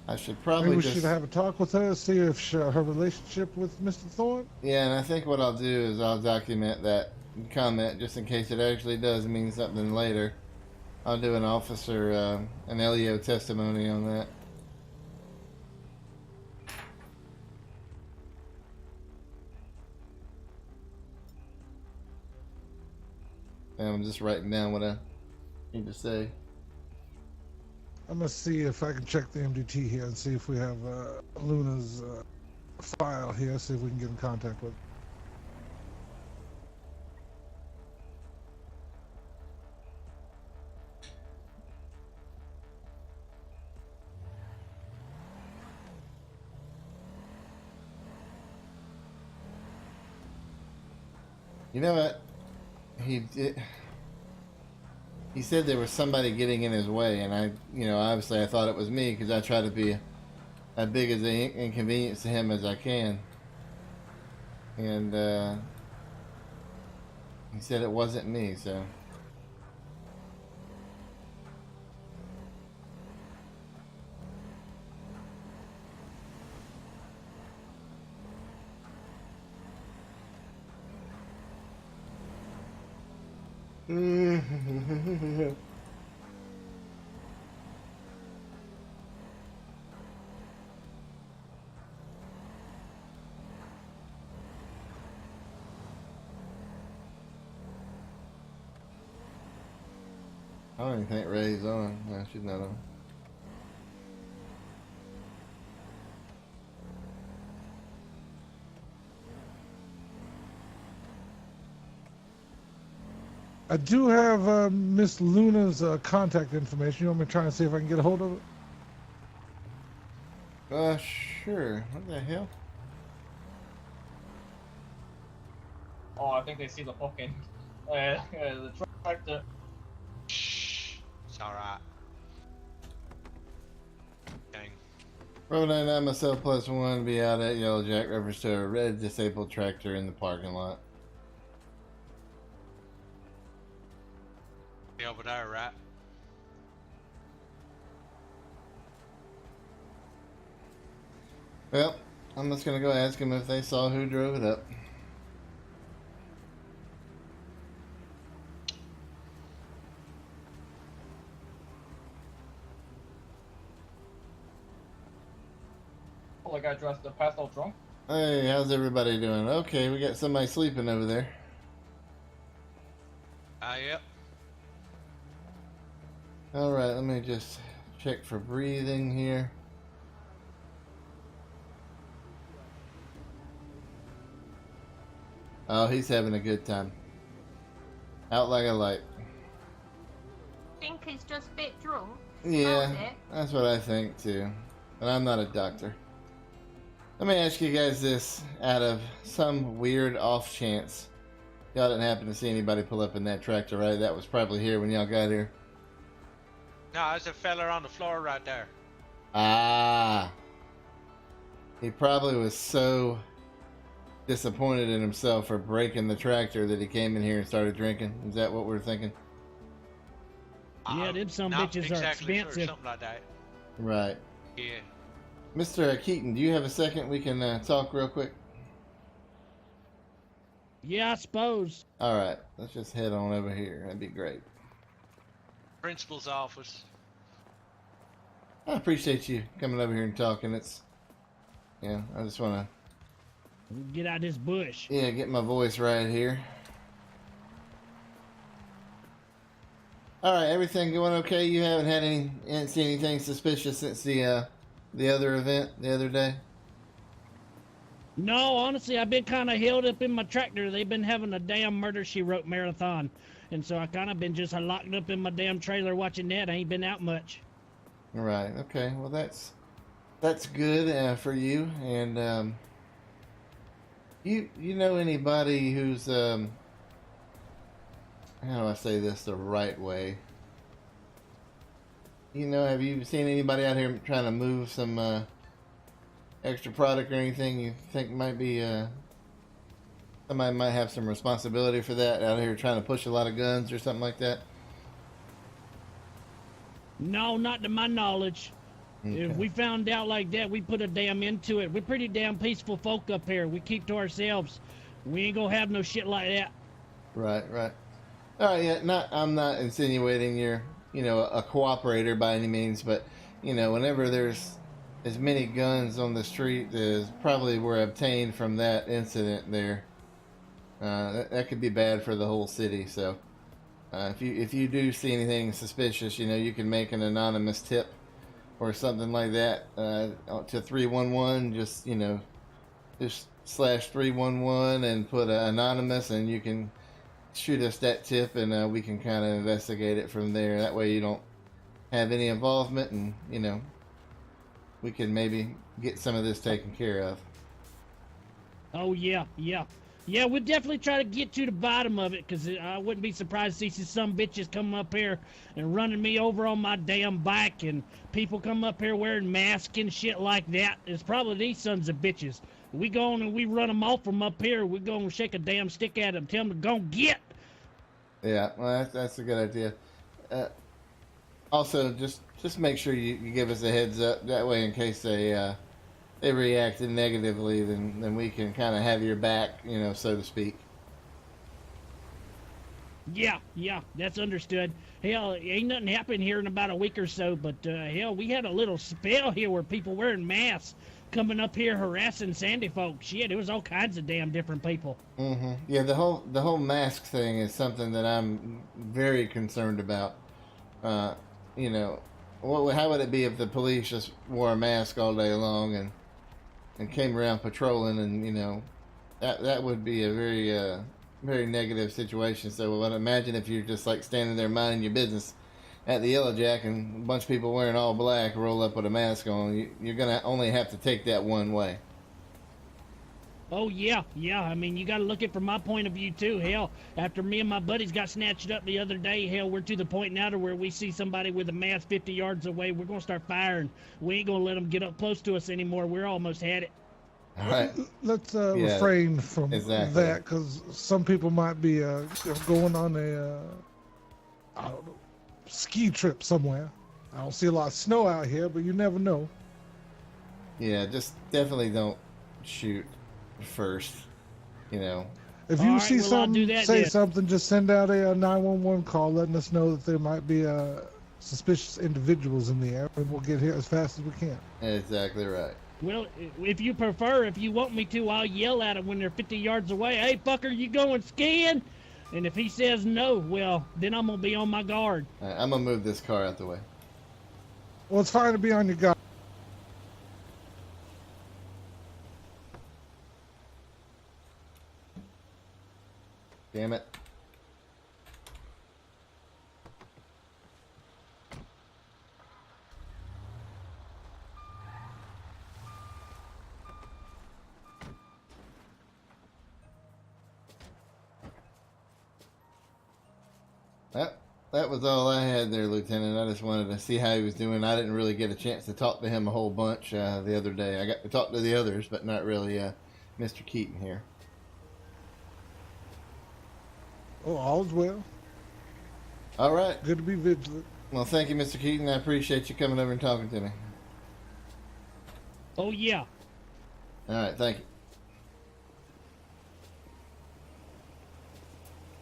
I should probably Maybe we just should have a talk with her, see if her relationship with Mr. Thorne. Yeah, and I think what I'll do is I'll document that comment just in case it actually does mean something later. I'll do an officer, an LEO testimony on that. And I'm just writing down what I need to say. I'm gonna see if I can check the MDT here and see if we have Luna's file here. See if we can get in contact with. You know what? He said there was somebody getting in his way, and obviously I thought it was me because I try to be as big as an inconvenience to him as I can. And he said it wasn't me, so. I don't even think Ray's on. No, she's not on. I do have Miss Luna's contact information. You want me to try and see if I can get a hold of it? Sure. What the hell? Oh, I think they see the fucking the tractor. Shh. It's alright. Dang. Road 99 myself +1 be out at Yellow Jack, reference to a red disabled tractor in the parking lot. Be over there, right? Well, I'm just gonna go ask them if they saw who drove it up. Oh, the guy dressed the passed out drunk. Hey, how's everybody doing? Okay, we got somebody sleeping over there. Yep. Alright, let me just check for breathing here. Oh, he's having a good time. Out like a light. Think he's just a bit drunk. Yeah, Smells it. that's what I think too. But I'm not a doctor. Let me ask you guys this, out of some weird off chance. Y'all didn't happen to see anybody pull up in that tractor, right? That was probably here when y'all got here. No, there's a fella on the floor right there. Ah. He probably was so disappointed in himself for breaking the tractor that he came in here and started drinking. Is that what we're thinking? Yeah, them some Not bitches exactly are sure, expensive. something like that. Right. Yeah. Mr. Keaton, do you have a second we can talk real quick? Yeah, I suppose. Alright, let's just head on over here. That'd be great. Principal's office. I appreciate you coming over here and talking. I just want Get out of this bush. to, get my voice right here. Alright, everything going okay? You haven't seen anything suspicious since the other event the other day? No, honestly, I've been kind of held up in my tractor. They've been having a damn Murder, She Wrote marathon. And so I kind of been just locked up in my damn trailer watching that. I ain't been out much. Right, okay. Well, that's good for you. And you know anybody who's how do I say this the right way? You know, have you seen anybody out here trying to move some extra product or anything you think might be somebody might have some responsibility for that out here trying to push a lot of guns or something like that? No, not to my knowledge. Okay. If we found out like that, we put a damn into it. We're pretty damn peaceful folk up here. We keep to ourselves. We ain't gonna have no shit like that. Right, right. All right, yeah. I'm not insinuating you're, you know, a cooperator by any means, but you know, whenever there's as many guns on the street as probably were obtained from that incident there, that could be bad for the whole city. So, if you do see anything suspicious, you know, you can make an anonymous tip or something like that to 311. Just, you know, just /311 and put anonymous, and you can shoot us that tip, and we can kind of investigate it from there. That way you don't have any involvement, and you know, we can maybe get some of this taken care of. Oh yeah, yeah. Yeah, we'll definitely try to get to the bottom of it, because I wouldn't be surprised to see some bitches come up here and running me over on my damn bike, and people come up here wearing masks and shit like that. It's probably these sons of bitches. We go on and we run them off from up here. We go and shake a damn stick at them, tell them to go get. Yeah, well, that's a good idea. Also, just make sure you give us a heads up. That way, in case they reacted negatively, then we can kind of have your back, you know, so to speak. Yeah, that's understood. Hell, ain't nothing happened here in about a week or so, but hell, we had a little spell here where people wearing masks coming up here harassing Sandy folks. Shit, it was all kinds of damn different people. Mm-hmm. Yeah, the whole mask thing is something that I'm very concerned about. You know, how would it be if the police just wore a mask all day long and came around patrolling, and you know, that would be a very negative situation. So I'd imagine if you're just like standing there minding your business at the Yellow Jack and a bunch of people wearing all black roll up with a mask on, you're gonna only have to take that one way. Oh yeah. I mean, you got to look at it from my point of view too. Hell, after me and my buddies got snatched up the other day, hell, we're to the point now to where we see somebody with a mask 50 yards away, we're gonna start firing. We ain't gonna let them get up close to us anymore. We're almost had it. All right. Let's refrain from that, because some people might be going on a I don't know, ski trip somewhere. I don't see a lot of snow out here, but you never know. Yeah, just definitely don't shoot first, you know. If you see something, say something, just send out a 911 call letting us know that there might be suspicious individuals in the area, and we'll get here as fast as we can. Exactly right. Well, if you prefer, if you want me to, I'll yell at them when they're 50 yards away. Hey, fucker, you going skiing? And if he says no, well, then I'm going to be on my guard. All right, I'm going to move this car out the way. Well, it's fine to be on your guard. Damn it. That was all I had there, Lieutenant. I just wanted to see how he was doing. I didn't really get a chance to talk to him a whole bunch the other day. I got to talk to the others, but not really Mr. Keaton here. Oh, all's well. All right. Good to be vigilant. Well, thank you, Mr. Keaton. I appreciate you coming over and talking to me. Oh, yeah. All right, thank you.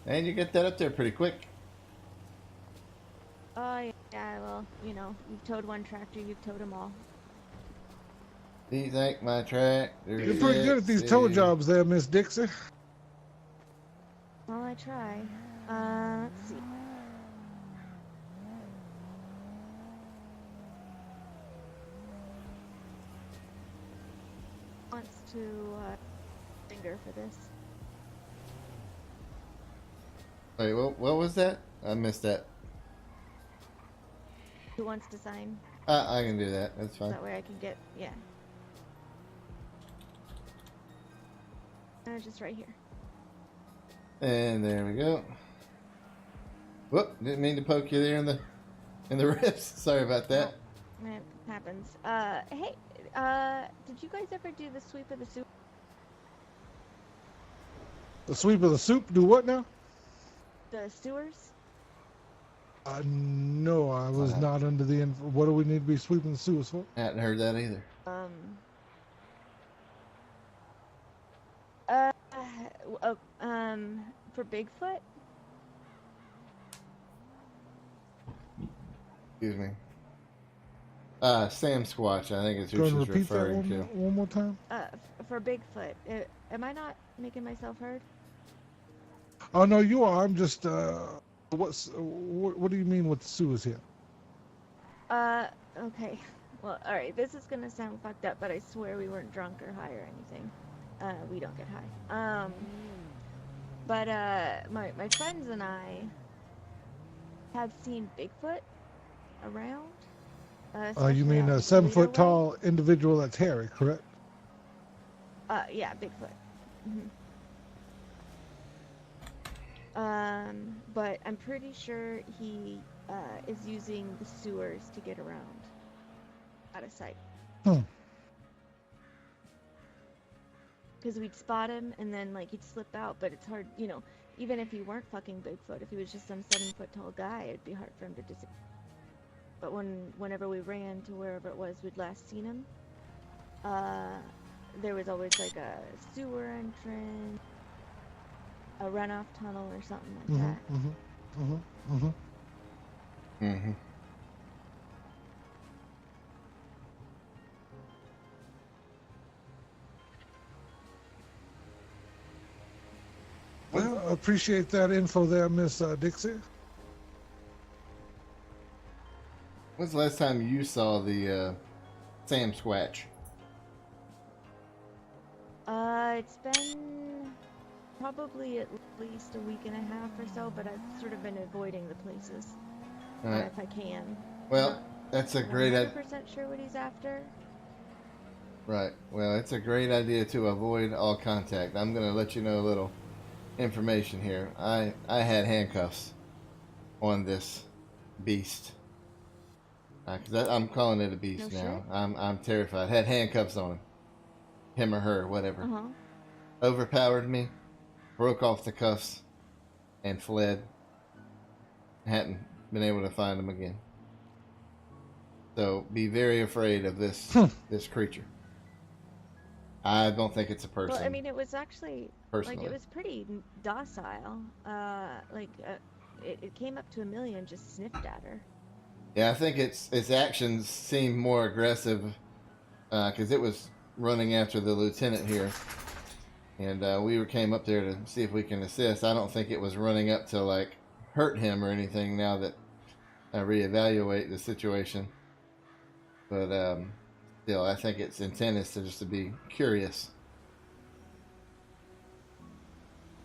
And you get that up there pretty quick. Oh, yeah, well, you know, you've towed one tractor, you've towed them all. Do you think my tractor? You're pretty good at these tow jobs there, Miss Dixie. Well, I try. Let's see. Wants to, finger for this. Wait, what was that? I missed that. Who wants to sign? I can do that. That's fine. That way I can get, yeah. Just right here. And there we go. Whoop! Didn't mean to poke you there in the ribs. Sorry about that. Oh, it happens. Hey, did you guys ever do the sweep of the soup? The sweep of the soup? Do what now? The sewers? No, I was not under the info. What do we need to be sweeping the sewers for? I hadn't heard that either. For Bigfoot? Excuse me. Sam Squatch, I think is who Go she's and repeat that referring to. one more time. For Bigfoot. Am I not making myself heard? Oh no, you are. I'm just. What do you mean with the sewers here? Okay. Well, alright, this is gonna sound fucked up, but I swear we weren't drunk or high or anything. We don't get high. But, my friends and I have seen Bigfoot around. You mean a 7 foot tall individual that's hairy, correct? Yeah, Bigfoot. But I'm pretty sure he, is using the sewers to get around. Out of sight. Because we'd spot him and then like he'd slip out, but it's hard, you know, even if he weren't fucking Bigfoot, if he was just some 7 foot tall guy, it'd be hard for him to disappear. But whenever we ran to wherever it was we'd last seen him, there was always like a sewer entrance, a runoff tunnel or something like that. Well, I appreciate that info there, Miss Dixie. When's the last time you saw the Sam Squatch? It's been probably at least a week and a half or so, but I've sort of been avoiding the places if I can. Well, that's a great idea. I'm not 100% sure what he's after. Right. Well, it's a great idea to avoid all contact. I'm going to let you know a little information here. I had handcuffs on this beast. Cause I'm calling it a beast now. Shit. I'm terrified. Had handcuffs on him or her, whatever. Overpowered me, broke off the cuffs, and fled. Hadn't been able to find him again. So be very afraid of this this creature. I don't think it's a person. Well, I mean, it was actually personally. like it was pretty docile. It came up to 1 million, just sniffed at her. Yeah, I think its actions seemed more aggressive because it was running after the lieutenant here, and we came up there to see if we can assist. I don't think it was running up to like hurt him or anything. Now that I reevaluate the situation, but still, I think its intent is to be curious.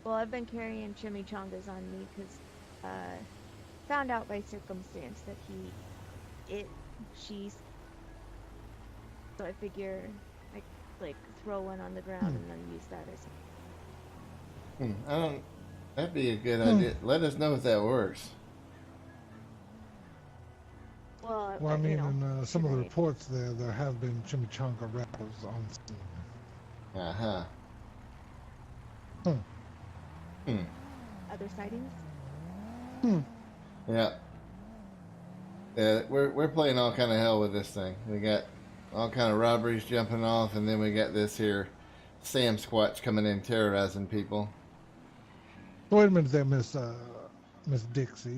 Well, I've been carrying chimichangas on me because found out by circumstance that she's. So I figure I like throw one on the ground and then use that as. That'd be a good idea. Let us know if that works. Well, I mean, in some of the reports there have been chimichanga rappers on scene. Other sightings? Yeah. Yeah, we're playing all kind of hell with this thing. We got all kind of robberies jumping off, and then we got this here Sam Squatch coming in terrorizing people. Wait a minute there, Miss Dixie.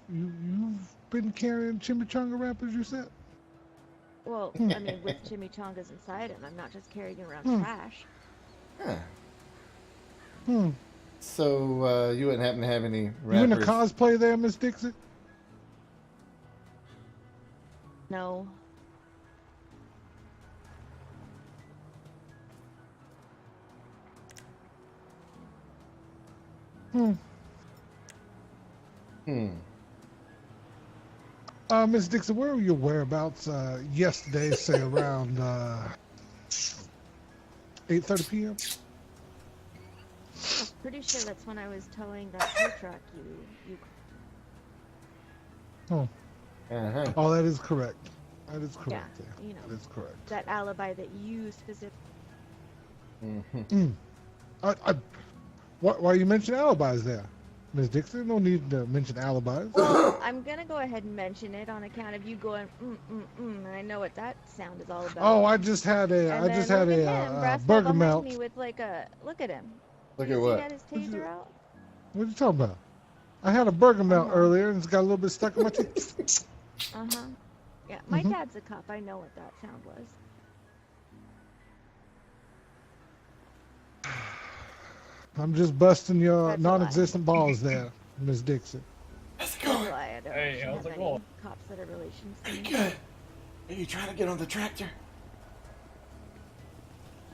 You've been carrying chimichanga wrappers, you said? Well, I mean, with chimichangas inside them, I'm not just carrying around trash. So you wouldn't happen to have any rappers? You in a cosplay there, Miss Dixie? No. Miss Dixon, where were your whereabouts yesterday, say around 8:30 p.m.? Pretty sure that's when I was towing that tow truck you Oh. Uh-huh. Oh, that is correct. That is correct. Yeah, there. you know. That is correct. That alibi that you specifically. Mm-hmm. Why you mention alibis there, Miss Dixon? No need to mention alibis. Well, I'm gonna go ahead and mention it on account of you going and I know what that sound is all about. Oh, I just had a Brasswell burger behind melt. me with like a look at him. Look Do at you what? see he had his taser out? What are you talking about? I had a burger melt earlier, and it's got a little bit stuck in my teeth. Yeah, my dad's a cop. I know what that sound was. I'm just busting your That's a non-existent balls there, Miss Dixon. How's it That's a lie. I don't Hey, actually how's have it any going? cops that are relations to me. Good. Are you trying to get on the tractor?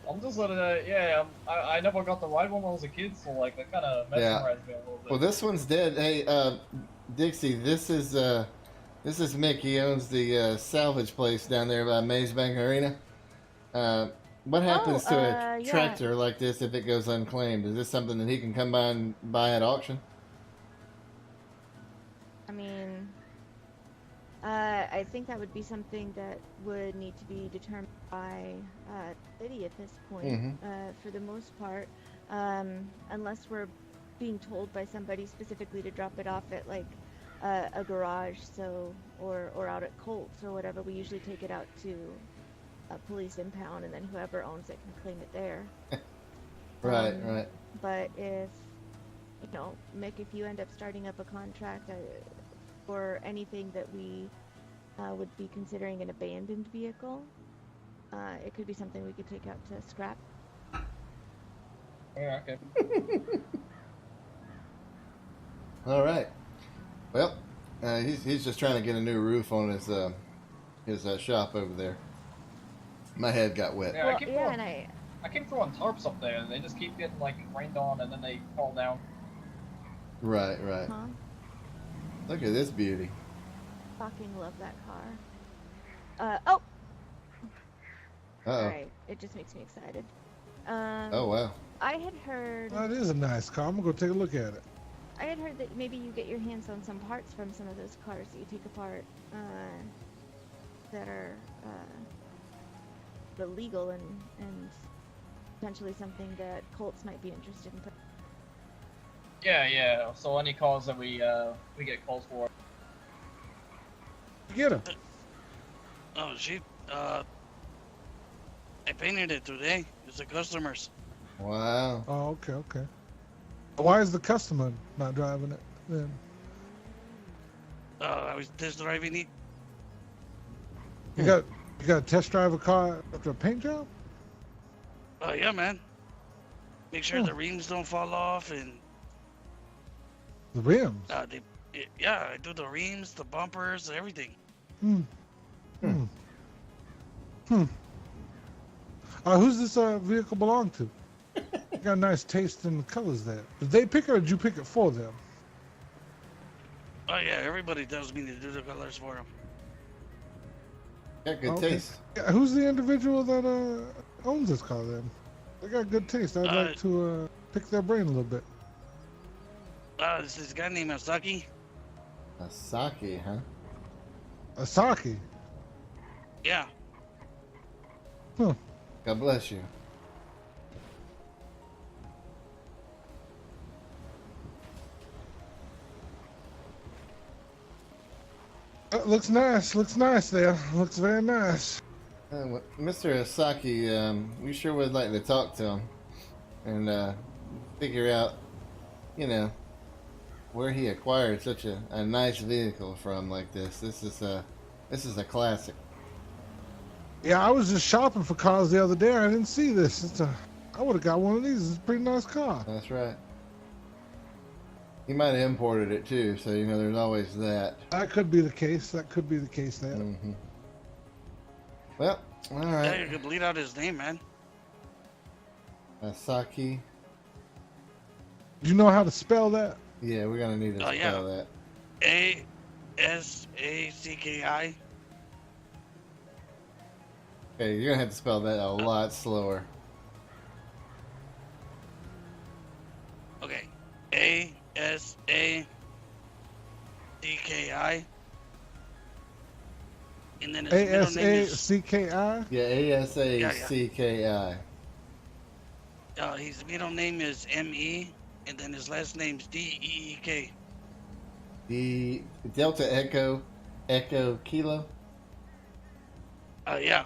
I'm just letting I never got to ride one when I was a kid, so like that kind of mesmerized me a little bit. Well, this one's dead. Hey, Dixie, this is Mick. He owns the salvage place down there by Maze Bank Arena. What happens to a tractor like this if it goes unclaimed? Is this something that he can come by and buy at auction? I mean, I think that would be something that would need to be determined by the city at this point. For the most part, unless we're being told by somebody specifically to drop it off at like a garage, or out at Colts or whatever. We usually take it out to a police impound, and then whoever owns it can claim it there. Right. But if Mick, if you end up starting up a contract for anything that we would be considering an abandoned vehicle, it could be something we could take out to scrap. Yeah, okay. All right. Well, he's just trying to get a new roof on his shop over there. My head got wet. Yeah, I keep throwing tarps up there, and they just keep getting like rained on, and then they fall down. Right. Look at this beauty. Fucking love that car. Uh-oh. Alright, it just makes me excited. Oh, wow. I had heard... That is a nice car. I'm going to go take a look at it. I had heard that maybe you get your hands on some parts from some of those cars that you take apart that are illegal and potentially something that Colts might be interested in. Yeah. So any calls that we get calls for. Get him. Oh shit. I painted it today. It's the customers. Wow. Oh, okay. Why is the customer not driving it then? I was test driving it. You got to test drive a car after a paint job? Oh yeah, man. Make sure the rims don't fall off and. The rims? I do the rims, the bumpers, everything. Who's this vehicle belong to? You got a nice taste in the colors there. Did they pick it or did you pick it for them? Oh yeah, everybody tells me to do the colors for them. Got good taste. Yeah, who's the individual that owns this car then? They got good taste. I'd like to pick their brain a little bit. This is a guy named Asaki. Asaki, huh? Asaki? Yeah. Huh. God bless you. Looks nice there. Looks very nice. Mr. Asaki, we sure would like to talk to him and figure out, where he acquired such a nice vehicle from like this. This is a classic. Yeah, I was just shopping for cars the other day. I didn't see this. I would have got one of these. It's a pretty nice car. That's right. He might have imported it too, so there's always that. That could be the case. There. Mm-hmm. Well, all right. Yeah, you could bleed out his name, man. Asaki. Do you know how to spell that? Yeah, we're gonna need to spell that. A-S-A-C-K-I. Okay, you're gonna have to spell that a lot slower. Okay. A-S-A-C-K-I. And then his middle name is ASACKI? Yeah, ASACKI. His middle name is M.E. and then his last name's D.E.E.K. The Delta Echo Kilo. Yeah.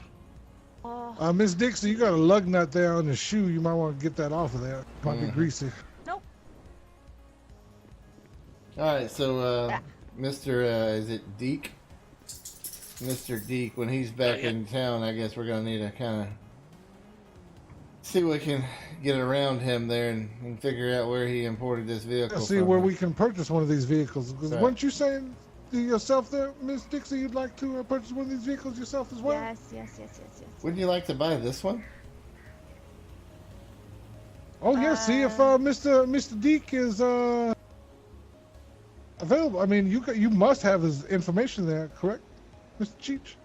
Miss Dixie, you got a lug nut there on the shoe. You might want to get that off of there. Might be greasy. Nope. All right, so Mr. Is it Deke? Mr. Deke, when he's back in town, I guess we're gonna need to kind of see what we can get around him there and figure out where he imported this vehicle. See from. where we can purchase one of these vehicles. Because Right. weren't you saying to yourself there, Miss Dixie, you'd like to purchase one of these vehicles yourself as well? Yes. Wouldn't you like to buy this one? Oh yeah. See if Mr. Deke is available. I mean, you must have his information there, correct, Mr. Cheech?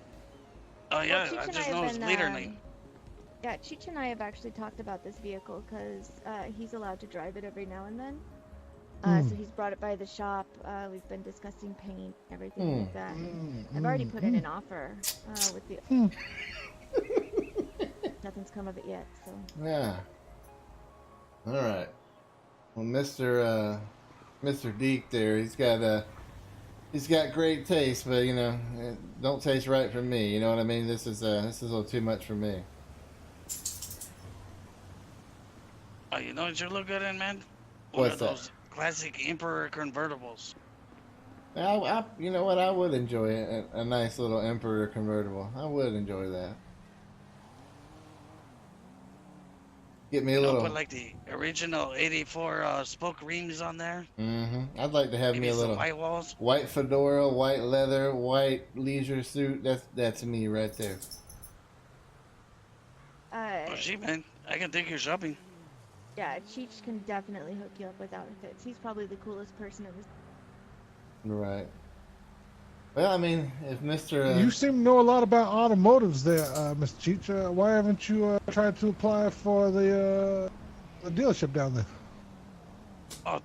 Oh yeah, Cheech I and just have know his been, leader name. Yeah, Cheech and I have actually talked about this vehicle because he's allowed to drive it every now and then. So he's brought it by the shop. We've been discussing paint, everything like that. I've already put in an offer with the. Nothing's come of it yet, so. Yeah. All right. Well, Mr. Deke there, he's got great taste, but you know, it don't taste right for me. You know what I mean? This is a little too much for me. Oh, you know what you look good in, man? What's of that? those classic Emperor convertibles. You know what? I would enjoy a nice little Emperor convertible. I would enjoy that. Get me a little. Put like the original '84 spoke rims on there. I'd like to have Maybe me a some little white walls. white fedora, white leather, white leisure suit. That's me right there. Oh, gee, man, I can take you shopping. Yeah, Cheech can definitely hook you up with outfits. He's probably the coolest person in this. Right. Well, I mean, if Mr. You seem to know a lot about automotives there, Mr. Cheech. Why haven't you tried to apply for the dealership down there? Oh,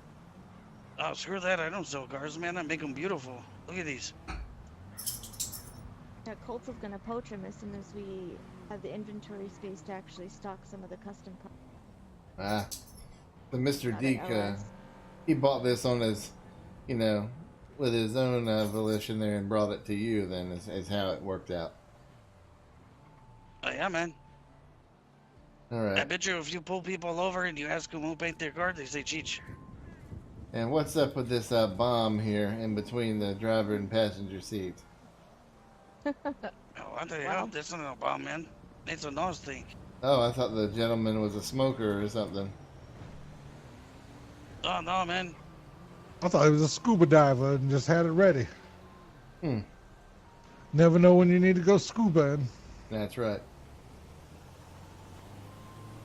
screw that. I don't sell cars, man. I make them beautiful. Look at these. Yeah, Colts is gonna poach him as soon as we have the inventory space to actually stock some of the custom parts. The Mr. Not Deke, at LS. he bought this on his, you know, with his own volition there and brought it to you. Then is how it worked out. Oh, yeah, man. All right. I bet you if you pull people over and you ask them who paint their car, they say Cheech. And what's up with this bomb here in between the driver and passenger seats? Oh, what the hell? That's not a bomb, man. It's a nose thing. Oh, I thought the gentleman was a smoker or something. Oh, no, man. I thought he was a scuba diver and just had it ready. Never know when you need to go scuba. That's right.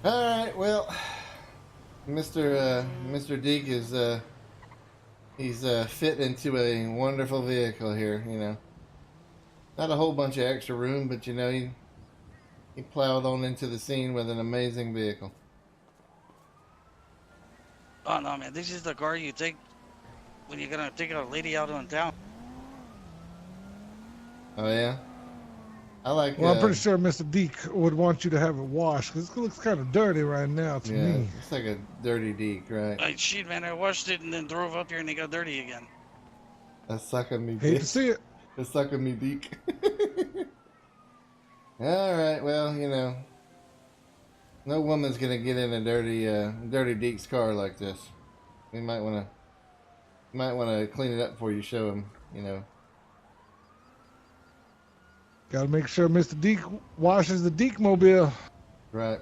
All right, well, Mr. Deke is he's fit into a wonderful vehicle here. You know, not a whole bunch of extra room, but you know he plowed on into the scene with an amazing vehicle. Oh, no, man. This is the car you take when you're going to take a lady out on town. Oh, yeah? I like Well, I'm pretty sure Mr. Deke would want you to have it washed because it looks kind of dirty right now to me. It's like a dirty Deke, right? Like, shit, man. I washed it and then drove up here and it got dirty again. That's sucking me, Hate Deke. to see it. That's sucking me, Deke. All right, well, you know, no woman's gonna get in a dirty Deke's car like this. We might wanna clean it up before you show him. You know. Got to make sure Mr. Deke washes the Deke mobile. Right.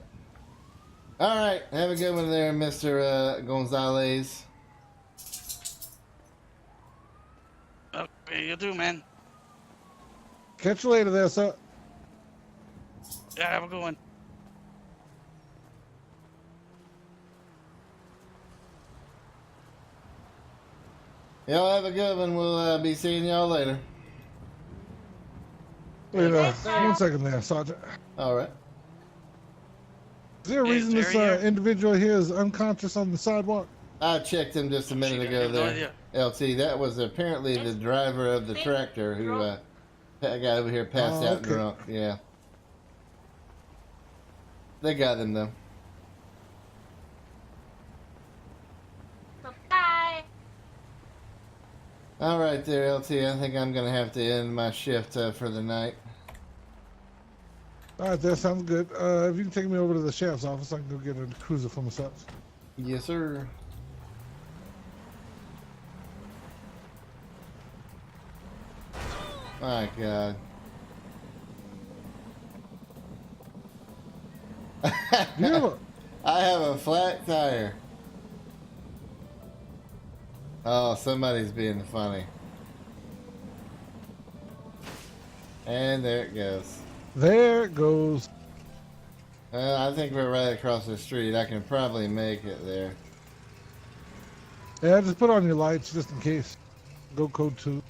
All right. Have a good one there, Mr. Gonzalez. Okay, you do, man. Catch you later there, sir. Yeah, have a good one. Y'all have a good one. We'll be seeing y'all later. Wait, 1 second there, Sergeant. All right. Is there a reason this individual here is unconscious on the sidewalk? I checked him just a minute ago there. LT, that was apparently the driver of the tractor who That guy over here passed out drunk. Yeah. They got him though. Bye. All right there, LT. I think I'm gonna have to end my shift for the night. All right, that sounds good. If you can take me over to the sheriff's office, I can go get a cruiser for myself. Yes, sir. My God. I have a flat tire. Oh, somebody's being funny. And there it goes. There it goes. I think we're right across the street. I can probably make it there. Yeah, just put on your lights just in case. Go code 2.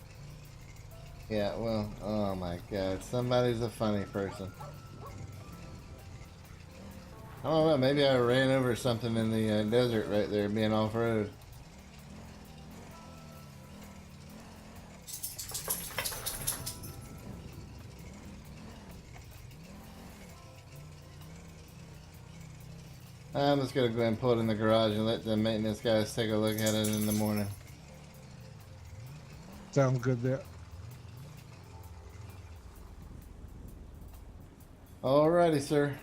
Yeah, well, oh my God. Somebody's a funny person. I don't know, maybe I ran over something in the desert right there, being off-road. I'm just going to go ahead and put it in the garage and let the maintenance guys take a look at it in the morning. Sounds good there. Alrighty, sir.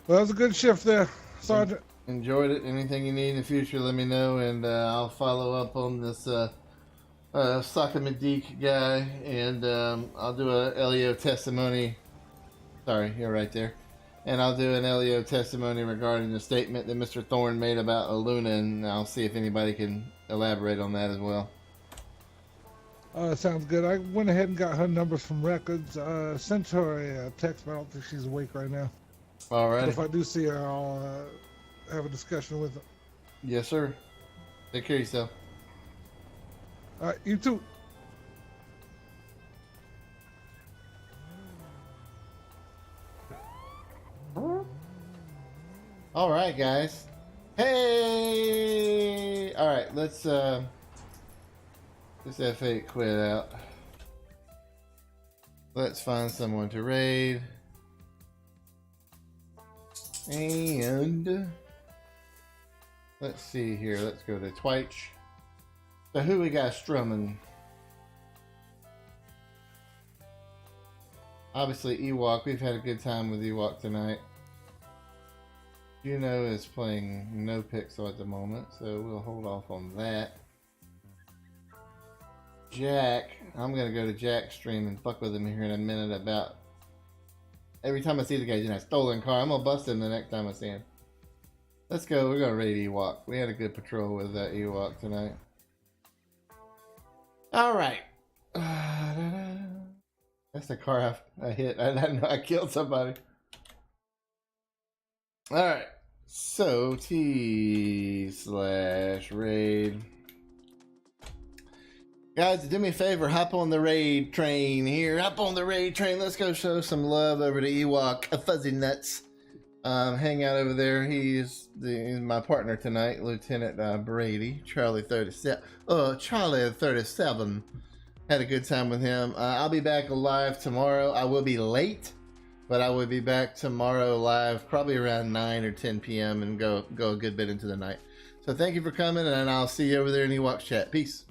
Well, that was a good shift there, Sergeant. Enjoyed it. Anything you need in the future, let me know, and I'll follow up on this Sakamadik guy, and I'll do a LEO testimony. Sorry, you're right there. And I'll do an LEO testimony regarding the statement that Mr. Thorne made about Luna, and I'll see if anybody can elaborate on that as well. Sounds good. I went ahead and got her numbers from records. Sent her a text, but I don't think she's awake right now. All right. If I do see her, I'll have a discussion with her. Yes, sir. Take care of yourself. All right, you too. All right, guys. Hey! All right, let's F8 quit out. Let's find someone to raid. And let's see here. Let's go to Twitch. So who we got strumming? Obviously Ewok. We've had a good time with Ewok tonight. Juno is playing no pixel at the moment, so we'll hold off on that. Jack, I'm gonna go to Jack's stream and fuck with him here in a minute about every time I see the guy in a stolen car. I'm gonna bust him the next time I see him. Let's go. We're gonna raid Ewok. We had a good patrol with that Ewok tonight. All right. That's the car I hit. I didn't know I killed somebody. All right. So T/raid. Guys, do me a favor, hop on the raid train here. Hop on the raid train. Let's go show some love over to Ewok, a Fuzzy Nuts. Hang out over there. He's my partner tonight, Lieutenant Brady, Charlie 37. Charlie 37. Had a good time with him. I'll be back live tomorrow. I will be late, but I will be back tomorrow live, probably around 9 or 10 p.m. and go a good bit into the night. So thank you for coming, and I'll see you over there in Ewok chat. Peace.